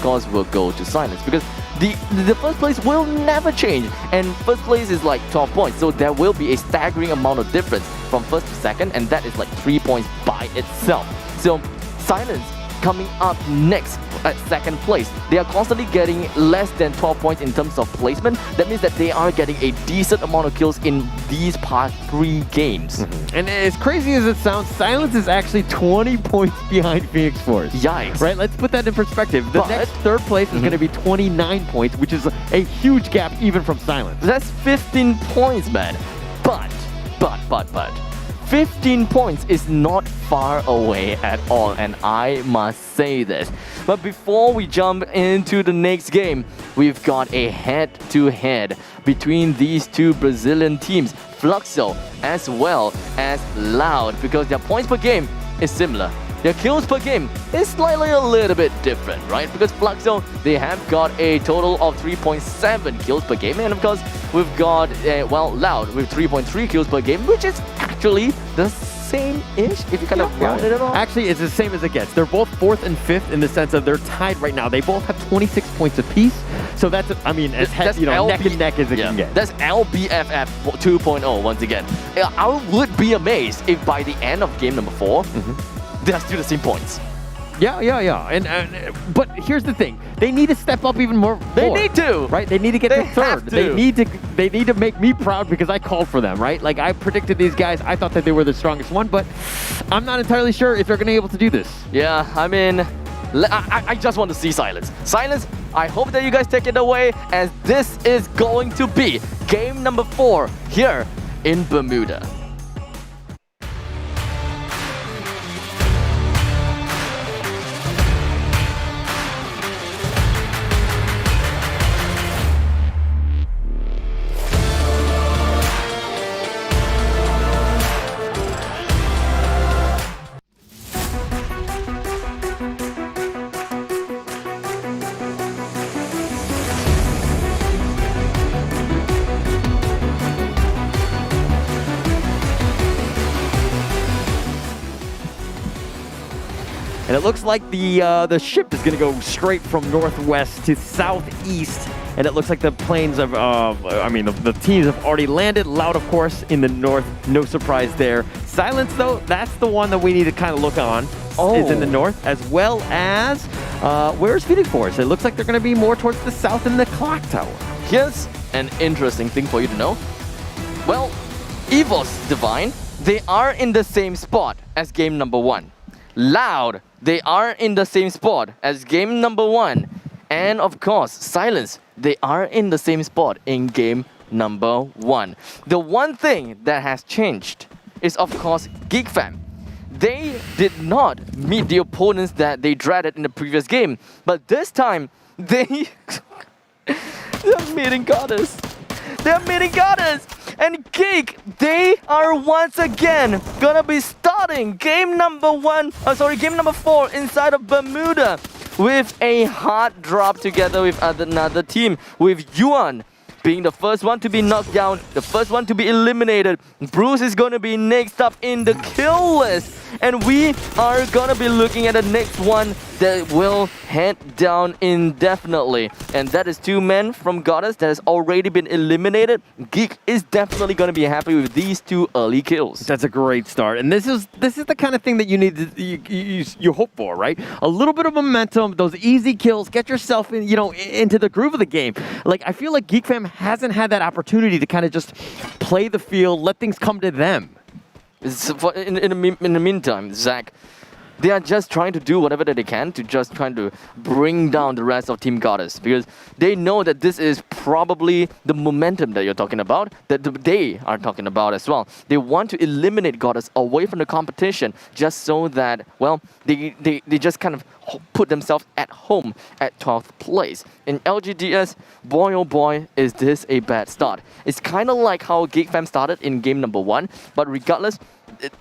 go to Silence, because the first place will never change, and first place is like 12 points, so there will be a staggering amount of difference from first to second, and that is like 3 points by itself. So Silence coming up next at second place. They are constantly getting less than 12 points in terms of placement. That means that they are getting a decent amount of kills in these past 3 games. And as crazy as it sounds, Silence is actually 20 points behind Phoenix Force. Yikes. Right? Let's put that in perspective. The next third place is going to be 29 points, which is a huge gap even from Silence. That's 15 points, man. But 15 points is not far away at all, and I must say this. But before we jump into the next game, we've got a head-to-head between these 2 Brazilian teams, Fluxo as well as Loud, because their points per game is similar. Their kills per game is slightly a little bit different, right? Because Fluxo, they have got a total of 3.7 kills per game. And of course, we've got, Loud with 3.3 kills per game, which is actually the same-ish if you kind of rounded it off? Actually, it's the same as it gets. They're both 4th and 5th in the sense of they're tied right now. They both have 26 points apiece. So that's, I mean, it's neck and neck as it can get. That's LBFF 2.0 once again. I would be amazed if by the end of game number 4, they are still the same points. Yeah. But here's the thing: they need to step up even more. They need to, right? They need to get to third. They need to make me proud because I called for them, right? Like I predicted these guys. I thought that they were the strongest one, but I'm not entirely sure if they're going to be able to do this. Yeah, I mean, I just want to see Silence. Silence, I hope that you guys take it away, as this is going to be game number 4 here in Bermuda. And it looks like the ship is going to go straight from northwest to southeast. And it looks like the planes of, the teams have already landed. Loud, of course, in the north. No surprise there. Silence, though, that's the one that we need to kind of look on. Is in the north, as well as, where's Phoenix Force? It looks like they're going to be more towards the south in the clock tower. Here's an interesting thing for you to know. Well, EVOS Divine, they are in the same spot as game number 1. Loud, they are in the same spot as game number 1. And of course, Silence, they are in the same spot in game number 1. The one thing that has changed is, of course, GeekFam. They did not meet the opponents that they dreaded in the previous game, but this time, they're meeting Goddess. They're meeting Goddess! And Geek, they are once again gonna be starting game number 4 inside of Bermuda with a hard drop together with another team, with Yuan being the first one to be knocked down, the first one to be eliminated. Bruce is going to be next up in the kill list. And we are going to be looking at the next one that will head down indefinitely. And that is 2 men from Goddess that has already been eliminated. Geek is definitely going to be happy with these 2 early kills. That's a great start. And this is the kind of thing that you need to, you hope for, right? A little bit of momentum, those easy kills, get yourself in, into the groove of the game. Like, I feel like GeekFam hasn't had that opportunity to kind of just play the field, let things come to them. In the meantime, Zach, they are just trying to do whatever that they can to just trying to bring down the rest of Team Goddess, because they know that this is probably the momentum that you're talking about, that they are talking about as well. They want to eliminate Goddess away from the competition just so that, well, they just kind of put themselves at home at 12th place. In LGDS, boy oh boy, is this a bad start. It's kind of like how GeekFam started in game number 1, but regardless,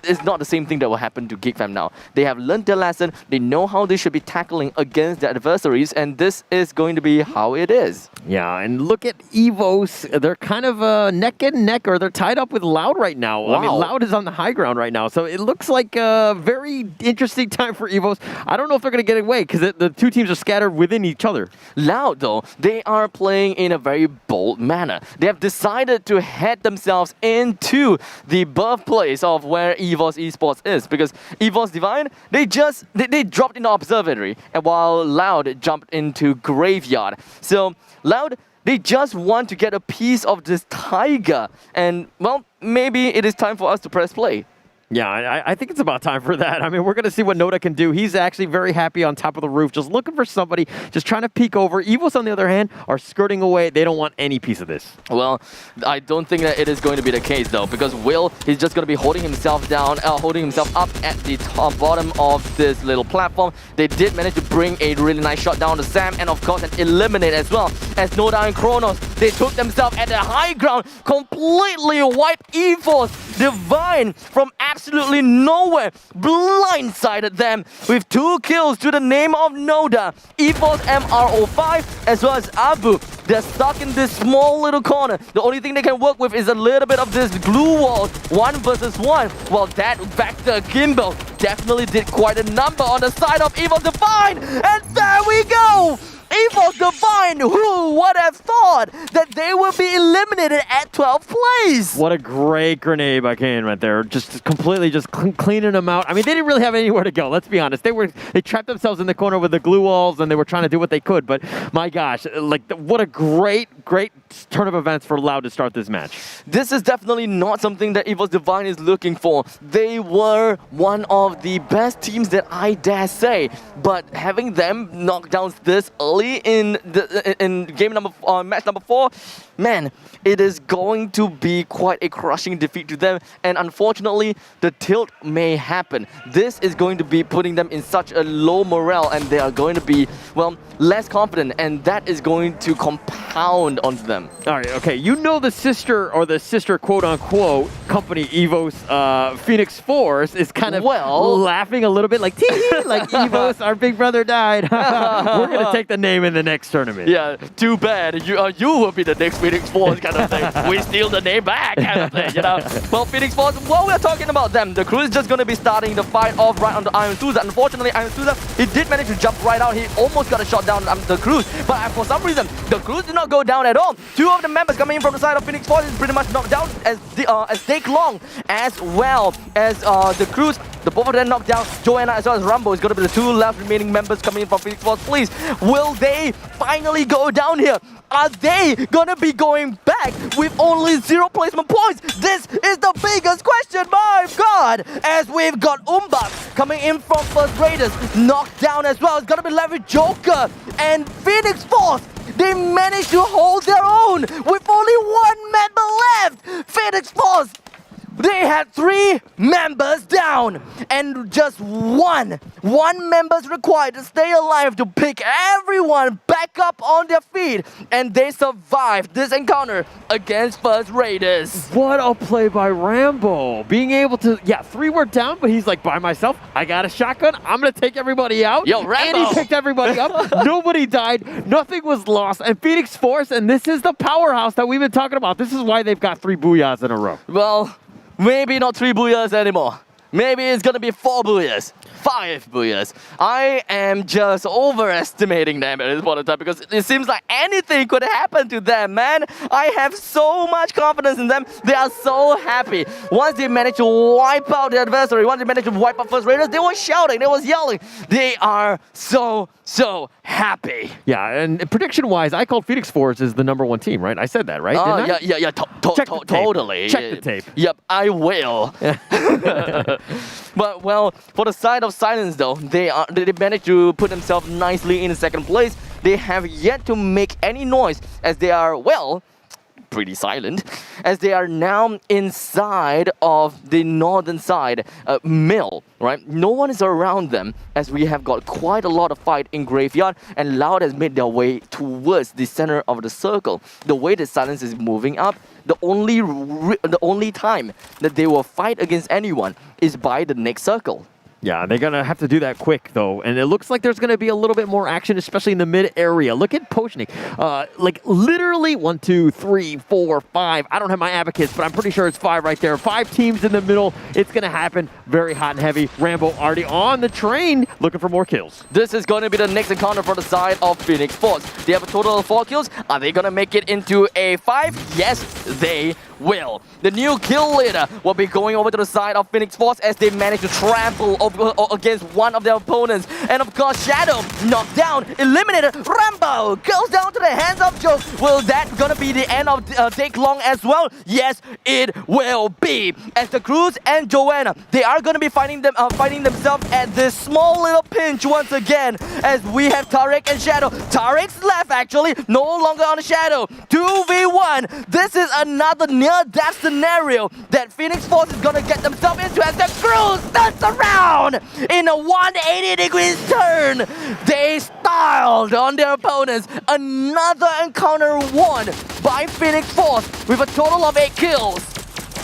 it's not the same thing that will happen to GeekFam now. They have learned their lesson, they know how they should be tackling against their adversaries, and this is going to be how it is. Yeah, and look at EVOS. They're kind of neck and neck, or they're tied up with Loud right now. Wow. I mean, Loud is on the high ground right now, so it looks like a very interesting time for EVOS. I don't know if they're going to get away, because the 2 teams are scattered within each other. Loud, though, they are playing in a very bold manner. They have decided to head themselves into the birthplace of where EVOS Esports is, because EVOS Divine, they dropped in the observatory, and while Loud jumped into Graveyard. So Loud, they just want to get a piece of this tiger, and well, maybe it is time for us to press play. Yeah, I think it's about time for that. I mean, we're going to see what Noda can do. He's actually very happy on top of the roof, just looking for somebody, just trying to peek over. EVOS, on the other hand, are skirting away. They don't want any piece of this. Well, I don't think that it is going to be the case, though, because Will, he's just going to be holding himself down, holding himself up at the bottom of this little platform. They did manage to bring a really nice shot down to Sam, and of course, an eliminate as well. As Noda and Kronos, they took themselves at the high ground, completely wiped EVOS. Divine from absolutely nowhere blindsided them with 2 kills to the name of Noda. EVOS MRO5 as well as Abu. They're stuck in this small little corner. The only thing they can work with is a little bit of this glue wall, 1 versus 1. Well, that Vector Gimbal definitely did quite a number on the side of EVOS Divine. And there we go! EVOS Divine, who would have thought that they would be eliminated at 12th place? What a great grenade by Kane right there. Just completely cleaning them out. I mean, they didn't really have anywhere to go, let's be honest. They trapped themselves in the corner with the glue walls and they were trying to do what they could. But my gosh, like what a great turn of events for Loud to start this match. This is definitely not something that EVOS Divine is looking for. They were one of the best teams that I dare say. But having them knock down this early in match number 4, man, it is going to be quite a crushing defeat to them, and unfortunately the tilt may happen. This is going to be putting them in such a low morale, and they are going to be, well, less confident, and that is going to compound onto them. All right, okay, you know the sister quote-unquote company EVOS Phoenix Force is kind of laughing a little bit like, tee-hee, like EVOS, our big brother died. We're going to take the name in the next tournament. Yeah, too bad. You will be the next Phoenix Force kind of thing. We steal the name back kind of thing, you know. Well, Phoenix Force, while we're talking about them, the crew is just going to be starting the fight off right onto Iron Souza. Unfortunately, Iron Souza, he did manage to jump right out. He almost got a shot down the Cruz, but for some reason, the Cruz did not go down at all. 2 of the members coming in from the side of Phoenix Force is pretty much knocked down, as Take Long, as well as the Cruz. The both of them knocked down. Joanna as well as Rumble is going to be the 2 last remaining members coming in from Phoenix Force. Please, will they finally go down here? Are they gonna be going back with only 0 placement points? This is the biggest question, my God! As we've got Umbak coming in from First Raiders, knocked down as well. It's gonna be left with Joker and Phoenix Force. They managed to hold their own with only 1 member left. Phoenix Force, they had 3 members down and just one member's required to stay alive to pick everyone back up on their feet, and they survived this encounter against First Raiders. What a play by Rambo. Being able to, 3 were down, but he's like, by myself, I got a shotgun, I'm gonna take everybody out. Yo, Rambo! And he picked everybody up. Nobody died, nothing was lost, and Phoenix Force, and this is the powerhouse that we've been talking about. This is why they've got 3 booyahs in a row. Well, maybe not 3 booyahs anymore. Maybe it's gonna be 4 booyahs. 5 booyahs. I am just overestimating them at this point in time because it seems like anything could happen to them, man. I have so much confidence in them. They are so happy. Once they manage to wipe out the adversary, once they manage to wipe out First Raiders, they were shouting, they was yelling. They are so happy. Yeah, and prediction-wise, I called Phoenix Force as the #1 team, right? I said that, right? Yeah, totally. Check the tape. Yep, I will. But, well, for the side of Silence, though, they managed to put themselves nicely in 2nd place. They have yet to make any noise as they are, well, pretty silent, as they are now inside of the northern side mill, right? No one is around them, as we have got quite a lot of fight in Graveyard, and Loud has made their way towards the center of the circle. The way that Silence is moving up, the only time that they will fight against anyone is by the next circle. Yeah, they're going to have to do that quick, though. And it looks like there's going to be a little bit more action, especially in the mid area. Look at Pochnik. Like, literally 1, 2, 3, 4, 5. I don't have my advocates, but I'm pretty sure it's 5 right there. 5 teams in the middle. It's going to happen. Very hot and heavy. Rambo already on the train, looking for more kills. This is going to be the next encounter for the side of Phoenix Force. They have a total of 4 kills. Are they going to make it into a 5? Yes, they will. The new kill leader will be going over to the side of Phoenix Force as they manage to trample against one of their opponents. And of course, Shadow knocked down, eliminated. Rambo goes down to the hands of Joe. Will that gonna be the end of Take Long as well? Yes, it will be. As the Cruz and Joanna, they are gonna be fighting themselves at this small little pinch once again. As we have Tarek and Shadow. Tarek's left actually, no longer on the Shadow. 2v1. This is another near-death scenario that Phoenix Force is gonna get themselves into as the Cruz turns around in a 180 degrees turn. They styled on their opponents. Another encounter won by Phoenix Force with a total of 8 kills.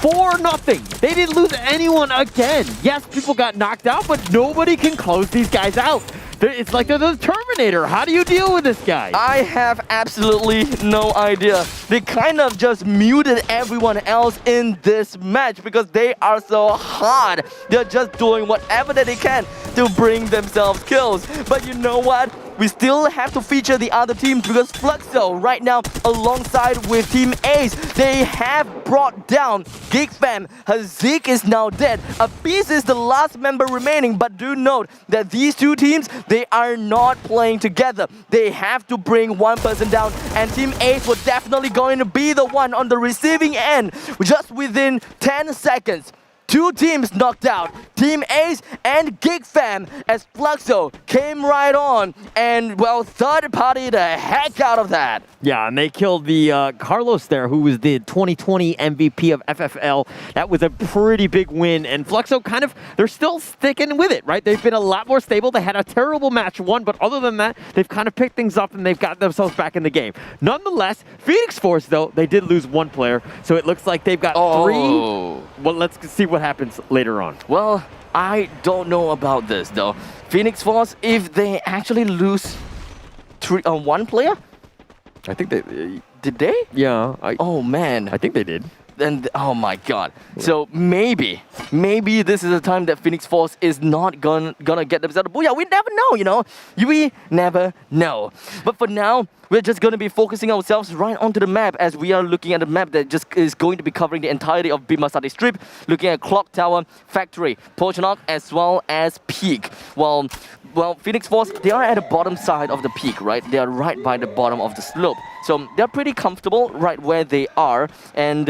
4-0. They didn't lose anyone again. Yes, people got knocked out, but nobody can close these guys out. It's like they're the Terminator. How do you deal with this guy? I have absolutely no idea. They kind of just muted everyone else in this match because they are so hard. They're just doing whatever that they can to bring themselves kills. But you know what? We still have to feature the other teams because Fluxo right now alongside with Team Ace, they have brought down GigFam. Hazik is now dead. Abyss is the last member remaining, but do note that these two teams, they are not playing together. They have to bring one person down, and Team Ace was definitely going to be the one on the receiving end just within 10 seconds. Two teams knocked out, Team Ace and GigFam, as Fluxo came right on and, well, third party the heck out of that. Yeah, and they killed the Carlos there, who was the 2020 MVP of FFL. That was a pretty big win, and Fluxo kind of, they're still sticking with it, right? They've been a lot more stable. They had a terrible match one, but other than that, they've kind of picked things up and they've got themselves back in the game. Nonetheless, Phoenix Force, though, they did lose one player, so it looks like they've got three. Well, let's see what happens later on. Well, I don't know about this, though. Phoenix Force, if they actually lose one player? I think they... Did they? Yeah. Oh, man. I think they did. And oh my god. So maybe this is the time that Phoenix Force is not gonna get themselves. Booyah, we never know, you know. We never know. But for now, we're just going to be focusing ourselves right onto the map as we are looking at the map that just is going to be covering the entirety of Bimasati Strip, looking at Clock Tower, Factory, Pochonok, as well as Peak. Well, Phoenix Force, they are at the bottom side of the peak, right? They are right by the bottom of the slope. So they're pretty comfortable right where they are, and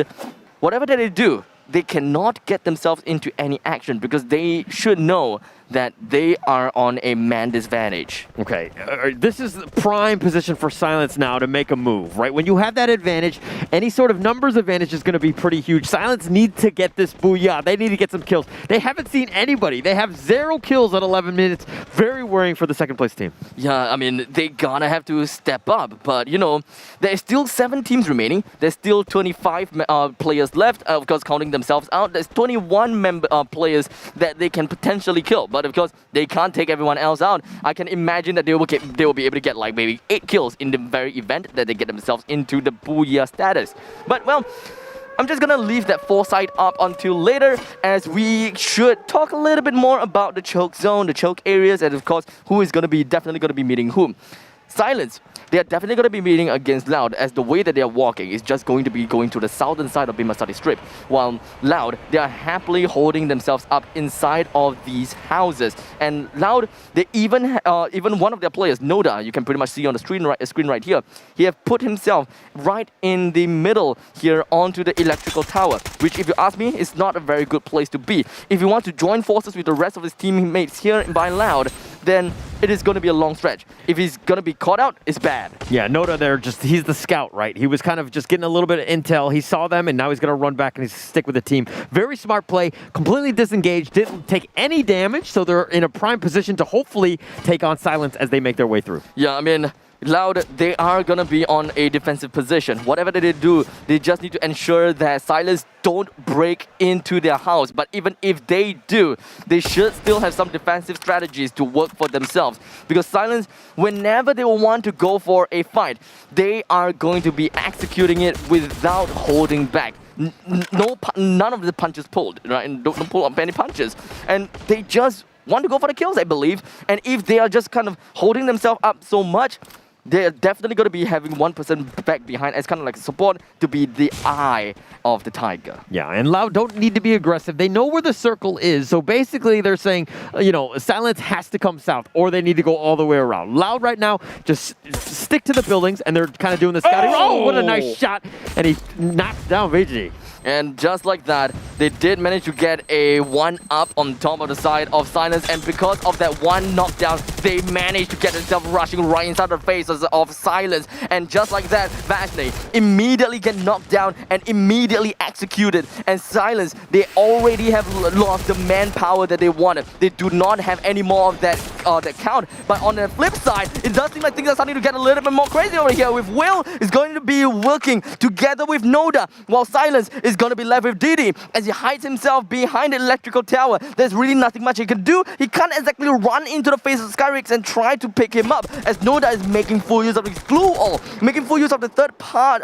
whatever that they do, they cannot get themselves into any action because they should know that they are on a man disadvantage. Okay, this is the prime position for Silence now to make a move, right? When you have that advantage, any sort of numbers advantage is going to be pretty huge. Silence need to get this booyah. They need to get some kills. They haven't seen anybody. They have 0 kills at 11 minutes. Very worrying for the second place team. Yeah, I mean, they gonna have to step up. But, you know, there's still 7 teams remaining. There's still 25 players left, of course, counting themselves out. There's 21 players that they can potentially kill. But of course, they can't take everyone else out. I can imagine that they will be able to get like maybe 8 kills in the very event that they get themselves into the booyah status. But well, I'm just gonna leave that foresight up until later, as we should talk a little bit more about the choke zone, the choke areas, and of course, who is definitely gonna be meeting whom. Silence, they are definitely going to be meeting against Loud, as the way that they are walking is just going to be going to the southern side of Bimasati Strip, while Loud, they are happily holding themselves up inside of these houses. And Loud, they even one of their players, Noda, you can pretty much see on the screen right here, he have put himself right in the middle here onto the electrical tower, which if you ask me, is not a very good place to be. If you want to join forces with the rest of his teammates here by Loud, then it is going to be a long stretch. If he's going to be caught out, it's bad. Yeah, Noda there, he's the scout, right? He was kind of just getting a little bit of intel. He saw them, and now he's going to run back and he's stick with the team. Very smart play, completely disengaged, didn't take any damage, so they're in a prime position to hopefully take on Silence as they make their way through. Yeah, I mean, Loud, they are going to be on a defensive position. Whatever they do, they just need to ensure that Silence don't break into their house. But even if they do, they should still have some defensive strategies to work for themselves. Because Silence, whenever they want to go for a fight, they are going to be executing it without holding back. None of the punches pulled, right? And don't pull up any punches. And they just want to go for the kills, I believe. And if they are just kind of holding themselves up so much, they're definitely going to be having 1% back behind as kind of like support to be the eye of the tiger. Yeah, and Loud don't need to be aggressive. They know where the circle is. So basically they're saying, you know, Silence has to come south or they need to go all the way around. Loud right now, just stick to the buildings, and they're kind of doing the scouting. Oh, what a nice shot. And he knocks down VG. And just like that, they did manage to get a 1-up on top of the side of Silence. And because of that one knockdown, they managed to get themselves rushing right inside the faces of Silence. And just like that, Vashney immediately get knocked down and immediately executed. And Silence, they already have lost the manpower that they wanted. They do not have any more of that count. But on the flip side, it does seem like things are starting to get a little bit more crazy over here. With Will is going to be working together with Noda, while Silence is going to be left with Didi as he hides himself behind the electrical tower. There's really nothing much he can do. He can't exactly run into the face of Skyrix and try to pick him up, as Noda is making full use of his glue all, making full use of the third party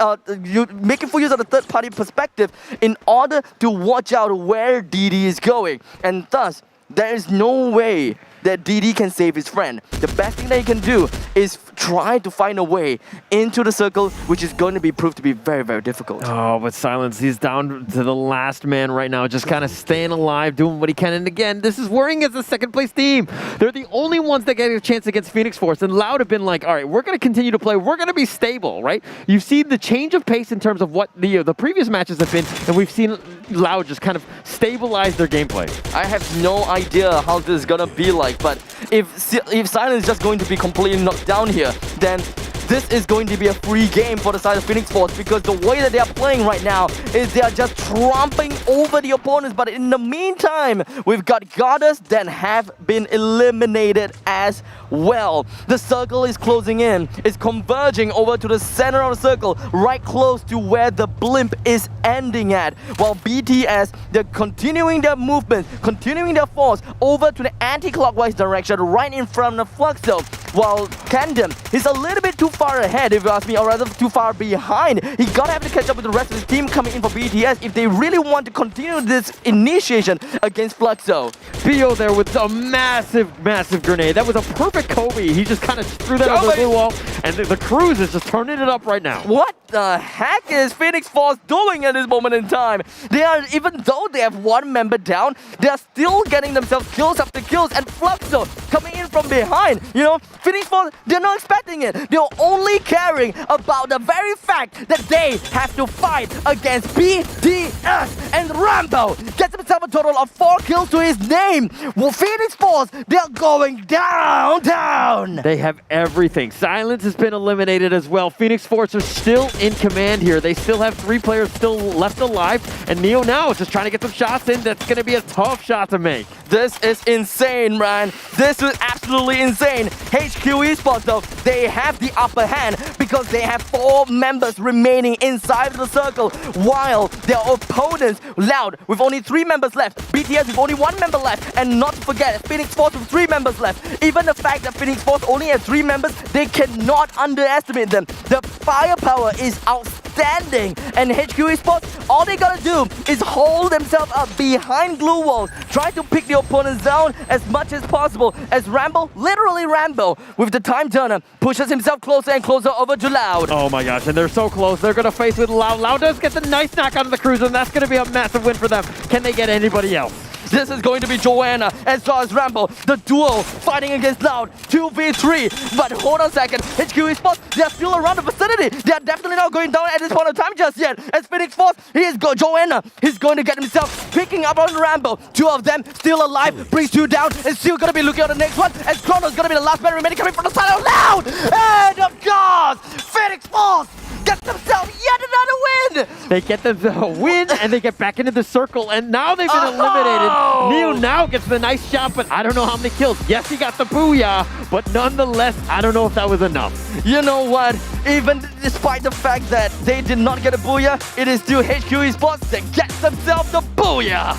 perspective in order to watch out where Didi is going. And thus, there is no way that Didi can save his friend. The best thing that he can do is try to find a way into the circle, which is going to be proved to be very, very difficult. Oh, but Silence, he's down to the last man right now, just kind of staying alive, doing what he can. And again, this is worrying as the second place team. They're the only ones that get a chance against Phoenix Force. And Loud have been like, all right, we're going to continue to play. We're going to be stable, right? You've seen the change of pace in terms of what the previous matches have been, and we've seen Loud just kind of stabilize their gameplay. I have no idea how this is going to be like, but if Silence is just going to be completely knocked down here, then this is going to be a free game for the side of Phoenix Force, because the way that they are playing right now is they are just tromping over the opponents. But in the meantime, we've got Goddess that have been eliminated as well. The circle is closing in, it's converging over to the center of the circle, right close to where the blimp is ending at. While BTS, they're continuing their movement, continuing their force over to the anti-clockwise direction right in front of Fluxo. While Kandem is a little bit too far ahead, if you ask me, or rather too far behind. He gotta have to catch up with the rest of his team coming in for BTS if they really want to continue this initiation against Fluxo. Pio there with a massive, massive grenade. That was a perfect Kobe. He just kind of threw that over the blue wall, and the Cruise is just turning it up right now. What the heck is Phoenix Force doing at this moment in time? They are, even though they have one member down, they are still getting themselves kills after kills, and Fluxo coming in from behind. You know, Phoenix Force, they're not expecting it. They're only caring about the very fact that they have to fight against BTS, and Rambo gets himself a total of 4 kills to his name. Well, Phoenix Force, they're going down. They have everything. Silence has been eliminated as well. Phoenix Force are still in command here. They still have 3 players still left alive, and Neo now is just trying to get some shots in. That's going to be a tough shot to make. This is insane, man. This is absolutely insane. HQ Esports, though, they have the upper hand because they have 4 members remaining inside the circle, while their opponents, Loud, with only 3 members left, BTS with only 1 member left, and not to forget, Phoenix Force with 3 members left. Even the fact that Phoenix Force only has 3 members, they cannot underestimate them. The firepower is outstanding, and HQ Esports, all they gotta do is hold themselves up behind glue walls, try to pick the opponents down as much as possible, as Rambo, literally Rambo, with the time turner, pushes himself closer and closer over to Loud. Oh my gosh, and they're so close. They're going to face with Loud. Loud does get the nice knock out of the Cruiser, and that's going to be a massive win for them. Can they get anybody else? This is going to be Joanna as well as Rambo, the duo fighting against Loud, 2v3. But hold on a second, HQ Esports, they're still around the vicinity. They're definitely not going down at this point of time just yet. As Phoenix Force, Joanna, he's going to get himself picking up on Rambo. 2 of them still alive, brings 2 down, and still going to be looking at the next one, as Chrono's going to be the last man remaining coming from the side of Loud. And of course, Phoenix Force get themselves yet another win! They get themselves a win, and they get back into the circle, and now they've been eliminated. Neo now gets the nice shot, but I don't know how many kills. Yes, he got the booyah, but nonetheless, I don't know if that was enough. You know what? Even despite the fact that they did not get a booyah, it is still HQ Esports that gets themselves the booyah!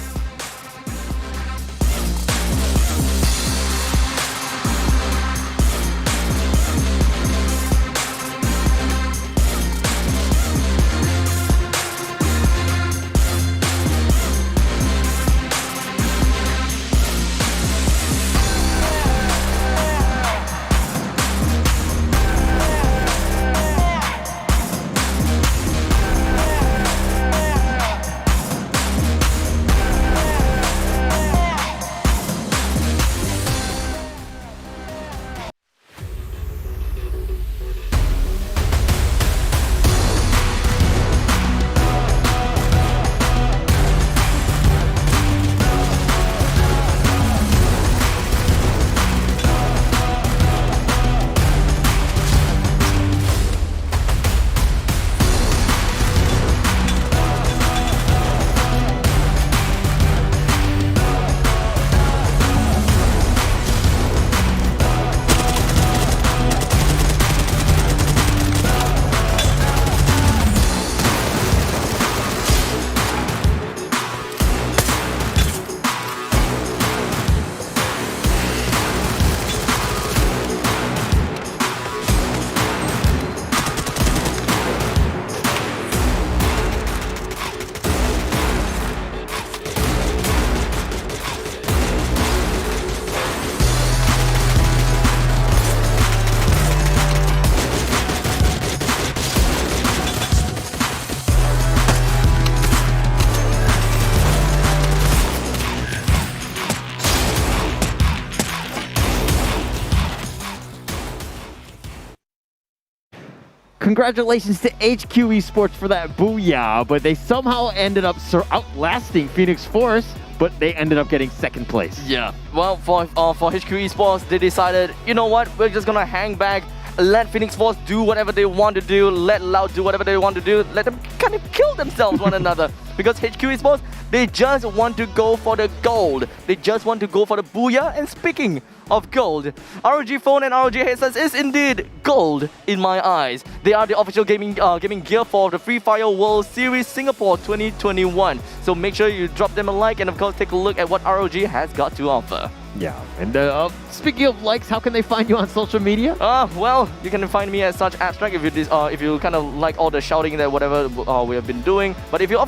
congratulations to HQ Esports for that booyah, but they somehow ended up outlasting Phoenix Force, but they ended up getting second place. Yeah, well, for HQ Esports, they decided, you know what, we're just gonna hang back, let Phoenix Force do whatever they want to do, let Loud do whatever they want to do, let them kind of kill themselves one another. Because HQ Esports, they just want to go for the gold. They just want to go for the booyah. And speaking of gold, ROG phone and ROG headsets is indeed gold in my eyes. They are the official gaming gear for the Free Fire World Series Singapore 2021. So make sure you drop them a like and of course take a look at what ROG has got to offer. Yeah, and speaking of likes, how can they find you on social media? Well, you can find me as such Abstract if you kind of like all the shouting that whatever we have been doing. But if you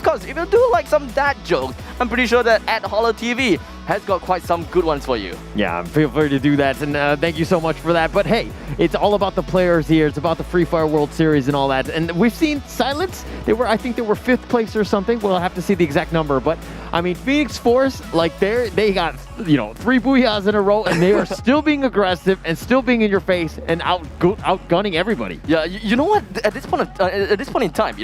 do like some dad jokes, I'm pretty sure that @HollerTV has got quite some good ones for you. Yeah, feel free to do that, and thank you so much for that. But hey, it's all about the players here. It's about the Free Fire World Series and all that. And we've seen Silence. I think they were 5th place or something. We'll have to see the exact number. But I mean, Phoenix Force, like they got 3 booyahs in a row, and they are still being aggressive and still being in your face and outgunning everybody. Yeah, you know what? At this point in time,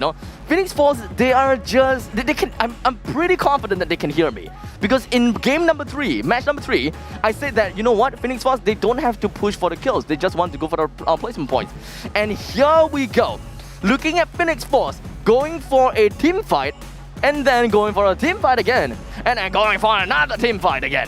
Phoenix Force, they are just they can. I'm pretty confident that they can hear me, because in match number 3, I said that, you know what, Phoenix Force, they don't have to push for the kills. They just want to go for the placement points. And here we go. Looking at Phoenix Force going for a team fight, and then going for a team fight again, and then going for another team fight again.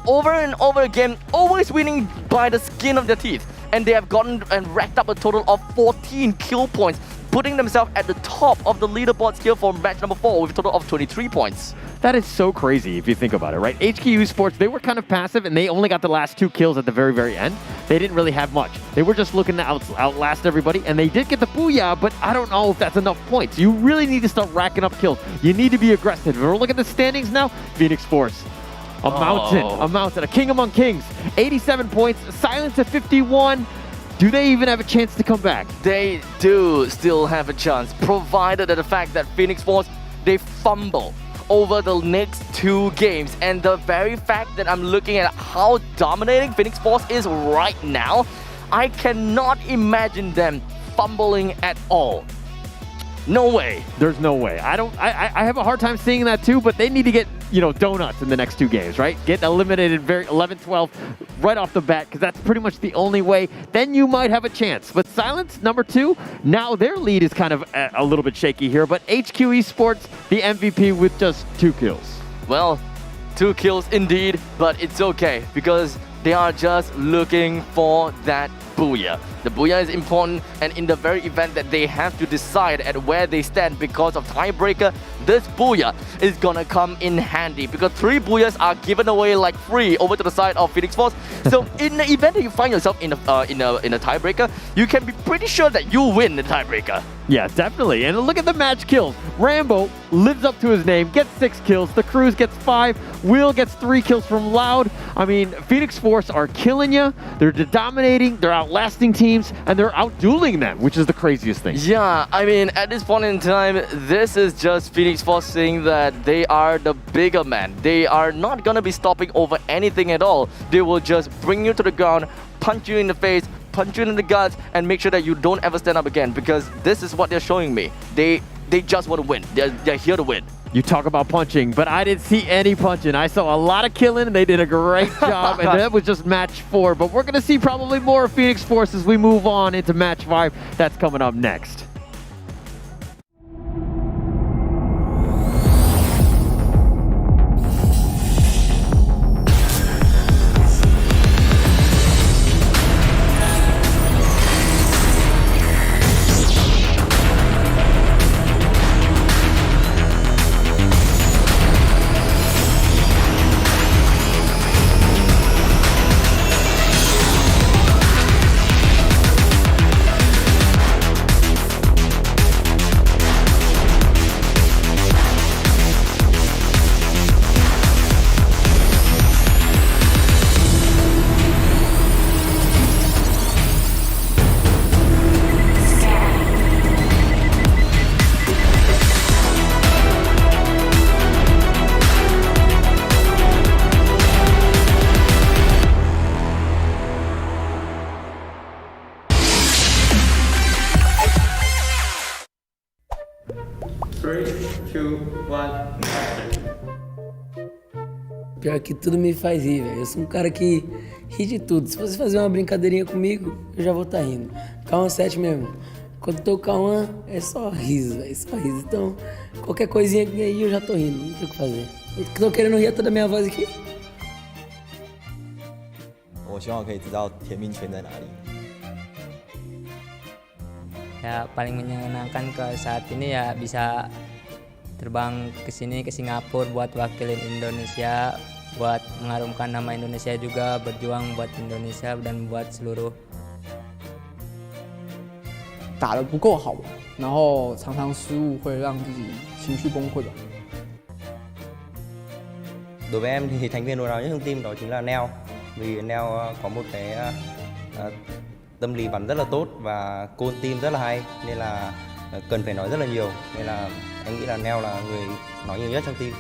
Over and over again, always winning by the skin of their teeth. And they have gotten and racked up a total of 14 kill points, putting themselves at the top of the leaderboards here for match number 4 with a total of 23 points. That is so crazy if you think about it, right? HQ Esports, they were kind of passive, and they only got the last 2 kills at the very, very end. They didn't really have much. They were just looking to outlast everybody, and they did get the booyah, but I don't know if that's enough points. You really need to start racking up kills. You need to be aggressive. If we're looking at the standings now, Phoenix Force. A mountain, a king among kings. 87 points, Silence at 51. Do they even have a chance to come back? They do still have a chance, provided that the fact that Phoenix Force, they fumble over the next 2 games. And the very fact that I'm looking at how dominating Phoenix Force is right now, I cannot imagine them fumbling at all. No way. There's no way. I have a hard time seeing that too, but they need to get, donuts in the next 2 games, right? Get eliminated 11-12 right off the bat, because that's pretty much the only way. Then you might have a chance. But Silence, number 2, now their lead is kind of a little bit shaky here, but HQ Esports, the MVP with just 2 kills. Well, 2 kills indeed, but it's okay, because they are just looking for that booyah. The booyah is important, and in the very event that they have to decide at where they stand because of tiebreaker, this booyah is gonna come in handy, because 3 booyahs are given away like free over to the side of Phoenix Force. So in the event that you find yourself in a tiebreaker, you can be pretty sure that you win the tiebreaker. Yeah, definitely. And look at the match kills. Rambo lives up to his name, gets 6 kills. The Cruise gets 5. Will gets 3 kills from Loud. I mean, Phoenix Force are killing you. They're dominating. They're outlasting teams, and they're outdueling them, which is the craziest thing. Yeah, I mean, at this point in time, this is just Phoenix Force saying that they are the bigger man. They are not gonna be stopping over anything at all. They will just bring you to the ground, punch you in the face, punch you in the guts, and make sure that you don't ever stand up again, because this is what they're showing me. They just want to win. They're here to win. You talk about punching, but I didn't see any punching. I saw a lot of killing, and they did a great job, and that was just match 4. But we're going to see probably more of Phoenix Force as we move on into match 5. That's coming up next. Pior que tudo me faz rir, velho. Eu sou um cara que ri de tudo. Se você fazer uma brincadeirinha comigo, eu já vou estar rindo. K1 7 mesmo. Quando tô K1 é só riso, velho. Só riso. Então, qualquer coisinha aí eu já tô rindo. Não tem o que fazer. Eu tô querendo rir até da minha voz aqui. 我希望可以知道甜蜜圈在哪里。 Ya paling menyenangkan ke saat ini ya bisa terbang ke sini ke Singapura buat wakilin Indonesia, buat mengharumkan nama Indonesia juga, berjuang buat Indonesia dan buat seluruh. 打得不够好，然后常常失误会让自己情绪崩溃吧。 Đối với em thì thành viên nào nhất trong team đó chính là Neo, vì Neo có một cái tâm lý bắn rất là tốt và call team rất là hay nên là cần phải nói rất là nhiều, nên là em nghĩ là Neo là người nói nhiều nhất trong team.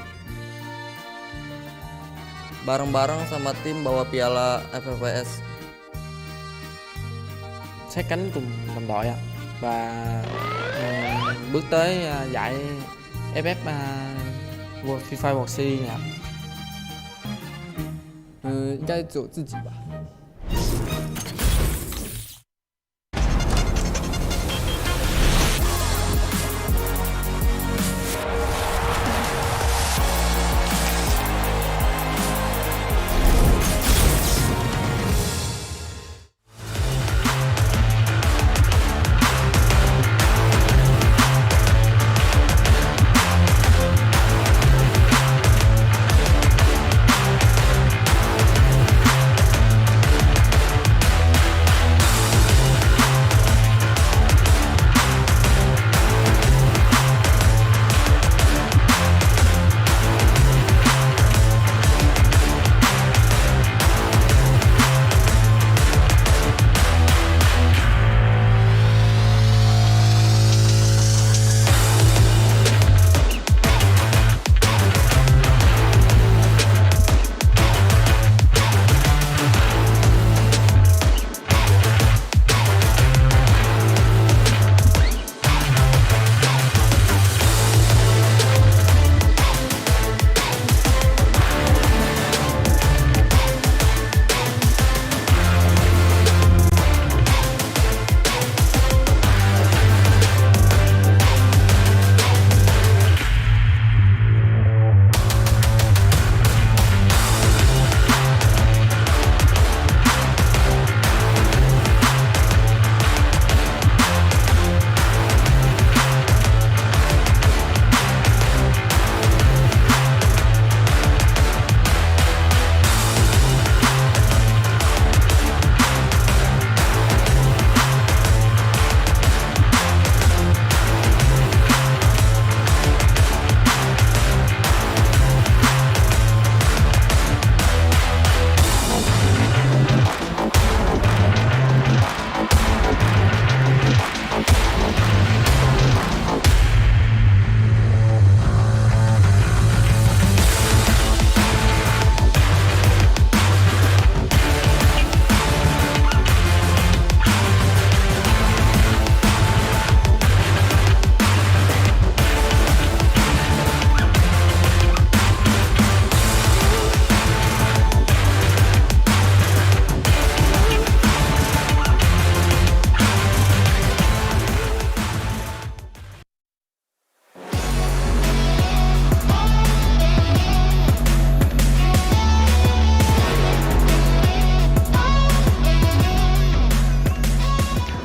Bareng-bareng sama tim bawa piala FFWS. Sát cánh cùng đồng đội và bước tới giải FF FIFA World Series này. 应该只有自己吧。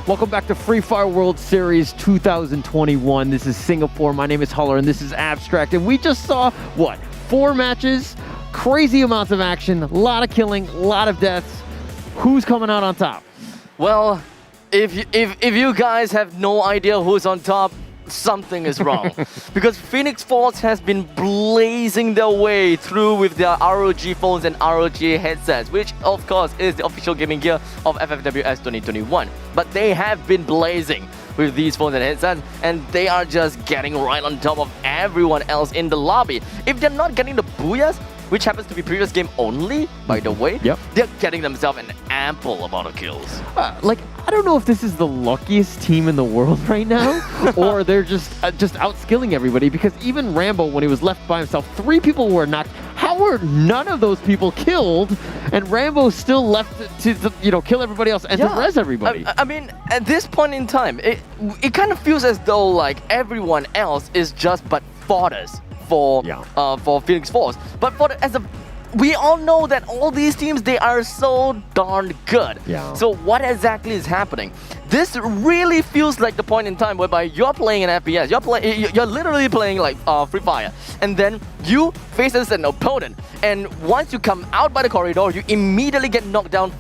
Welcome back to Free Fire World Series 2021. This is Singapore. My name is Huller and this is Abstract. And we just saw, what, 4 matches? Crazy amounts of action, a lot of killing, a lot of deaths. Who's coming out on top? Well, if you guys have no idea who's on top, something is wrong. Because Phoenix Force has been blazing their way through with their ROG phones and ROG headsets, which of course is the official gaming gear of FFWS 2021. But they have been blazing with these phones and headsets, and they are just getting right on top of everyone else in the lobby. If they're not getting the booyahs, which happens to be previous game only, by the way, they're getting themselves an ample amount of kills. I don't know if this is the luckiest team in the world right now, or they're just outskilling everybody, because even Rambo, when he was left by himself, 3 people were knocked. How How were none of those people killed, and Rambo still left to kill everybody else and to res everybody? I mean, at this point in time, it kind of feels as though like everyone else is just but fodders for Phoenix Force. But we all know that all these teams, they are so darn good. Yeah. So what exactly is happening? This really feels like the point in time whereby you're playing an FPS. You're literally playing like Free Fire, and then you face an opponent, and once you come out by the corridor, you immediately get knocked down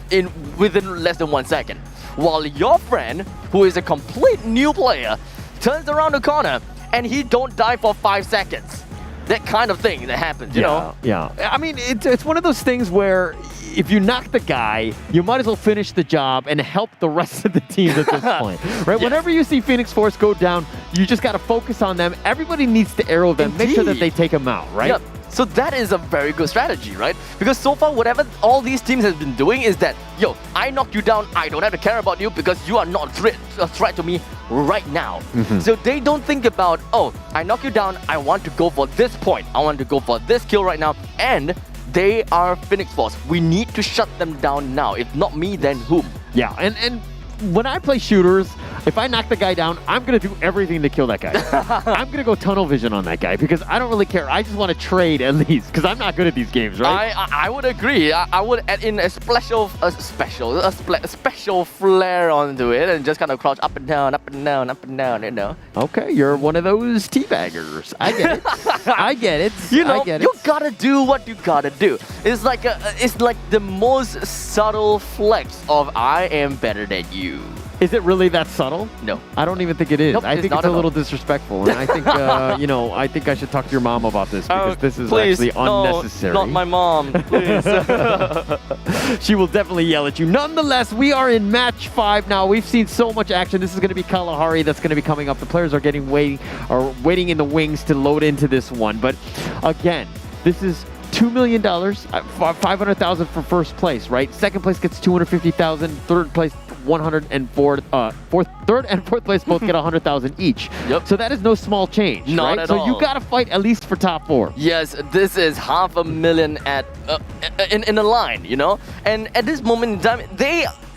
within less than 1 second. While your friend, who is a complete new player, turns around the corner and he don't die for 5 seconds. That kind of thing that happens, you know? Yeah. I mean, it's one of those things where if you knock the guy, you might as well finish the job and help the rest of the team at this point, right? Yes. Whenever you see Phoenix Force go down, you just got to focus on them. Everybody needs to arrow them. Make sure that they take them out, right? Yep. So that is a very good strategy, right? Because so far, whatever all these teams have been doing is that, yo, I knock you down, I don't have to care about you because you are not a threat to me right now. So they don't think about, oh, I knock you down, I want to go for this point, I want to go for this kill right now, and they are Phoenix Force. We need to shut them down now. If not me, then whom? Yeah, and when I play shooters, if I knock the guy down, I'm going to do everything to kill that guy. I'm going to go tunnel vision on that guy because I don't really care. I just want to trade at least because I'm not good at these games, right? I would agree. I would add in a special flair onto it and just kind of crouch up and down, up and down, up and down, you know. Okay, you're one of those teabaggers. I get it. I get it. You know, I get it. you gotta do what you gotta do. It's like the most subtle flex of I am better than you. Is it really that subtle? No. I don't even think it is. Nope, I think it's a little disrespectful. And I think, I think I should talk to your mom about this because this is actually unnecessary. Not my mom, please. She will definitely yell at you. Nonetheless, we are in match 5 now. We've seen so much action. This is going to be Kalahari that's going to be coming up. The players are waiting in the wings to load into this one. But again, this is $2 million, $500,000 for first place, right? Second place gets $250,000. Third place, third and fourth place both get $100,000 each. Yep. So that is no small change, Not right? at So all. you got to fight at least for top 4. Yes, this is $500,000 at in a line, you know. And at this moment in time,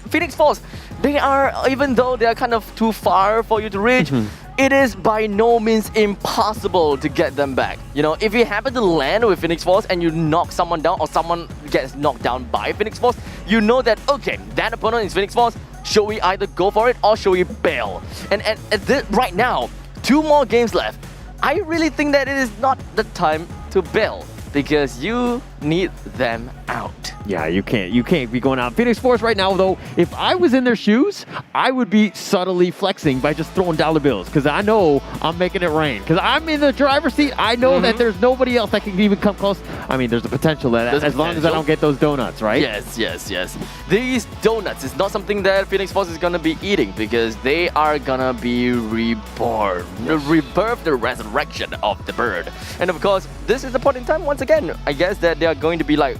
Phoenix Force, they are, even though they are kind of too far for you to reach, it is by no means impossible to get them back. You know, if you happen to land with Phoenix Force and you knock someone down or someone gets knocked down by Phoenix Force, you know that, okay, that opponent is Phoenix Force. Should we either go for it or should we bail? And right now, 2 more games left. I really think that it is not the time to bail because you need them out. Yeah, you can't be going out. Phoenix Force right now, though, if I was in their shoes, I would be subtly flexing by just throwing dollar bills because I know I'm making it rain. Because I'm in the driver's seat, I know that there's nobody else that can even come close. I mean, there's the potential that as long as I don't get those donuts, right? Yes. These donuts is not something that Phoenix Force is gonna be eating because they are gonna be reborn, rebirth, the resurrection of the bird. And of course, this is the point in time once again. I guess that they are going to be like,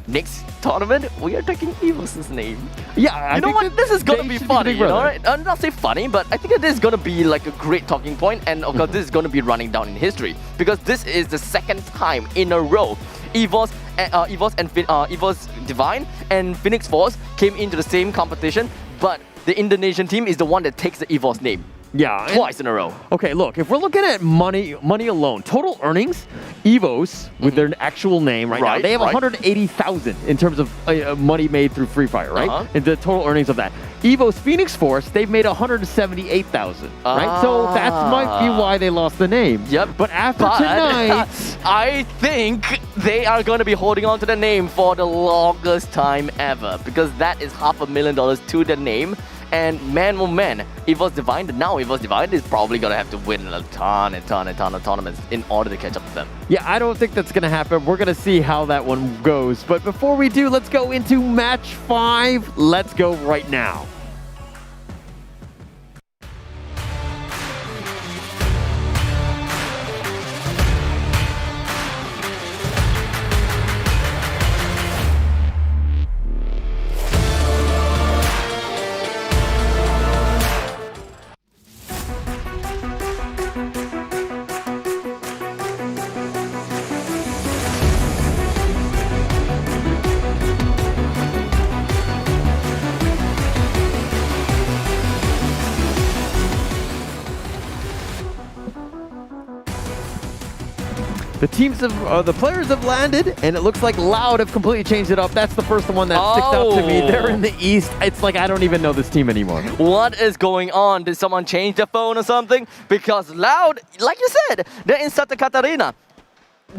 next tournament, we are taking EVOS' name. Yeah, you know what? This is gonna be funny, you know, right? Not say funny, but I think that this is gonna be like a great talking point, and of course, this is gonna be running down in history because this is the second time in a row EVOS Divine and Phoenix Force came into the same competition, but the Indonesian team is the one that takes the EVOS name. Yeah. Twice in a row. Okay, look, if we're looking at money alone, total earnings, EVOS, with their actual name right now, they have 180,000 in terms of money made through Free Fire, right? And the total earnings of that. EVOS Phoenix Force, they've made 178,000, right? So that might be why they lost the name. Yep. But after tonight, I think they are going to be holding on to the name for the longest time ever because that is $500,000 to the name. And man, oh man, EVOS Divine is probably going to have to win a ton of tournaments in order to catch up to them. Yeah, I don't think that's going to happen. We're going to see how that one goes. But before we do, let's go into match 5. Let's go right now. the players have landed, and it looks like Loud have completely changed it up. That's the first one that sticks out to me. They're in the East. It's like I don't even know this team anymore. What is going on? Did someone change the phone or something? Because Loud, like you said, they're in Santa Catarina,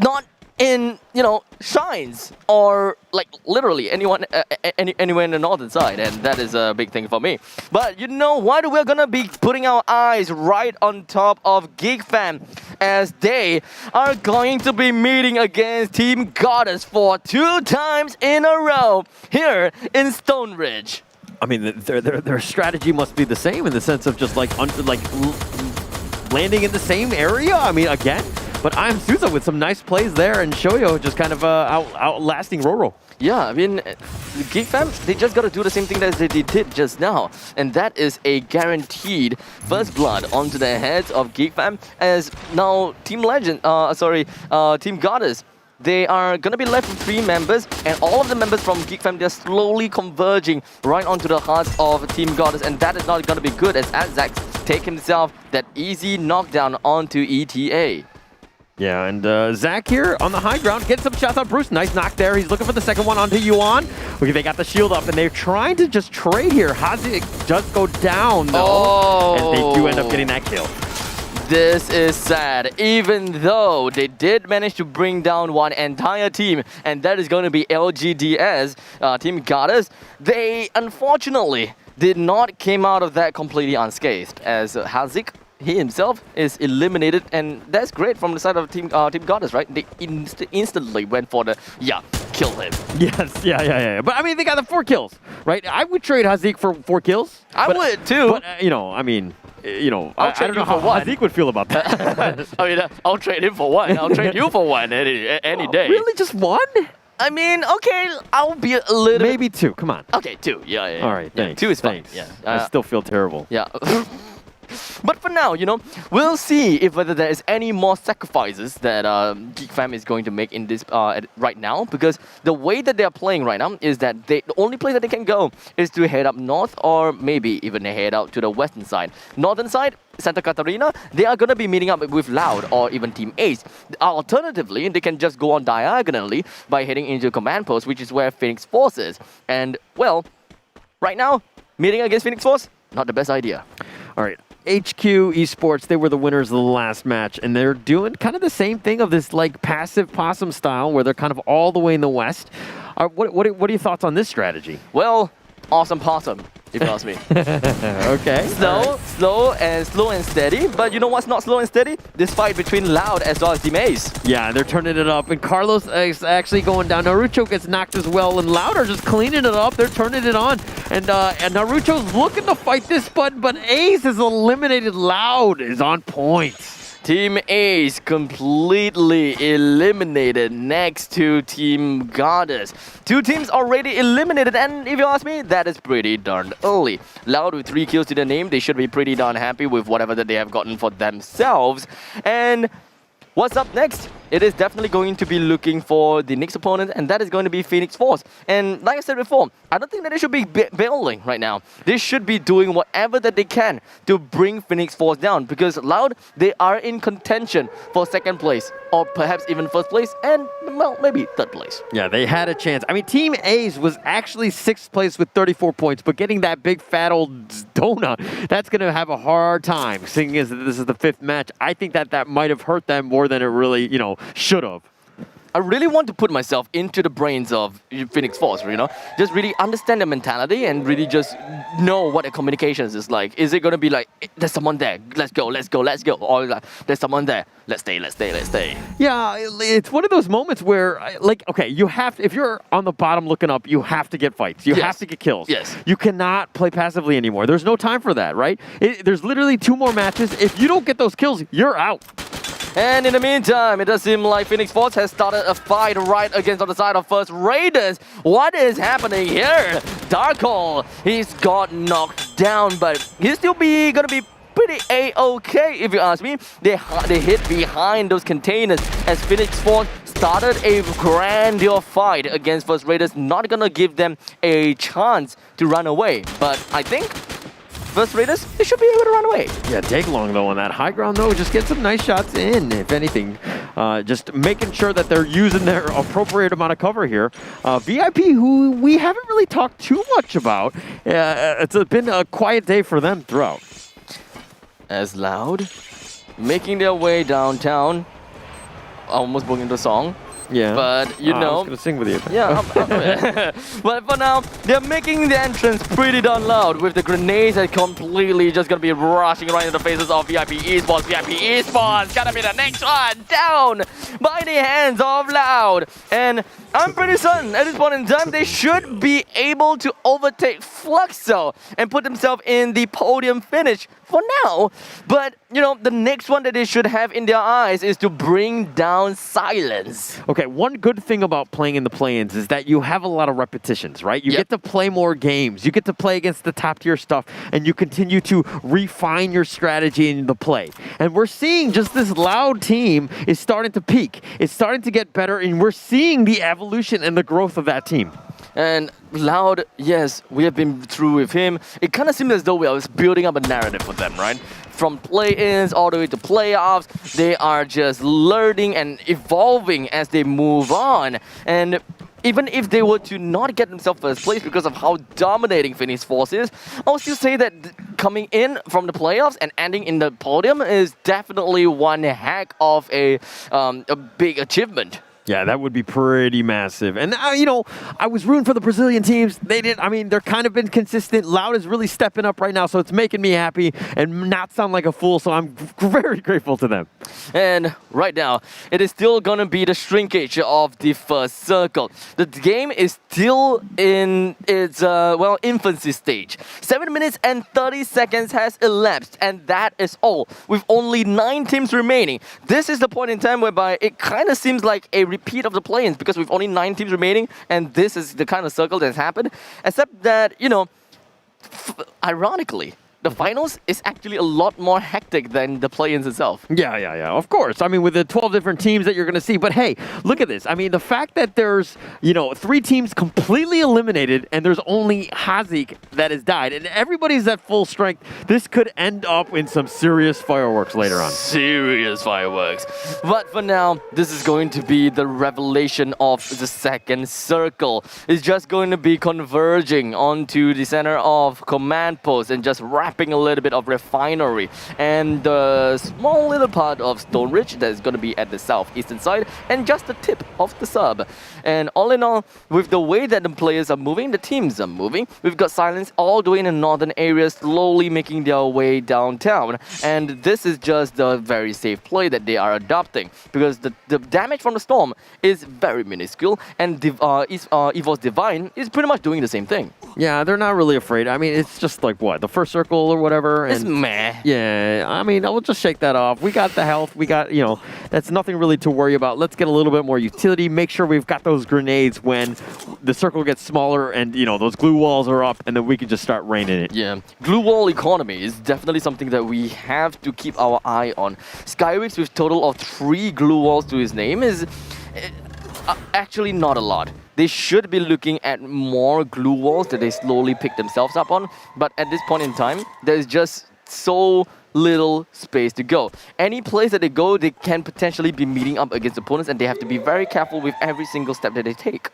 not in, Shines, or like literally anywhere in the northern side, and that is a big thing for me. But you know what? We're gonna be putting our eyes right on top of GeekFam, as they are going to be meeting against Team Goddess for 2 times in a row here in Stone Ridge. I mean, their strategy must be the same in the sense of just landing in the same area. I mean, again. But I'm Souza with some nice plays there, and Shoyo just kind of outlasting Roro. Yeah, I mean, GeekFam, they just got to do the same thing that they did just now. And that is a guaranteed first blood onto the heads of GeekFam, as now Team Goddess, they are going to be left with 3 members, and all of the members from GeekFam, they're slowly converging right onto the hearts of Team Goddess, and that is not going to be good, as Azak take himself that easy knockdown onto ETA. Yeah, and Zach here on the high ground, getting some shots on Bruce. Nice knock there. He's looking for the second one onto Yuan. Okay, they got the shield up, and they're trying to just trade here. Hazik does go down, though, and they do end up getting that kill. This is sad, even though they did manage to bring down one entire team, and that is going to be LGDS, Team Goddess. They, unfortunately, did not came out of that completely unscathed, as Hazik, he himself is eliminated, and that's great from the side of Team Goddess, right? They instantly went for the, kill him. Yes, yeah. But I mean, they got the 4 kills, right? I would trade Hazik for 4 kills. I would too. But, I don't know how Hazik would feel about that. I mean, I'll trade him for 1. I'll trade you for 1 any day. Really? Just 1? I mean, okay, I'll be a little Maybe 2, come on. Okay, 2, yeah. All right, thanks. 2 is fine. Yeah, I still feel terrible. Yeah. But for now, we'll see if whether there is any more sacrifices that GeekFam is going to make in this right now, because the way that they are playing right now is that the only place that they can go is to head up north, or maybe even head out to the western side. Northern side, Santa Catarina, they are going to be meeting up with Loud or even Team Ace. Alternatively, they can just go on diagonally by heading into Command Post, which is where Phoenix Force is. And, well, right now, meeting against Phoenix Force, not the best idea. All right. HQ Esports, they were the winners of the last match, and they're doing kind of the same thing of this like passive possum style, where they're kind of all the way in the west. What are your thoughts on this strategy? Well, awesome possum, if you ask me. Okay. Slow and steady. But you know what's not slow and steady? This fight between Loud as well as Team Ace. Yeah, they're turning it up, and Carlos is actually going down. Naruto gets knocked as well, and Loud are just cleaning it up. They're turning it on, and Naruto's looking to fight this, but Ace is eliminated. Loud is on point. Team Ace completely eliminated next to Team Goddess. 2 teams already eliminated, and if you ask me, that is pretty darn early. Loud with 3 kills to their name, they should be pretty darn happy with whatever that they have gotten for themselves. And what's up next? It is definitely going to be looking for the next opponent, and that is going to be Phoenix Force. And like I said before, I don't think that they should be bailing right now. They should be doing whatever that they can to bring Phoenix Force down, because Loud, they are in contention for 2nd place, or perhaps even 1st place, and, well, maybe 3rd place. Yeah, they had a chance. I mean, Team A's was actually 6th place with 34 points, but getting that big fat old donut, that's going to have a hard time, seeing as this is the 5th match. I think that might have hurt them more than it really, should have. I really want to put myself into the brains of Phoenix Force, just really understand their mentality and really just know what their communications is like. Is it going to be like, there's someone there, let's go, or like, there's someone there, let's stay. Yeah, it's one of those moments where, okay, you have to, if you're on the bottom looking up, you have to get fights. You have to get kills. Yes. You cannot play passively anymore. There's no time for that, right? There's literally 2 more matches. If you don't get those kills, you're out. And in the meantime, it does seem like Phoenix Force has started a fight right against on the side of First Raiders. What is happening here? Darkhole, he's got knocked down, but he's still gonna be pretty A-okay, if you ask me. They hid behind those containers as Phoenix Force started a grandeur fight against First Raiders, not gonna give them a chance to run away. But I think First Raiders, they should be able to run away. Yeah, take long though on that high ground though. Just get some nice shots in, if anything. just making sure that they're using their appropriate amount of cover here. VIP, who we haven't really talked too much about, it's been a quiet day for them throughout. As Loud, making their way downtown, almost broke into a song. Yeah. But, you I know... was going to sing with you. Yeah, but for now, they're making the entrance pretty darn loud with the grenades that completely just gonna be rushing right into the faces of VIP Esports. VIP Esports gonna be the next one down by the hands of Loud. And I'm pretty certain at this point in time, they should be able to overtake Fluxo and put themselves in the podium finish for now. But, you know, the next one that they should have in their eyes is to bring down Silence. Okay, one good thing about playing in the play-ins is that you have a lot of repetitions, right? You get to play more games. You get to play against the top-tier stuff, and you continue to refine your strategy in the play. And we're seeing just this Loud team is starting to peak. It's starting to get better, and we're seeing the evolution and the growth of that team. And Loud, yes, we have been through with him. It kind of seems as though we are building up a narrative for them, right? From play-ins all the way to playoffs, they are just learning and evolving as they move on. And even if they were to not get themselves first place because of how dominating Phoenix Force is, I would still say that coming in from the playoffs and ending in the podium is definitely one heck of a big achievement. Yeah, that would be pretty massive. And, you know, I was rooting for the Brazilian teams. They didn't, I mean, they're kind of been consistent. Loud is really stepping up right now, so it's making me happy and not sound like a fool, so I'm very grateful to them. And right now, it is still going to be the shrinkage of the first circle. The game is still in its, infancy stage. 7 minutes and 30 seconds has elapsed, and that is all, with only 9 teams remaining. This is the point in time whereby it kind of seems like a repeat of the play-ins because with only 9 teams remaining, and this is the kind of circle that's happened, except that, you know, ironically, the finals is actually a lot more hectic than the play-ins itself. Yeah, of course. I mean, with the 12 different teams that you're going to see. But hey, look at this. I mean, the fact that there's, 3 teams completely eliminated and there's only Hazik that has died and everybody's at full strength, this could end up in some serious fireworks later on. Serious fireworks. But for now, this is going to be the revelation of the second circle. It's just going to be converging onto the center of command post and just wrapping a little bit of refinery and the small little part of Stone Ridge that is going to be at the southeastern side and just the tip of the sub. And all in all, with the way that the players are moving, the teams are moving, we've got Silence all the way in the northern area slowly making their way downtown. And this is just the very safe play that they are adopting because the damage from the storm is very minuscule and Evo's Divine is pretty much doing the same thing. Yeah, they're not really afraid. I mean, it's just like what, the first circle or whatever. It's and meh. Yeah, I mean, I'll just shake that off. We got the health. We got, that's nothing really to worry about. Let's get a little bit more utility. Make sure we've got those grenades when the circle gets smaller and, those glue walls are up and then we can just start raining it. Yeah, glue wall economy is definitely something that we have to keep our eye on. Skyrix with total of 3 glue walls to his name is actually not a lot. They should be looking at more glue walls that they slowly pick themselves up on. But at this point in time, there's just so little space to go. Any place that they go, they can potentially be meeting up against opponents and they have to be very careful with every single step that they take.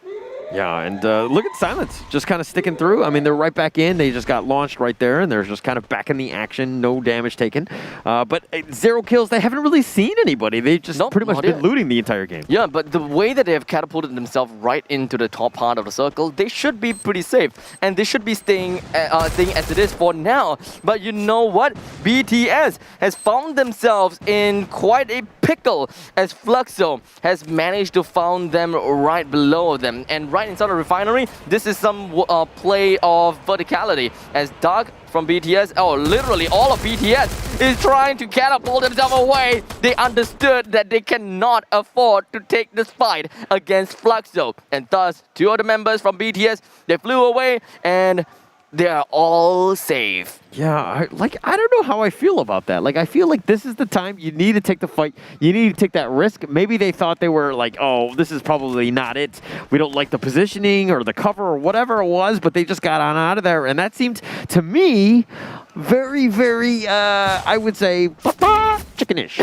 Yeah, and look at Silence, just kind of sticking through. I mean, they're right back in. They just got launched right there, and they're just kind of back in the action. No damage taken. But 0 kills, they haven't really seen anybody. They've just pretty much been looting the entire game. Yeah, but the way that they have catapulted themselves right into the top part of the circle, they should be pretty safe. And they should be staying as it is for now. But you know what? BTS has found themselves in quite a pickle as Fluxo has managed to find them right below them. And right inside the refinery, this is some play of verticality as Dark from BTS, literally all of BTS is trying to catapult themselves away. They understood that they cannot afford to take this fight against Fluxo. And thus, 2 other members from BTS, they flew away and they are all safe. Yeah, I don't know how I feel about that. Like, I feel like this is the time you need to take the fight. You need to take that risk. Maybe they thought they were like, oh, this is probably not it. We don't like the positioning or the cover or whatever it was, but they just got on out of there. And that seemed, to me, very, very, I would say, chickenish.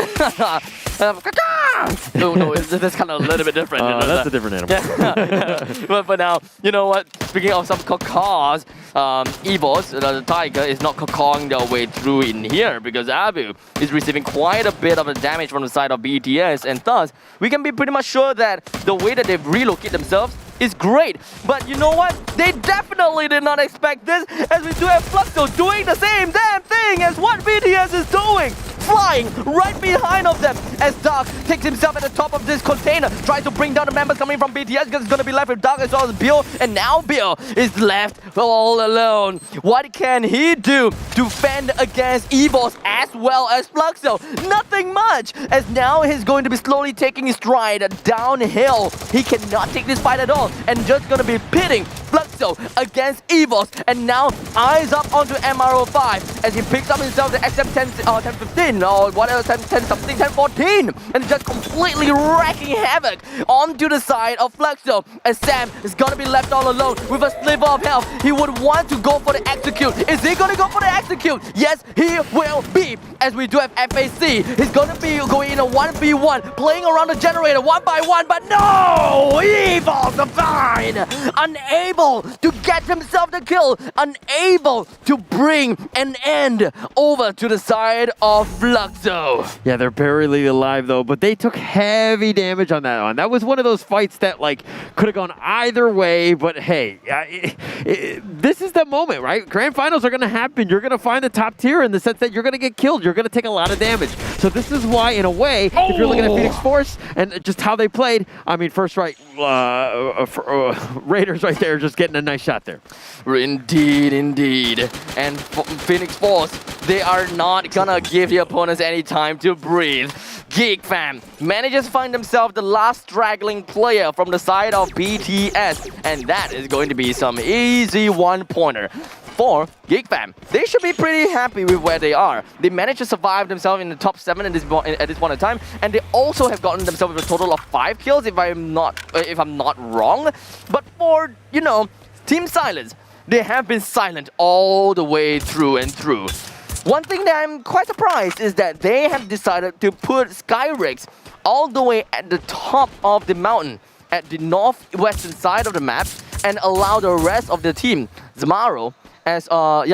No, no, that's kind of a little bit different. You know, That's a different animal. Yeah. But for now, you know what? Speaking of some caws, Evos, the tiger, is not cawing their way through in here because Abu is receiving quite a bit of a damage from the side of BTS, and thus we can be pretty much sure that the way that they've relocated themselves is great. But you know what? They definitely did not expect this, as we do have Fluxo doing the same damn thing as what BTS is doing. Flying right behind of them as Dark takes himself at the top of this container, tries to bring down the members coming from BTS because it's going to be left with Dark as well as Bill, and now Bill is left all alone. What can he do to fend against Evos as well as Fluxo? Nothing much, as now he's going to be slowly taking his stride downhill. He cannot take this fight at all, and just going to be pitting Fluxo against Evos, and now eyes up onto MRO5 as he picks up himself the XM1015 or whatever, 10 something, 1014, and just completely wrecking havoc onto the side of Fluxo, as Sam is gonna be left all alone with a sliver of health. He would want to go for the execute. Is he gonna go for the execute? Yes, he will be, as we do have FAC. He's gonna be going in a 1v1, playing around the generator one by one, but no! Evil Divine! Unable to get himself the kill, unable to bring an end over to the side of Fluxo. Yeah, they're barely alive though, but they took heavy damage on that one. That was one of those fights that like could have gone either way, but hey, this is the moment, right? Grand finals are going to happen. You're going to find the top tier in the sense that you're going to get killed. You're going to take a lot of damage. So this is why, in a way, if you're looking at Phoenix Force and just how they played, I mean, first right, Raiders right there just getting a nice shot there. Indeed, indeed. And Phoenix Force, they are not gonna give the opponents any time to breathe. Geek Fam manages to find themselves the last straggling player from the side of BTS, and that is going to be some easy one-pointer. For Geek Fam, they should be pretty happy with where they are. They managed to survive themselves in the top 7 at this point in time, and they also have gotten themselves a total of 5 kills, if I'm not wrong. But for, you know, Team Silence, they have been silent all the way through and through. One thing that I'm quite surprised is that they have decided to put Skyrex all the way at the top of the mountain, at the northwestern side of the map, and allow the rest of the team, Zamaro, as well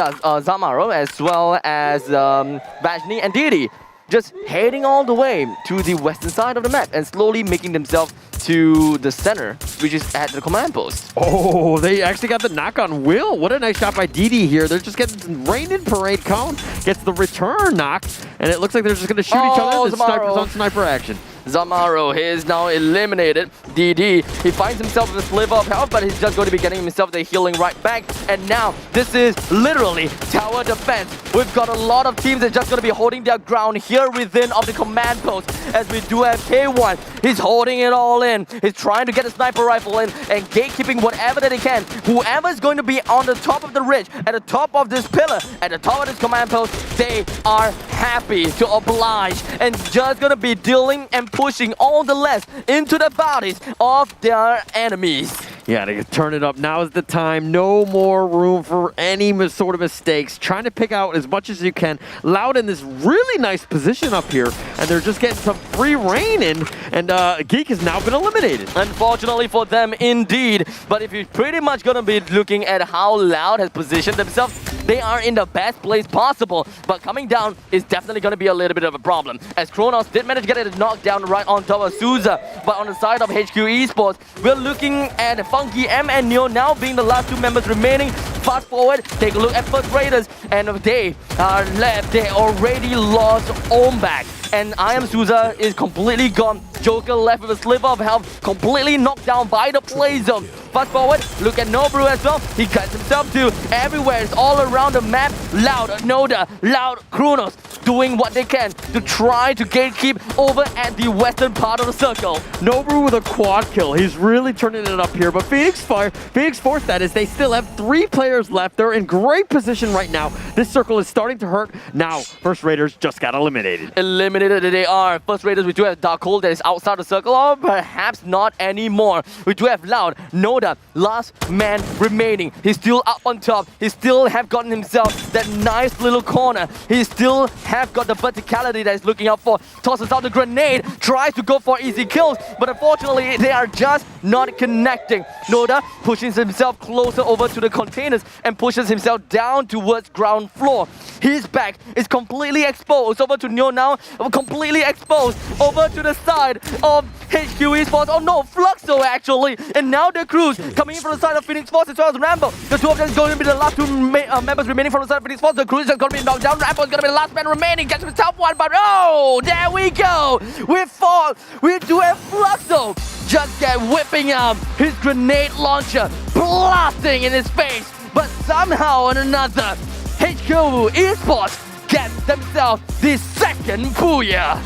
as Vajni and Didi, just heading all the way to the western side of the map and slowly making themselves to the center, which is at the command post. Oh, they actually got the knock on Will. What a nice shot by Didi here. They're just getting some rain in parade cone, gets the return knock, and it looks like they're just going to shoot each other. The sniper's on sniper action. Zamaro is now eliminated. DD, he finds himself with a sliver of health, but he's just going to be getting himself the healing right back. And now, this is literally tower defense. We've got a lot of teams that are just going to be holding their ground here within of the command post, as we do have K1. He's holding it all in. He's trying to get a sniper rifle in and gatekeeping whatever that he can. Whoever is going to be on the top of the ridge, at the top of this pillar, at the top of this command post, they are happy to oblige and just going to be dealing and pushing all the less into the bodies of their enemies. Yeah, they turn it up. Now is the time. No more room for any sort of mistakes. Trying to pick out as much as you can. Loud in this really nice position up here, and they're just getting some free reign in, and Geek has now been eliminated. Unfortunately for them, indeed. But if you're pretty much going to be looking at how Loud has positioned themselves, they are in the best place possible. But coming down is definitely going to be a little bit of a problem, as Kronos did manage to get a knockdown right on top of Souza. But on the side of HQ Esports, we're looking at Funky M and Neo now being the last 2 members remaining. Fast forward, take a look at First Raiders, and they are left. They already lost Ombak, and I Am Souza is completely gone. Joker left with a sliver of health, completely knocked down by the play zone. Fast forward, look at Nobru as well. He cuts himself to everywhere. It's all around the map. Loud, Noda, Loud, Kronos doing what they can to try to gatekeep over at the western part of the circle. Nobru with a quad kill. He's really turning it up here, but Phoenix Force, that is, they still have 3 players left. They're in great position right now. This circle is starting to hurt. Now, First Raiders just got eliminated. Eliminated they are. First Raiders, we do have Darkhold that is outside the circle, or perhaps not anymore. We do have Loud, Noda, last man remaining. He's still up on top. He still have gotten himself that that nice little corner. He still have got the verticality that he's looking out for. Tosses out the grenade, tries to go for easy kills, but unfortunately they are just not connecting. Noda pushes himself closer over to the containers and pushes himself down towards ground floor. His back is completely exposed over to Neo now, completely exposed over to the side of HQ Esports. Oh no, Fluxo actually. And now the crews coming in from the side of Phoenix Force as well as Rambo. The two of them is going to be the last two members remaining from the side of Phoenix Force. The crew is just going to be knocked down. Rambo is going to be the last man remaining. Gets himself one, but oh, there we go. We fall. We do a Fluxo. Just get whipping up his grenade launcher, blasting in his face. But somehow or another, HQ Esports gets themselves the second booyah.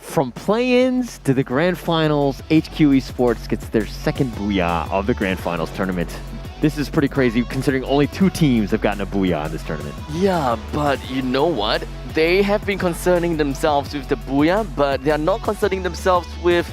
From play-ins to the Grand Finals, HQ Esports gets their second booyah of the Grand Finals tournament. This is pretty crazy considering only 2 teams have gotten a booyah in this tournament. Yeah, but you know what? They have been concerning themselves with the booyah, but they are not concerning themselves with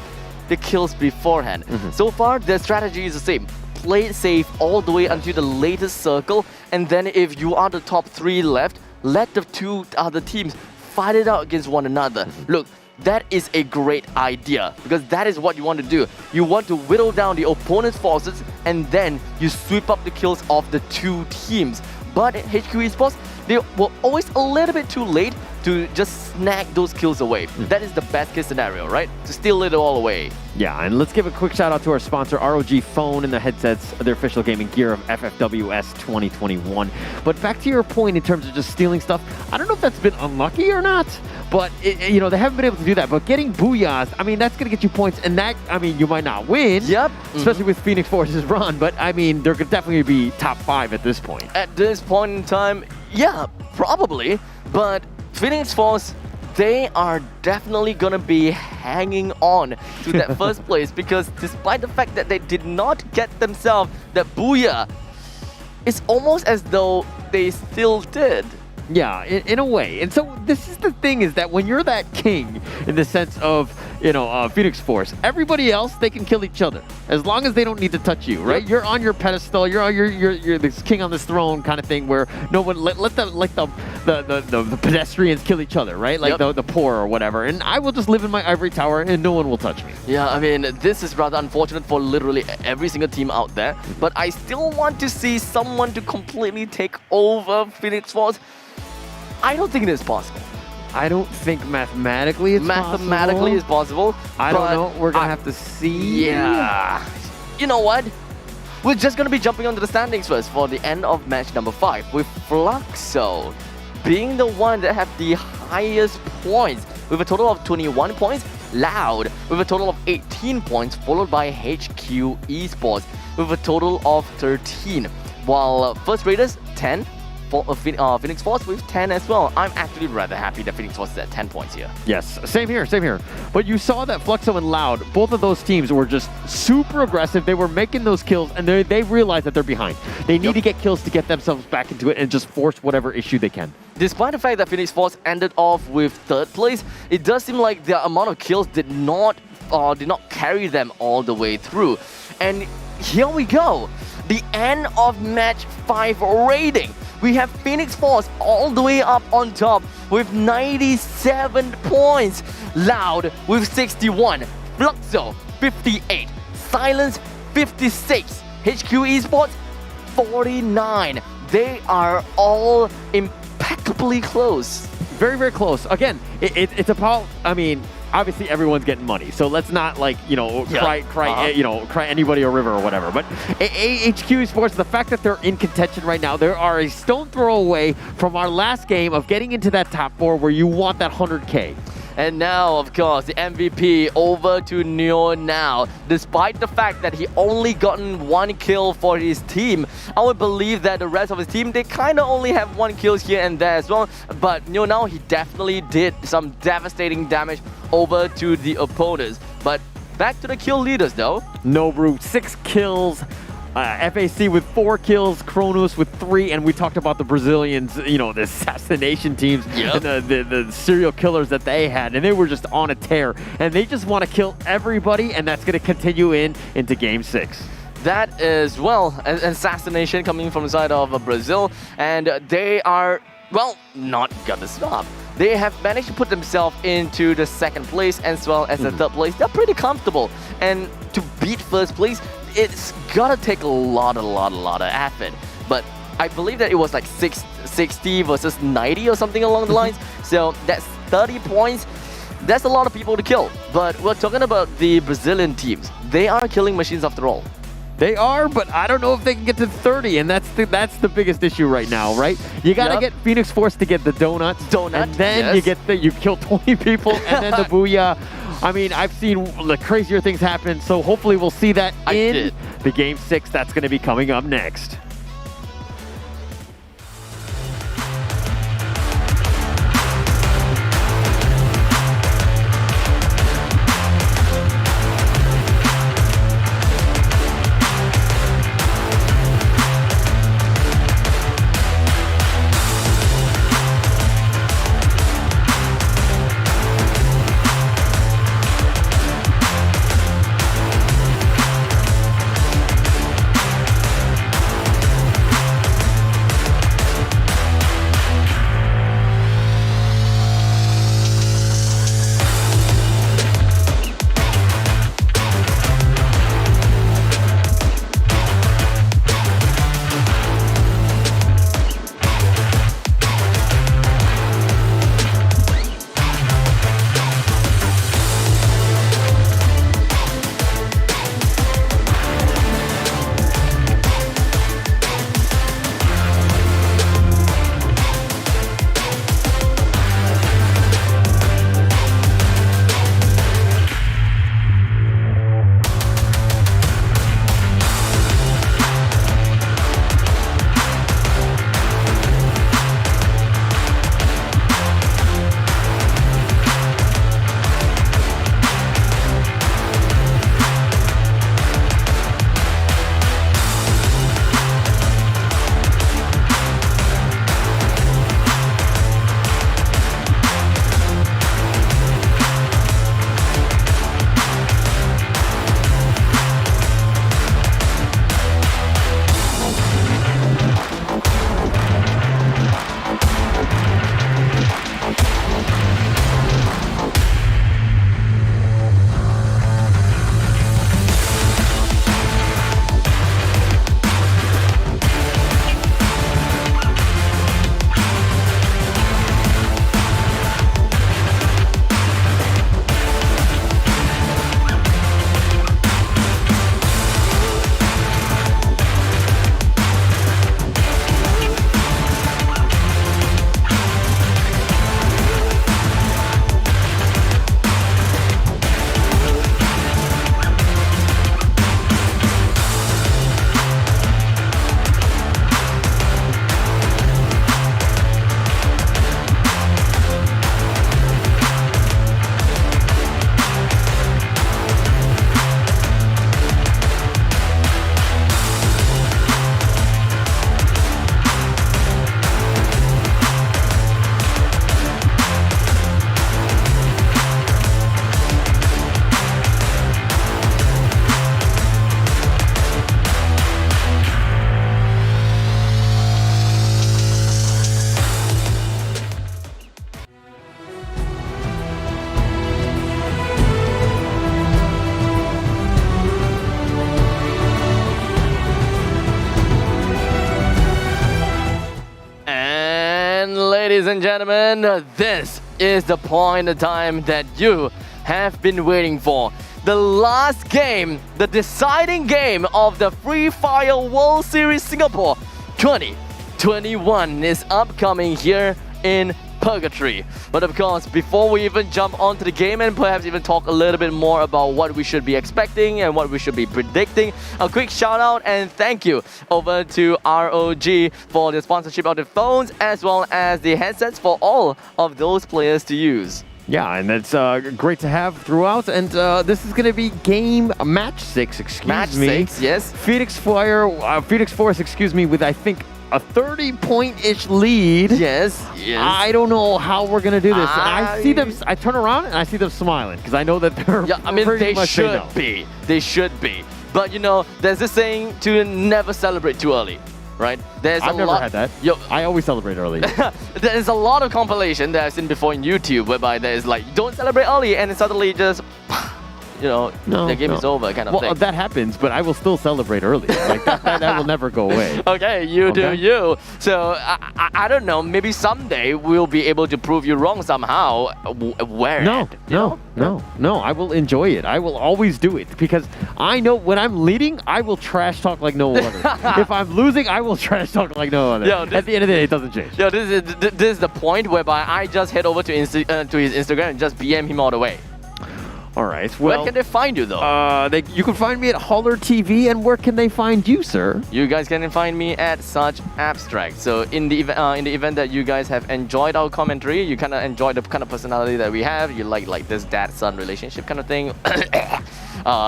the kills beforehand. So far, their strategy is the same. Play it safe all the way until the latest circle, and then if you are the top 3 left, let the 2 other teams fight it out against one another. Look, that is a great idea because that is what you want to do. You want to whittle down the opponent's forces and then you sweep up the kills of the 2 teams. But at HQ Esports, they were always a little bit too late to just snag those kills away. That is the best case scenario, right? To steal it all away. Yeah, and let's give a quick shout out to our sponsor, ROG Phone and the headsets, their official gaming gear of FFWS 2021. But back to your point in terms of just stealing stuff, I don't know if that's been unlucky or not, but you know, they haven't been able to do that. But getting booyahs, I mean, that's going to get you points, and that, I mean, you might not win. Yep. Especially with Phoenix Force's run, but I mean, they're definitely be top 5 at this point. At this point in time, yeah, probably, but Phoenix Force, they are definitely gonna be hanging on to that first place because despite the fact that they did not get themselves that booyah, it's almost as though they still did. Yeah, in a way. And so this is the thing, is that when you're that king in the sense of, you know, Phoenix Force, everybody else, they can kill each other as long as they don't need to touch you, right? Yep. You're on your pedestal, you're this king on this throne kind of thing where no one let the pedestrians kill each other, right? Like the poor or whatever. And I will just live in my ivory tower and no one will touch me. Yeah, I mean, this is rather unfortunate for literally every single team out there, but I still want to see someone to completely take over Phoenix Force. I don't think it is possible. I don't think mathematically it's possible. Mathematically it's possible. I don't know. We're going to have to see. Yeah. You know what? We're just going to be jumping onto the standings first for the end of match number 5 with Fluxo being the one that have the highest points with a total of 21 points. Loud with a total of 18 points, followed by HQ Esports with a total of 13. While First Raiders 10, Phoenix Force with 10 as well. I'm actually rather happy that Phoenix Force is at 10 points here. Yes, same here, same here. But you saw that Fluxo and Loud, both of those teams were just super aggressive. They were making those kills, and they realized that they're behind. They need to get kills to get themselves back into it and just force whatever issue they can. Despite the fact that Phoenix Force ended off with 3rd place, it does seem like the amount of kills did not carry them all the way through. And here we go. The end of match 5 rating. We have Phoenix Force all the way up on top with 97 points. Loud with 61. Fluxo 58. Silence 56. HQ Esports 49. They are all impeccably close. Very, very close. Again, it's about, I mean, obviously everyone's getting money, so let's not like, cry anybody a river or whatever. But HQ Sports, the fact that they're in contention right now, they are a stone throw away from our last game of getting into that top 4 where you want that 100K. And now, of course, the MVP over to Neo now. Despite the fact that he only gotten 1 kill for his team, I would believe that the rest of his team, they kind of only have 1 kills here and there as well. But Neo now, he definitely did some devastating damage over to the opponents. But back to the kill leaders though. Nobru, 6 kills. FAC with 4 kills, Kronos with 3, and we talked about the Brazilians, the assassination teams and the serial killers that they had, and they were just on a tear, and they just want to kill everybody, and that's going to continue into Game 6. That is, well, an assassination coming from the side of Brazil, and they are, well, not gonna stop. They have managed to put themselves into the 2nd place as well as the 3rd place. They're pretty comfortable, and to beat 1st place, it's gotta take a lot of effort. But I believe that it was like 60 versus 90 or something along the lines. So that's 30 points. That's a lot of people to kill. But we're talking about the Brazilian teams. They are killing machines after all. They are, but I don't know if they can get to 30, and that's the biggest issue right now, right? You gotta get Phoenix Force to get the donuts, and then you kill 20 people, and then the booyah. I mean, I've seen the crazier things happen, so hopefully we'll see that in the Game 6 that's going to be coming up next. and gentlemen, this is the point in time that you have been waiting for. The last game, the deciding game of the Free Fire World Series Singapore 2021 is upcoming here in Purgatory. But of course, before we even jump onto the game and perhaps even talk a little bit more about what we should be expecting and what we should be predicting, a quick shout out and thank you over to ROG for the sponsorship of the phones as well as the headsets for all of those players to use. Yeah, and that's great to have throughout. And this is going to be match 6, Match 6, yes. Phoenix Force, with I think a 30-point-ish lead. Yes. I don't know how we're gonna do this. I see them. I turn around and I see them smiling because I know that they're. Yeah, I mean they should be. They should be. But you know, there's this saying to never celebrate too early, right? I've never had that. I always celebrate early. There's a lot of compilation that I've seen before in YouTube whereby there's like don't celebrate early and then suddenly just. You know, the game is over kind of thing. Well, that happens, but I will still celebrate early. Like that will never go away. Okay, you do you. So, I don't know, maybe someday we'll be able to prove you wrong somehow. Where? No, I will enjoy it. I will always do it because I know when I'm leading, I will trash talk like no other. If I'm losing, I will trash talk like no other. At the end of the day, it doesn't change. Yo, this is the point whereby I just head over to his Instagram and just BM him all the way. All right. Well, where can they find you, though? You can find me at Holler TV, and where can they find you, sir? You guys can find me at Such Abstract. So in the event that you guys have enjoyed our commentary, you kind of enjoy the kind of personality that we have, you like this dad-son relationship kind of thing.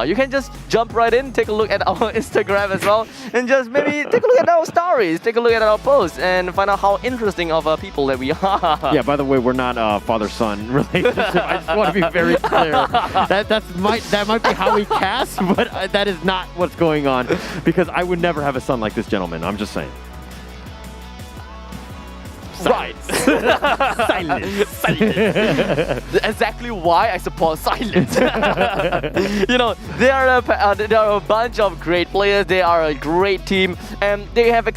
You can just jump right in, take a look at our Instagram as well, and just maybe take a look at our stories, take a look at our posts, and find out how interesting of people that we are. Yeah. By the way, we're not a father-son relationship. I just want to be very clear. That might be how we cast, but that is not what's going on because I would never have a son like this gentleman. I'm just saying. Right. Silence. Exactly why I support silence. You know, they are a bunch of great players. They are a great team, and they have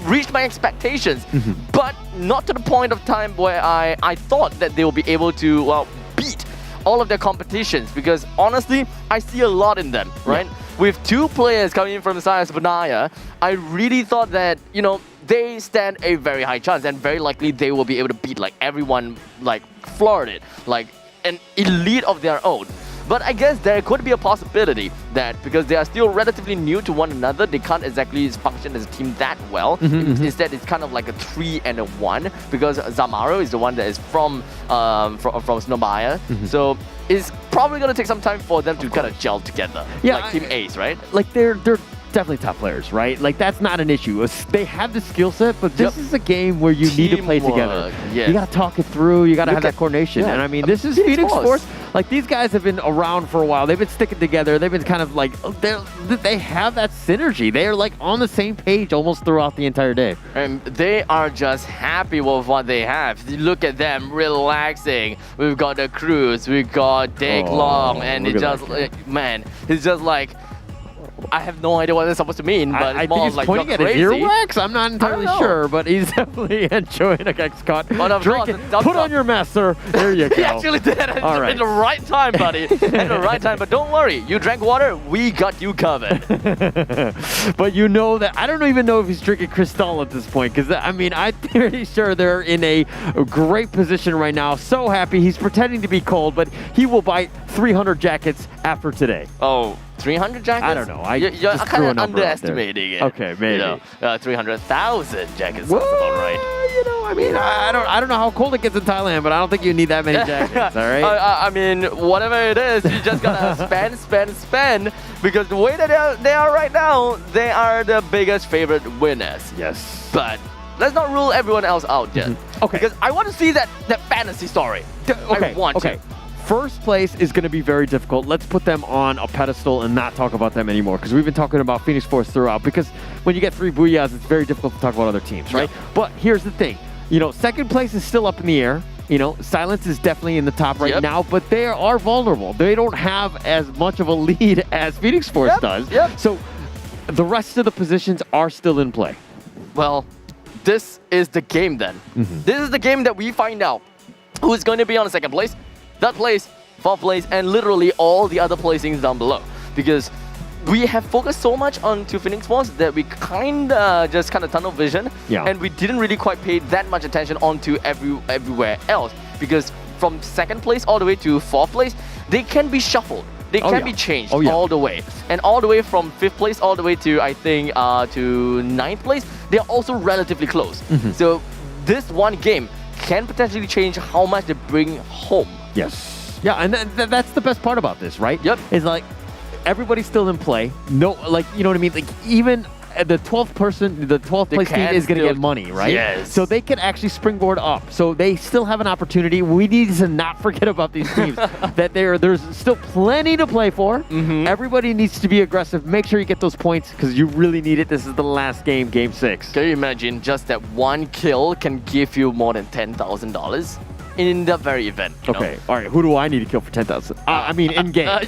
reached my expectations, but not to the point of time where I thought that they will be able to beat all of their competitions, because honestly, I see a lot in them, right? Yeah. With 2 players coming in from the side of Benaya, I really thought that, you know, they stand a very high chance and very likely they will be able to beat like everyone, like floor it, like an elite of their own. But I guess there could be a possibility that because they are still relatively new to one another, they can't exactly function as a team that well. Instead, it's kind of like a 3 and a 1 because Zamaro is the one that is from Snowbire. So it's probably going to take some time for them to kind of gel together. Yeah, like Team Ace, right? Like they're definitely top players, right? Like that's not an issue. They have the skill set, but this is a game where you need to play together. Yes. You got to talk it through. You got to have that coordination. And I mean, this is Phoenix Force. Like these guys have been around for a while. They've been sticking together. They've been kind of like they have that synergy. They are like on the same page almost throughout the entire day. And they are just happy with what they have. Look at them relaxing. We've got the cruise. We've got Dick Long, and it just man, it's just like. I have no idea what it's supposed to mean, but I it's more think he's like pointing at an earwax. I'm not entirely sure, but he's definitely enjoying a X-Cot. Drink it. Put on your mask, sir. There you go. He actually did it at the right time, buddy. At the right time. But don't worry. You drank water. We got you covered. But you know that I don't even know if he's drinking Cristal at this point, because I mean, I'm pretty sure they're in a great position right now. So happy. He's pretending to be cold, but he will buy 300 jackets after today. Oh. 300 jackets? I don't know. You're kind of underestimating it. Okay, maybe. You know, 300,000 jackets sounds about right. You know, I mean, I don't know how cold it gets in Thailand, but I don't think you need that many jackets, all right? I mean, whatever it is, you just gotta spend, because the way that they are right now, they are the biggest favorite winners. Yes. But let's not rule everyone else out yet. Okay. Because I want to see that fantasy story. I want to. First place is going to be very difficult. Let's put them on a pedestal and not talk about them anymore, because we've been talking about Phoenix Force throughout, because when you get 3 Booyahs, it's very difficult to talk about other teams, right? Yeah. But here's the thing. You know, second place is still up in the air. You know, Silence is definitely in the top right now, but they are vulnerable. They don't have as much of a lead as Phoenix Force does. So the rest of the positions are still in play. Well, this is the game then. This is the game that we find out who's going to be on the second place, third place, fourth place, and literally all the other placings down below. Because we have focused so much on to Phoenix Sports that we just tunnel vision, and we didn't really quite pay that much attention onto everywhere else. Because from second place all the way to fourth place, they can be shuffled. They can be changed all the way. And all the way from 5th place all the way to, I think, to 9th place, they're also relatively close. So this one game can potentially change how much they bring home. Yes. Yeah, and that's the best part about this, right? Yep. Is like, everybody's still in play. No, like, you know what I mean? Like, even the 12th place team is going to get money, right? Yes. So they can actually springboard up. So they still have an opportunity. We need to not forget about these teams. That there's still plenty to play for. Everybody needs to be aggressive. Make sure you get those points because you really need it. This is the last game, Game 6. Can you imagine just that one kill can give you more than $10,000? In the very event. Okay, all right. Who do I need to kill for 10,000? I mean, in game. I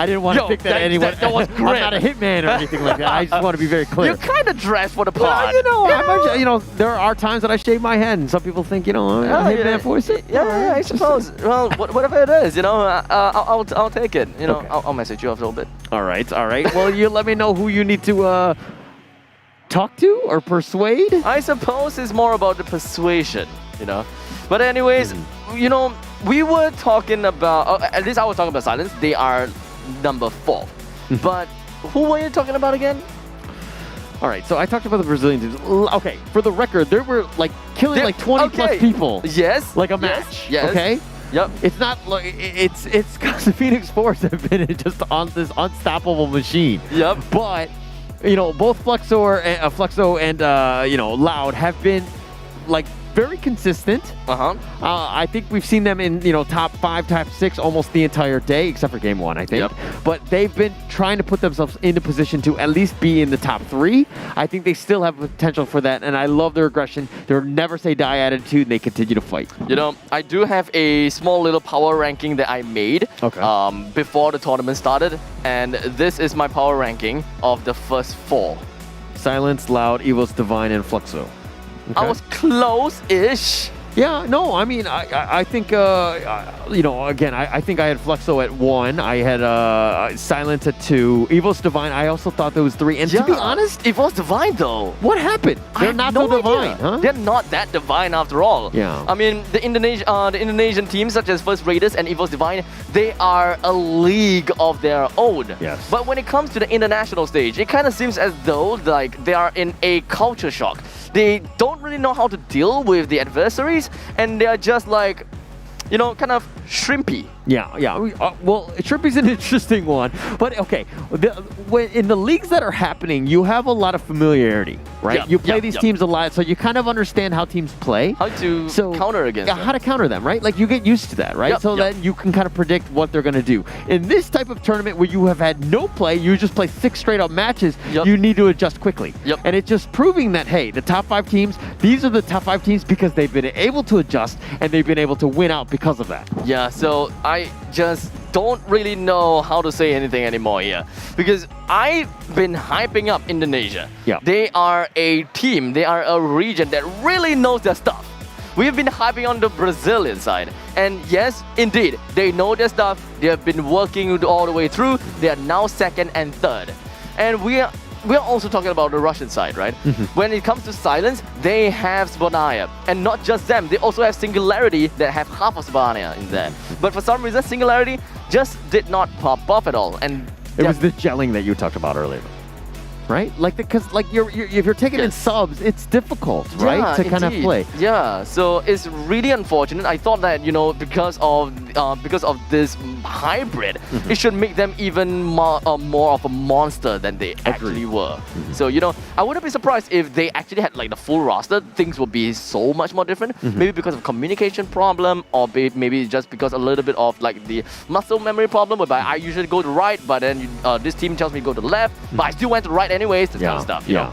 didn't want to pick that anyone. That was great. I'm not a hitman or anything like that. I just want to be very clear. You kind of dress for the part. Well, there are times that I shave my head, and some people think, I'm a hitman voice. Yeah, I suppose. Well, whatever it is, I'll take it. I'll message you after a little bit. All right. Well, you let me know who you need to talk to or persuade. I suppose it's more about the persuasion, But anyways, we were talking about, at least I was talking about Silence. They are number 4. But who were you talking about again? All right, so I talked about the Brazilian teams. Okay, for the record, there were killing 20 plus people. Yes. Like a match. Yes. Okay. Yep. It's not like it's because the Phoenix Force have been just on this unstoppable machine. Yep. But both Flexo and Loud have been very consistent. I think we've seen them in top 5, top 6 almost the entire day, except for game 1, I think. Yep. But they've been trying to put themselves into position to at least be in the top 3. I think they still have potential for that, and I love their aggression, their never say die attitude, and they continue to fight. I do have a small little power ranking that I made before the tournament started, and this is my power ranking of the first 4. Silence, Loud, Evos, Divine, and Fluxo. Okay. I was close-ish. Yeah, no, I mean, I think, again, I think I had Fluxo at 1. I had Silence at 2. Evos Divine, I also thought there was 3. And to be honest... Evos Divine, though. What happened? They're not so divine, huh? They're not that divine after all. Yeah. I mean, the Indonesian teams, such as First Raiders and Evos Divine, they are a league of their own. Yes. But when it comes to the international stage, it kind of seems as though they are in a culture shock. They don't really know how to deal with the adversaries, and they're just kind of shrimpy. Yeah. Well, Shrimpy's an interesting one. But, okay, in the leagues that are happening, you have a lot of familiarity, right? You play these teams a lot, so you kind of understand how teams play. How to counter against them. How to counter them, right? You get used to that, right? Then you can kind of predict what they're going to do. In this type of tournament where you have had no play, you just play 6 straight-up matches, you need to adjust quickly. And it's just proving that, hey, the top 5 teams, these are the top 5 teams because they've been able to adjust, and they've been able to win out because of that. Yeah, so I just don't really know how to say anything anymore here because I've been hyping up Indonesia. Yeah. They are a team, they are a region that really knows their stuff. We've been hyping on the Brazilian side, and yes, indeed, they know their stuff. They have been working all the way through. They are now 2nd and 3rd, and we're also talking about the Russian side, right? When it comes to Silence, they have Sbornaya. And not just them, they also have Singularity that have half of Sbornaya in there. But for some reason, Singularity just did not pop off at all. And it was the gelling that you talked about earlier. Right? Because if you're taking in subs, it's difficult, right? To kind of play. Yeah, so it's really unfortunate. I thought that, because of this hybrid, it should make them even more of a monster than they actually were. So, I wouldn't be surprised if they actually had the full roster. Things would be so much more different. Maybe because of communication problem, or maybe just because a little bit of the muscle memory problem, whereby I usually go to right, but then this team tells me to go to left, but I still went to right anyways, this kind of stuff. Yeah.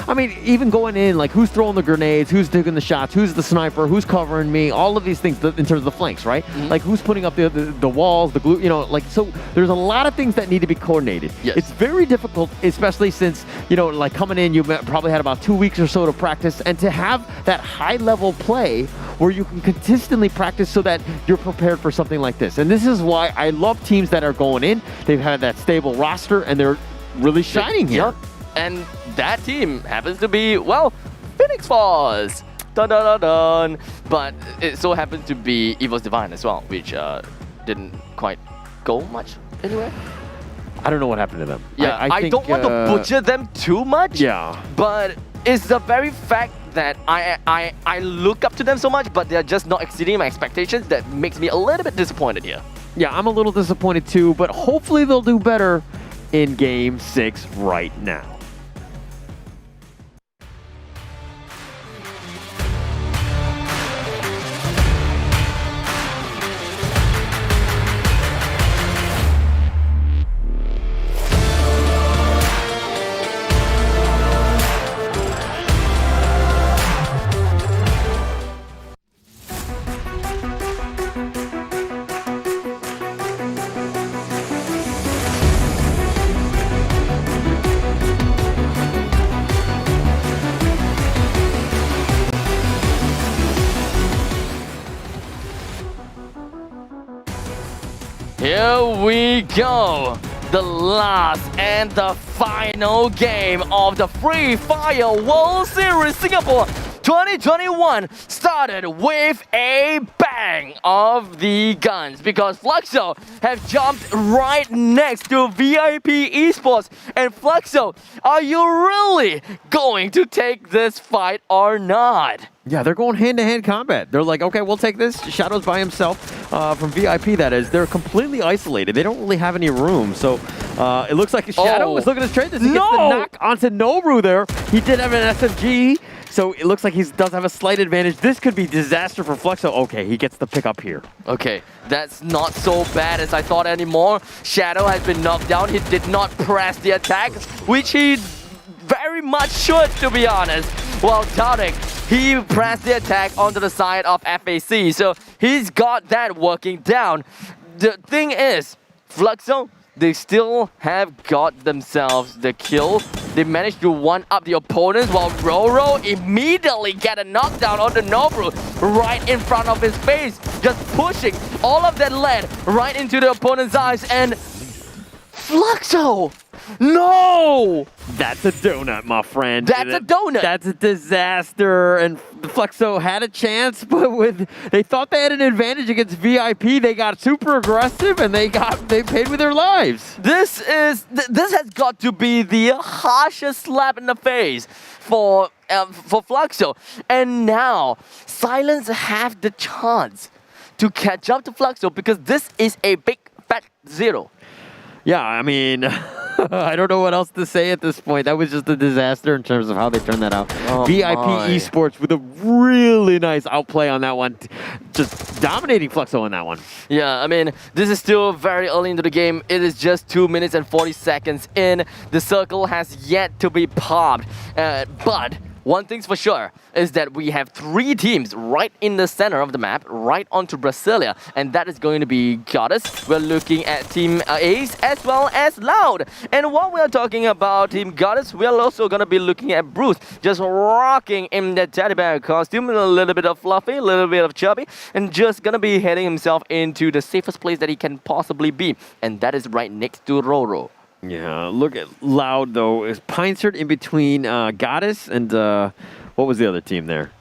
I mean, even going in, who's throwing the grenades, who's taking the shots, who's the sniper, who's covering me, all of these things in terms of the flanks, right? Who's who's putting up the walls, the glue, you know, like, so there's a lot of things that need to be coordinated. Yes. It's very difficult, especially since, you know, like coming in, you probably had about 2 weeks or so to practice, and to have that high level play where you can consistently practice so that you're prepared for something like this. And this is why I love teams that are going in. They've had that stable roster and they're really shining here. Yep. And that team happens to be, well, Phoenix Force. Dun, dun, dun, dun. But it so happens to be Evil's Divine as well, which didn't quite go much anywhere. I don't know what happened to them. Yeah, I think, don't want to butcher them too much. Yeah. But it's the very fact that I look up to them so much, but they're just not exceeding my expectations that makes me a little bit disappointed here. Yeah, I'm a little disappointed too, but hopefully they'll do better in Game 6 right now. Here we go. The last and the final game of the Free Fire World Series Singapore 2021 started with a bang of the guns because Fluxo have jumped right next to VIP Esports. And Fluxo, are you really going to take this fight or not? Yeah, they're going hand-to-hand combat. They're like, okay, we'll take this. Shadow's by himself from VIP, that is. They're completely isolated. They don't really have any room. So it looks like Shadow is looking to trade this. He gets the knock onto Nobru there. He did have an SMG, so it looks like he does have a slight advantage. This could be disaster for Fluxo. Okay, he gets the pick up here. Okay, that's not so bad as I thought anymore. Shadow has been knocked down. He did not press the attack, which he very much should, to be honest. Well, Tarek, he pressed the attack onto the side of FAC, so he's got that working down. The thing is, Fluxo, they still have got themselves the kill. They managed to one-up the opponents while Roro immediately get a knockdown onto Nobru right in front of his face, just pushing all of that lead right into the opponent's eyes. And Fluxo! No! That's a donut, my friend. That's a donut. That's a disaster. And Fluxo had a chance, but they thought they had an advantage against VIP. They got super aggressive and they paid with their lives. This has got to be the harshest slap in the face for Fluxo. And now Silence have the chance to catch up to Fluxo because this is a big fat 0. Yeah, I mean, I don't know what else to say at this point. That was just a disaster in terms of how they turned that out. VIP Esports with a really nice outplay on that one. Just dominating Fluxo on that one. Yeah, I mean, this is still very early into the game. It is just 2 minutes and 40 seconds in. The circle has yet to be popped. But one thing's for sure is that we have 3 teams right in the center of the map, right onto Brasilia, and that is going to be Goddess. We're looking at Team Ace as well as Loud. And while we're talking about Team Goddess, we're also going to be looking at Bruce, just rocking in the teddy bear costume, a little bit of fluffy, a little bit of chubby, and just going to be heading himself into the safest place that he can possibly be, and that is right next to Roro. Yeah, look at Loud, though. Is pincered in between Goddess and what was the other team there?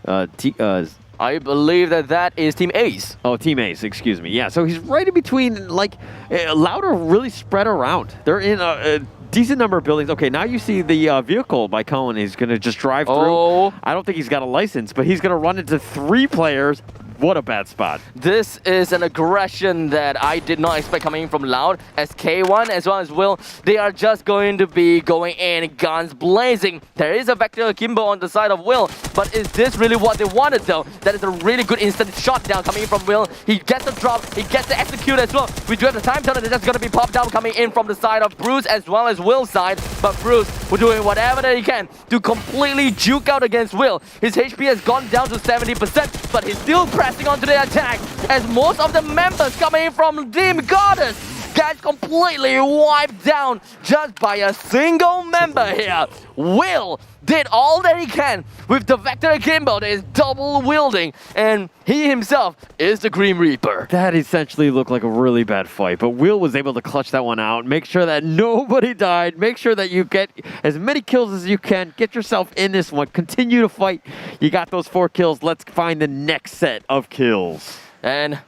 I believe that is Team Ace. Oh, Team Ace, excuse me. Yeah, so he's right in between, like, Loud are really spread around. They're in a decent number of buildings. Okay, now you see the vehicle by Cohen. He's going to just drive through. I don't think he's got a license, but he's going to run into 3 players. What a bad spot. This is an aggression that I did not expect coming from Loud, as K1 as well as Will. They are just going to be going in, guns blazing. There is a Vector Akimbo on the side of Will, but is this really what they wanted though? That is a really good instant shot down coming in from Will. He gets the drop, he gets the execute as well. We do have the time turner that's going to be popped down coming in from the side of Bruce as well as Will's side, but Bruce doing whatever that he can to completely juke out against Will. His HP has gone down to 70%, but he's still pressing onto the attack as most of the members coming in from Team Goddess gets completely wiped down just by a single member here. Will did all that he can with the Vector Akimbo that is double wielding, and he himself is the Grim Reaper. That essentially looked like a really bad fight, but Will was able to clutch that one out, make sure that nobody died, make sure that you get as many kills as you can, get yourself in this one, continue to fight. You got those 4 kills, let's find the next set of kills. And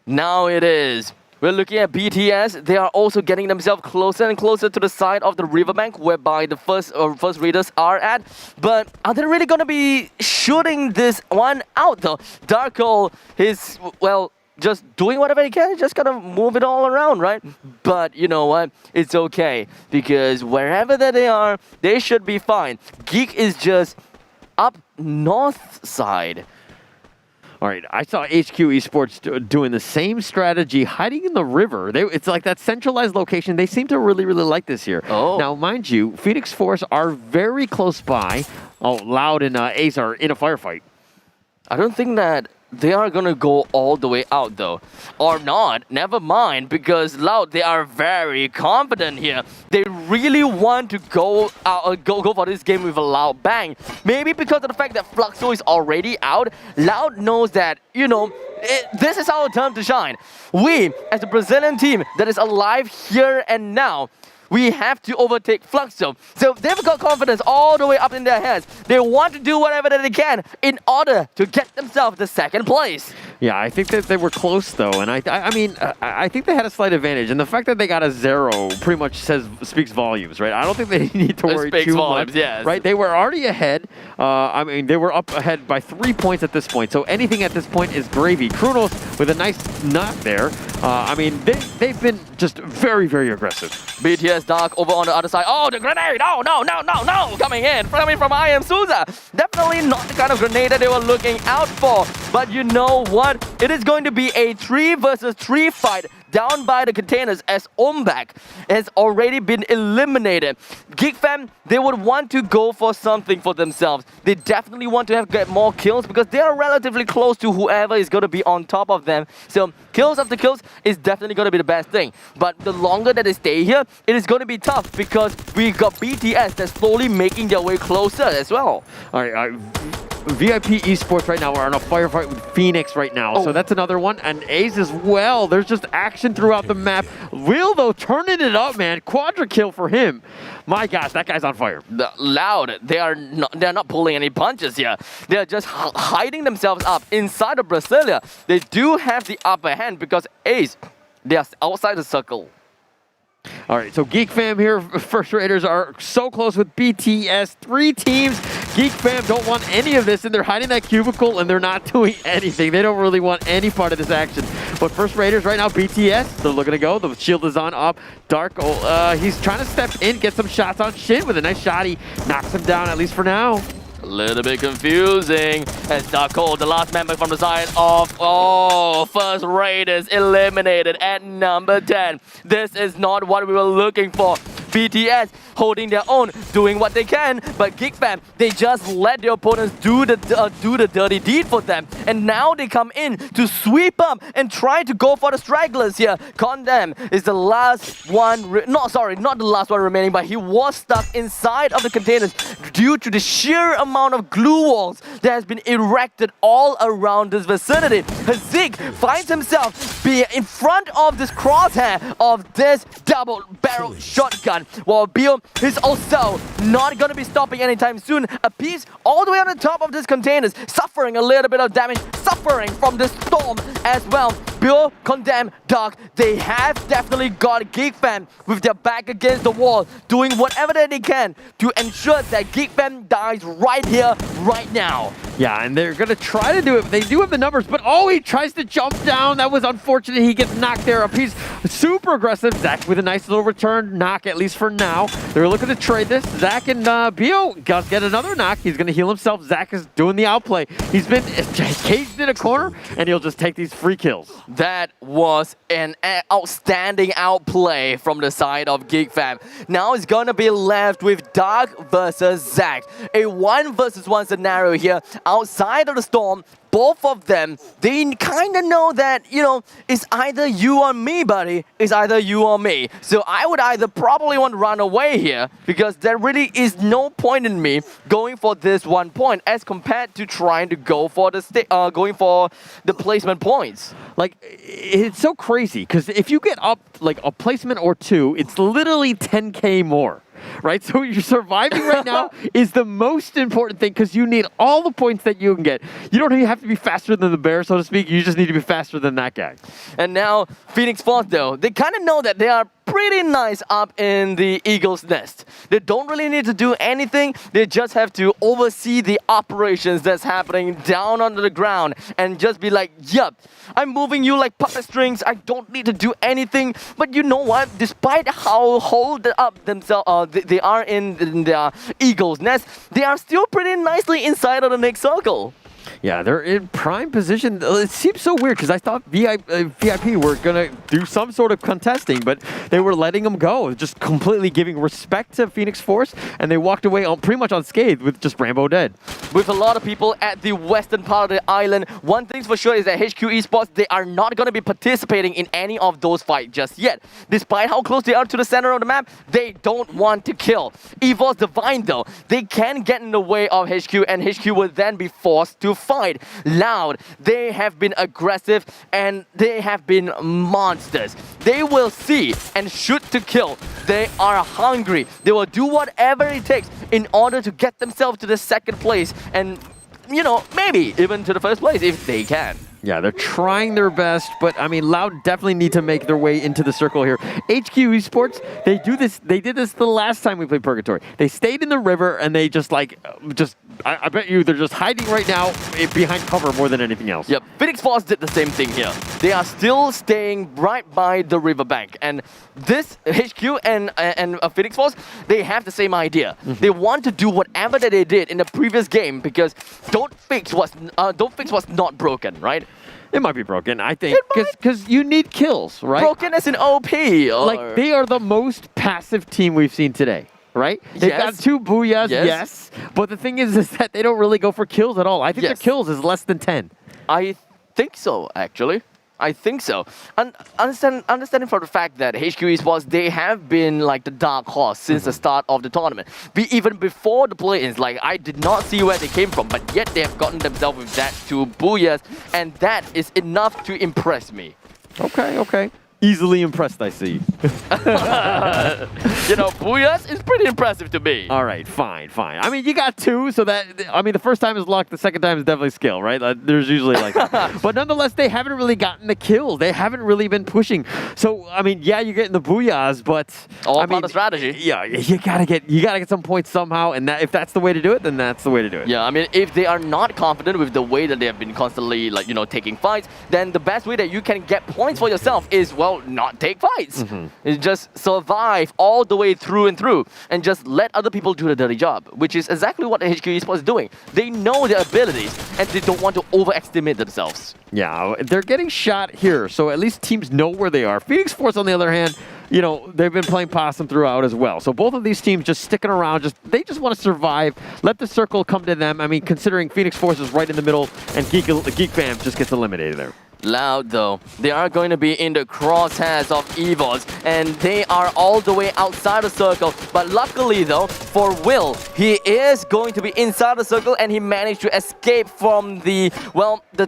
now it is. We're looking at BTS. They are also getting themselves closer and closer to the side of the riverbank whereby the first raiders are at. But are they really going to be shooting this one out though? Darko is, well, just doing whatever he can, just gotta move it all around, right? But you know what? It's okay because wherever that they are, they should be fine. Geek is just up north side. All right, I saw HQ Esports doing the same strategy, hiding in the river. It's like that centralized location. They seem to really, really like this here. Oh. Now, mind you, Phoenix Force are very close by. Oh, Loud and Ace are in a firefight. I don't think that they are gonna go all the way out though. Or not, never mind, because Loud, they are very confident here. They really want to go for this game with a loud bang. Maybe because of the fact that Fluxo is already out, Loud knows that, you know, this is our time to shine. We, as a Brazilian team that is alive here and now, we have to overtake Fluxo. So they've got confidence all the way up in their heads. They want to do whatever that they can in order to get themselves the second place. Yeah, I think that they were close though, and I mean, I think they had a slight advantage, and the fact that they got a 0 pretty much speaks volumes, right? I don't think they need to worry too much, yes. right? They were already ahead. I mean, they were up ahead by 3 points at this point, so anything at this point is gravy. Kronos with a nice knock there. I mean, they've been just very, very aggressive. BTS Dark over on the other side. Oh, the grenade! Oh, no! Coming from I Am Souza. Definitely not the kind of grenade that they were looking out for. But you know what? It is going to be a 3 versus 3 fight down by the containers as Ombak has already been eliminated. Geek Fam, they would want to go for something for themselves. They definitely want to get more kills because they are relatively close to whoever is going to be on top of them. So kills after kills is definitely going to be the best thing. But the longer that they stay here, it is going to be tough because we got BTS that's slowly making their way closer as well. All right, VIP Esports right now are on a firefight with Phoenix right now. So that's another one. And Ace as well. There's just action throughout the map. Will, though, turning it up, man. Quadra kill for him. My gosh, that guy's on fire. Loud. They're not pulling any punches here. They're just hiding themselves up inside of Brasilia. They do have the upper hand because Ace, they are outside the circle. All right, so Geek Fam here, First Raiders are so close with BTS. 3 teams. Geek Fam don't want any of this, and they're hiding that cubicle, and they're not doing anything. They don't really want any part of this action. But First Raiders right now, BTS, they're looking to go. The shield is on up. Dark, he's trying to step in, get some shots on Shin with a nice shot. He knocks him down, at least for now. A little bit confusing as Darko, the last member from the side of First Raiders, eliminated at number 10. This is not what we were looking for. BTS holding their own, doing what they can, but Geek Fam, they just let their opponents do the dirty deed for them, and now they come in to sweep up and try to go for the stragglers here. Condemn is the last one, not the last one remaining, but he was stuck inside of the containers due to the sheer amount of glue walls that has been erected all around this vicinity. Hazik finds himself be in front of this crosshair of this double barrel shotgun, while Bill is also not going to be stopping anytime soon. A piece all the way on the top of this containers, suffering a little bit of damage, suffering from the storm as well. Bill, Condemn, Dark, they have definitely got Geek Fam with their back against the wall, doing whatever that they can to ensure that Geek Fam dies right here, right now. Yeah, and they're going to try to do it. They do have the numbers, but he tries to jump down. That was unfortunate. He gets knocked there. A piece Super aggressive. Zach with a nice little return knock, at least for now. They're looking to trade this. Zach and Bio get another knock. He's going to heal himself. Zach is doing the outplay. He's been caged in a corner, and he'll just take these free kills. That was an outstanding outplay from the side of GeekFam. Now it's gonna be left with Dark versus Zach. A 1-versus-1 scenario here outside of the storm. Both of them, they kind of know that, you know, it's either you or me, buddy. It's either you or me. So I would either probably want to run away here because there really is no point in me going for this 1 point as compared to trying to go for the placement points. Like, it's so crazy because if you get up like a placement or two, it's literally 10K more. Right? So you're surviving right now is the most important thing because you need all the points that you can get. You don't even have to be faster than the bear, so to speak. You just need to be faster than that guy. And now, Phoenix Force, though, they kind of know that they are pretty nice up in the eagle's nest. They don't really need to do anything. They just have to oversee the operations that's happening down under the ground and just be like, yup, I'm moving you like puppet strings. I don't need to do anything. But you know what? Despite how holed up themselves, they are in their eagle's nest, they are still pretty nicely inside of the next circle. Yeah, they're in prime position. It seems so weird because I thought VIP were going to do some sort of contesting, but they were letting them go, just completely giving respect to Phoenix Force, and they walked away pretty much unscathed with just Rambo dead. With a lot of people at the western part of the island, one thing's for sure is that HQ Esports, they are not going to be participating in any of those fights just yet. Despite how close they are to the center of the map, they don't want to kill. EVOS Divine, though, they can get in the way of HQ, and HQ will then be forced to fight. Loud, they have been aggressive and they have been monsters. They will see and shoot to kill. They are hungry. They will do whatever it takes in order to get themselves to the second place and, you know, maybe even to the first place if they can. Yeah, they're trying their best, but I mean, Loud definitely need to make their way into the circle here. HQ Esports, they did this the last time we played Purgatory. They stayed in the river and they I bet you they're just hiding right now behind cover more than anything else. Yep, Phoenix Force did the same thing here. They are still staying right by the riverbank, and this HQ and Phoenix Force, they have the same idea. They want to do whatever that they did in the previous game because don't fix what's not broken, right? It might be broken, I think, because you need kills, right? Broken as in OP. Like, they are the most passive team we've seen today, right? They've got 2 booyahs, yes. But the thing is that they don't really go for kills at all. I think their kills is less than 10. I think so, actually. I think so. And understanding from the fact that HQ Esports, they have been like the dark horse since the start of the tournament. Even before the play-ins, like I did not see where they came from, but yet they have gotten themselves with that 2 booyahs, and that is enough to impress me. Okay. Easily impressed, I see. You know, booyahs is pretty impressive to me. All right, fine. I mean, you got 2, so that, I mean, the first time is luck, the second time is definitely skill, right? There's usually like that. But nonetheless, they haven't really gotten the kills. They haven't really been pushing. So, I mean, yeah, you're getting the booyahs, but all part of strategy. Yeah, you gotta get some points somehow, and if that's the way to do it, then that's the way to do it. Yeah, I mean, if they are not confident with the way that they have been constantly, like, you know, taking fights, then the best way that you can get points for yourself is, well, not take fights. It's just survive all the way through and through and just let other people do the dirty job, which is exactly what HQ Esports is doing. They know their abilities and they don't want to overestimate themselves. Yeah, they're getting shot here, so at least teams know where they are. Phoenix Force, on the other hand, you know, they've been playing possum throughout as well. So both of these teams just sticking around, they just want to survive, let the circle come to them. I mean, considering Phoenix Force is right in the middle and Geek Fam just gets eliminated there. Loud, though, they are going to be in the crosshairs of EVOS, and they are all the way outside the circle. But luckily, though, for Will, he is going to be inside the circle, and he managed to escape from the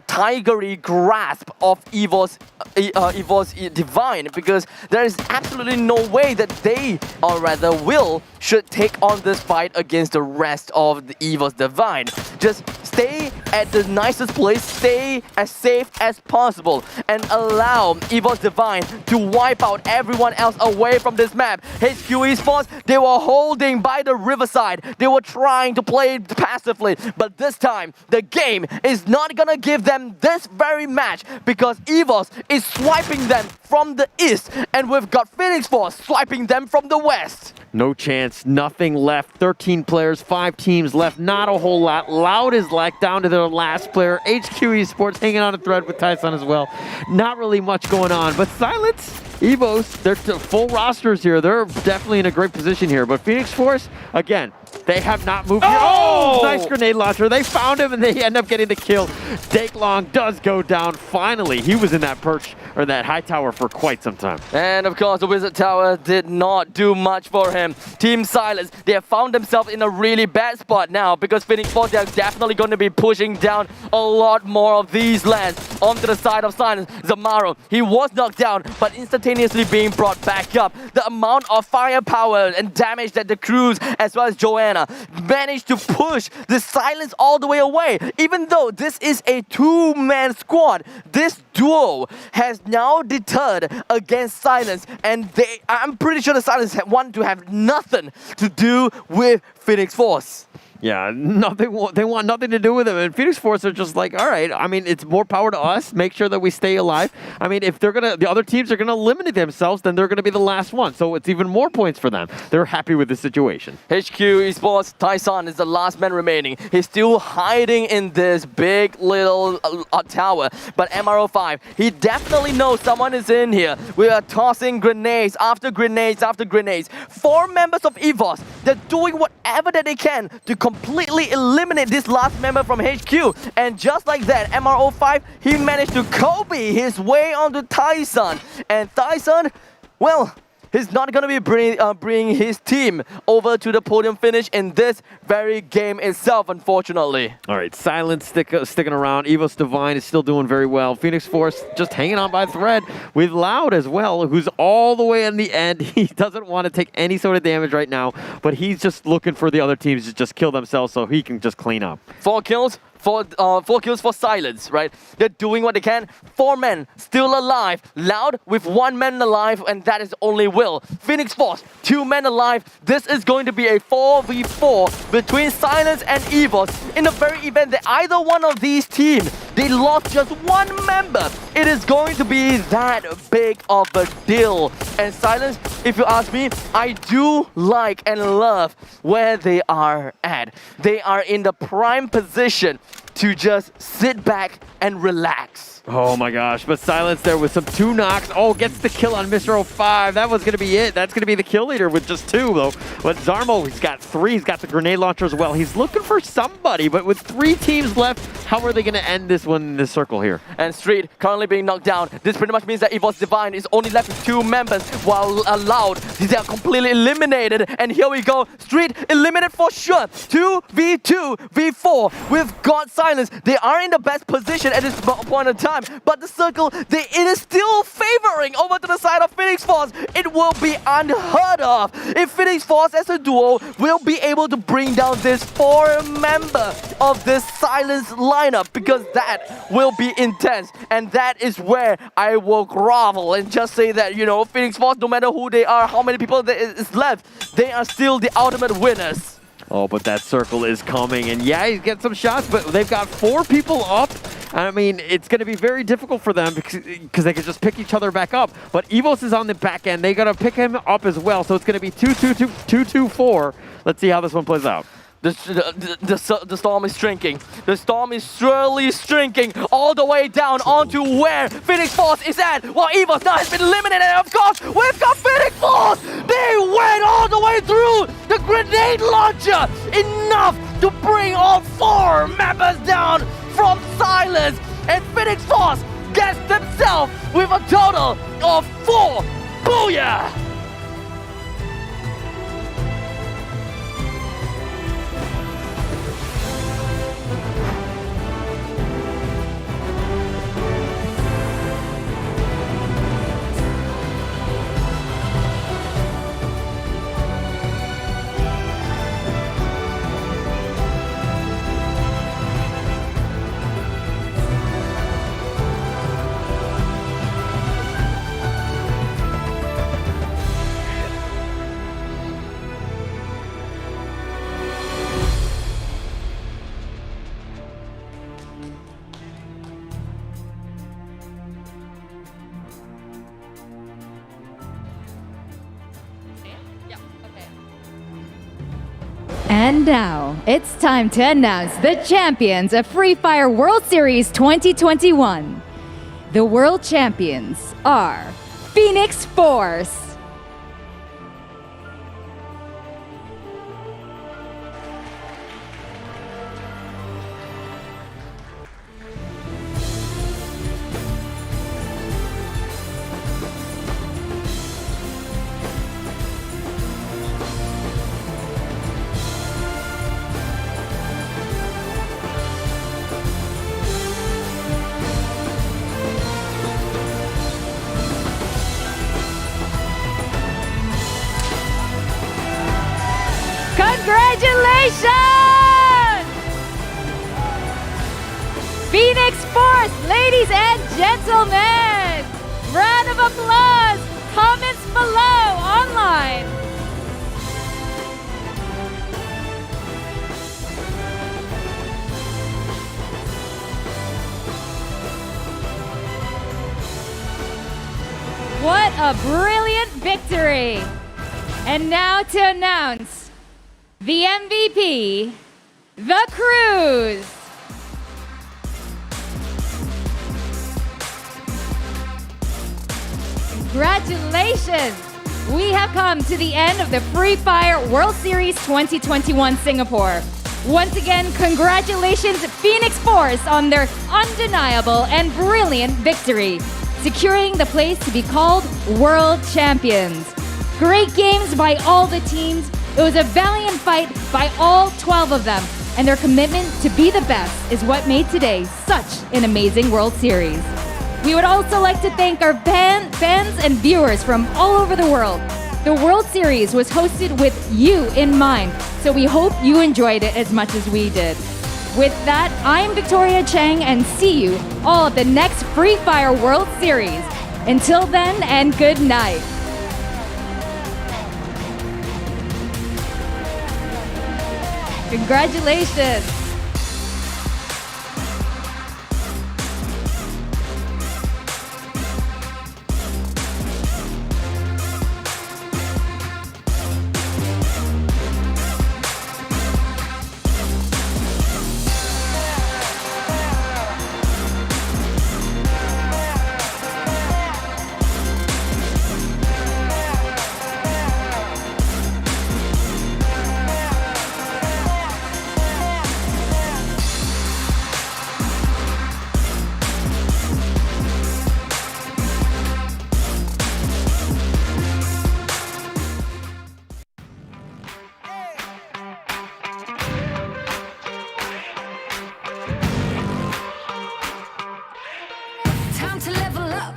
tigery grasp of EVOS Divine, because there is absolutely no way that they, or rather Will, should take on this fight against the rest of the EVOS Divine. Just stay at the nicest place, stay as safe as possible, and allow EVOS Divine to wipe out everyone else away from this map. HQ Esports, they were holding by the riverside. They were trying to play passively, but this time, the game is not gonna give them this very match because EVOS is swiping them from the east, and we've got Phoenix Force swiping them from the west. No chance, nothing left. 13 players, 5 teams left, not a whole lot. Loud is like down to their last player. HQ Esports hanging on a thread with Tyson as well. Not really much going on, but Silence, EVOS, they're full rosters here. They're definitely in a great position here, but Phoenix Force, again, they have not moved here. Oh, nice grenade launcher. They found him and they end up getting the kill. Dakelong does go down finally. He was in that perch, or that high tower, for quite some time. And of course, the Wizard Tower did not do much for him. Team Silence, they have found themselves in a really bad spot now because Phoenix Force, they're definitely going to be pushing down a lot more of these lands onto the side of Silence. Zamaro, he was knocked down, but instantaneously being brought back up. The amount of firepower and damage that the crews, as well as Joanna, managed to push the Silence all the way away. Even though this is a 2-man squad, this duo has now deterred against Silence, and I'm pretty sure the Silence want to have nothing to do with Phoenix Force. Yeah, they want nothing to do with him. And Phoenix Force are just like, all right, I mean, it's more power to us. Make sure that we stay alive. I mean, if the other teams are gonna eliminate themselves, then they're gonna be the last one. So it's even more points for them. They're happy with the situation. HQ Esports, Tyson is the last man remaining. He's still hiding in this big little tower. But MRO5, he definitely knows someone is in here. We are tossing grenades after grenades after grenades. 4 members of EVOS, they're doing whatever that they can to completely eliminate this last member from HQ. And just like that, MRO5, he managed to Kobe his way onto Tyson. And Tyson, well, he's not going to be bringing his team over to the podium finish in this very game itself, unfortunately. All right, Silence sticking around. EVOS Divine is still doing very well. Phoenix Force just hanging on by a thread with Loud as well, who's all the way in the end. He doesn't want to take any sort of damage right now, but he's just looking for the other teams to just kill themselves so he can just clean up. 4 kills. 4 kills for Silence, right? They're doing what they can. 4 men still alive. Loud with 1 man alive, and that is only Will. Phoenix Force, 2 men alive. This is going to be a 4v4 between Silence and EVOS. In the very event that either one of these teams, they lost just 1 member, it is going to be that big of a deal. And Silence, if you ask me, I do like and love where they are at. They are in the prime position to just sit back and relax. Oh my gosh, but Silence there with some 2 knocks. Oh, gets the kill on Mr. 05. That was going to be it. That's going to be the kill leader with just 2, though. But Zarmo, he's got 3. He's got the grenade launcher as well. He's looking for somebody, but with 3 teams left, how are they going to end this one in this circle here? And Street currently being knocked down. This pretty much means that EVOS Divine is only left with 2 members, while Loud, they are completely eliminated. And here we go. Street eliminated for sure. 2v2, v4. We've got Silence. They are in the best position at this point in time, but the circle, it is still favoring over to the side of Phoenix Force. It will be unheard of if Phoenix Force as a duo will be able to bring down this 4 member of this Silence lineup, because that will be intense. And that is where I will grovel and just say that, you know, Phoenix Force, no matter who they are, how many people there is left, they are still the ultimate winners. Oh, but that circle is coming, and yeah, he's getting some shots, but they've got 4 people up. I mean, it's going to be very difficult for them because they can just pick each other back up. But EVOS is on the back end. They got to pick him up as well, so it's going to be 2-2-2-2-4. Let's see how this one plays out. The storm is shrinking. The storm is surely shrinking all the way down onto where Phoenix Force is at. While EVOS now has been eliminated, and of course, we've got Phoenix Force. They went all the way through the grenade launcher. Enough to bring all 4 members down from Silence. And Phoenix Force gets themselves with a total of 4. Booyah! And now, it's time to announce the champions of Free Fire World Series 2021. The world champions are Phoenix Force. Congratulations! Phoenix Force, ladies and gentlemen! Round of applause! Comments below online! What a brilliant victory! And now to announce the MVP, the Cruise. Congratulations! We have come to the end of the Free Fire World Series 2021 Singapore. Once again, congratulations Phoenix Force on their undeniable and brilliant victory, securing the place to be called World Champions. Great games by all the teams. It was a valiant fight by all 12 of them, and their commitment to be the best is what made today such an amazing World Series. We would also like to thank our fans and viewers from all over the world. The World Series was hosted with you in mind, so we hope you enjoyed it as much as we did. With that, I'm Victoria Chang, and see you all at the next Free Fire World Series. Until then, and good night. Congratulations! Time to level up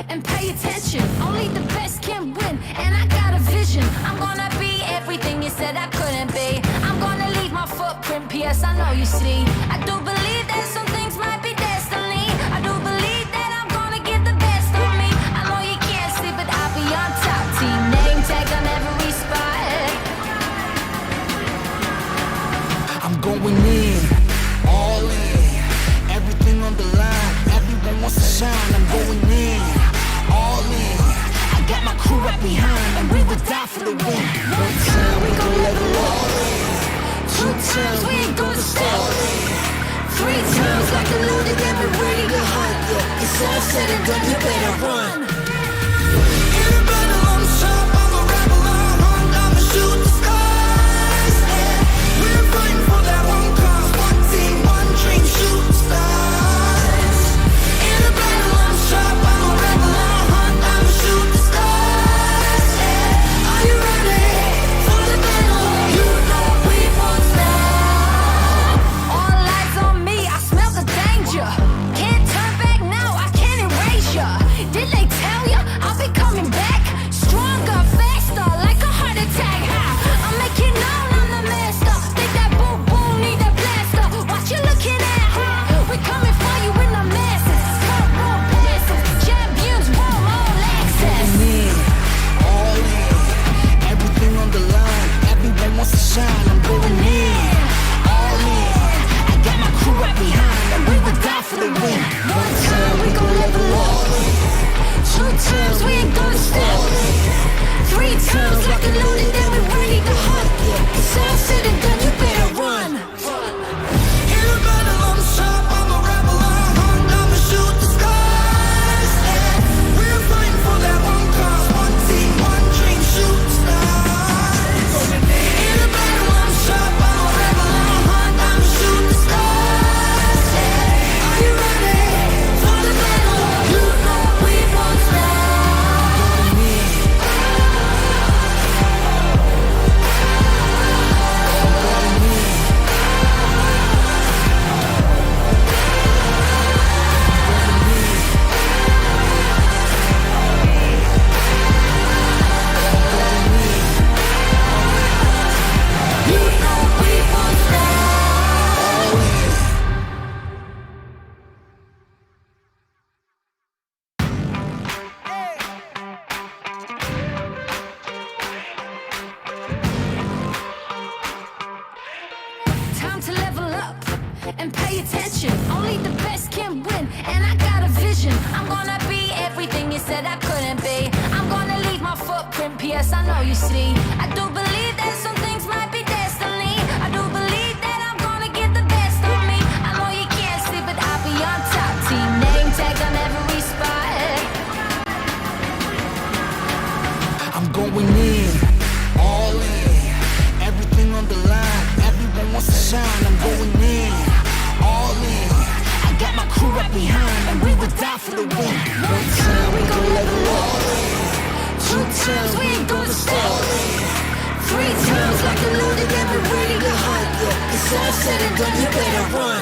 and pay attention. Only the best can win, and I got a vision. I'm gonna be everything you said I couldn't be. I'm gonna leave my footprint, P.S. I know you see. I do believe that some things might be destiny. I do believe that I'm gonna give the best of me. I know you can't see, but I'll be on top. Team name tag on every spot. I'm going in, all in, everything on the line. Everyone wants to shine. I'm going in, all in. I got my crew right behind, and we will die for the win. One time we gon' level up, 2 times we ain't gonna stop, 3 times like a loaded, and we're ready to hunt. Yeah, it's all said and done, you better run. In a battle, I'm sharp, I'm a rebel, I'm hunt, I'ma shoot the stars. Yeah, we're fighting for that one cause, one team, one dream, shoot the stars. In a battle, I'm sharp, I'm a rebel, I'm hunt, I'ma shoot the stars. Yeah, are you ready for the battle? You know we won't stop. All eyes on me, I smell the danger. Can't turn back now, I can't erase ya. Did they tell Yes, I know you see. I do believe that some things might be destiny. I do believe that I'm gonna give the best of me. I know you can't see, but I'll be on top. Team name tag on every spot. I'm going in, all in, everything on the line. Everyone wants to shine. I'm going in, all in. I got my crew right behind, and we would die for the win. One time we gon' level up, 2 times we ain't gonna stop, 3 times like a loaded and we're ready to hunt. Yeah, it's all said and done, you better run.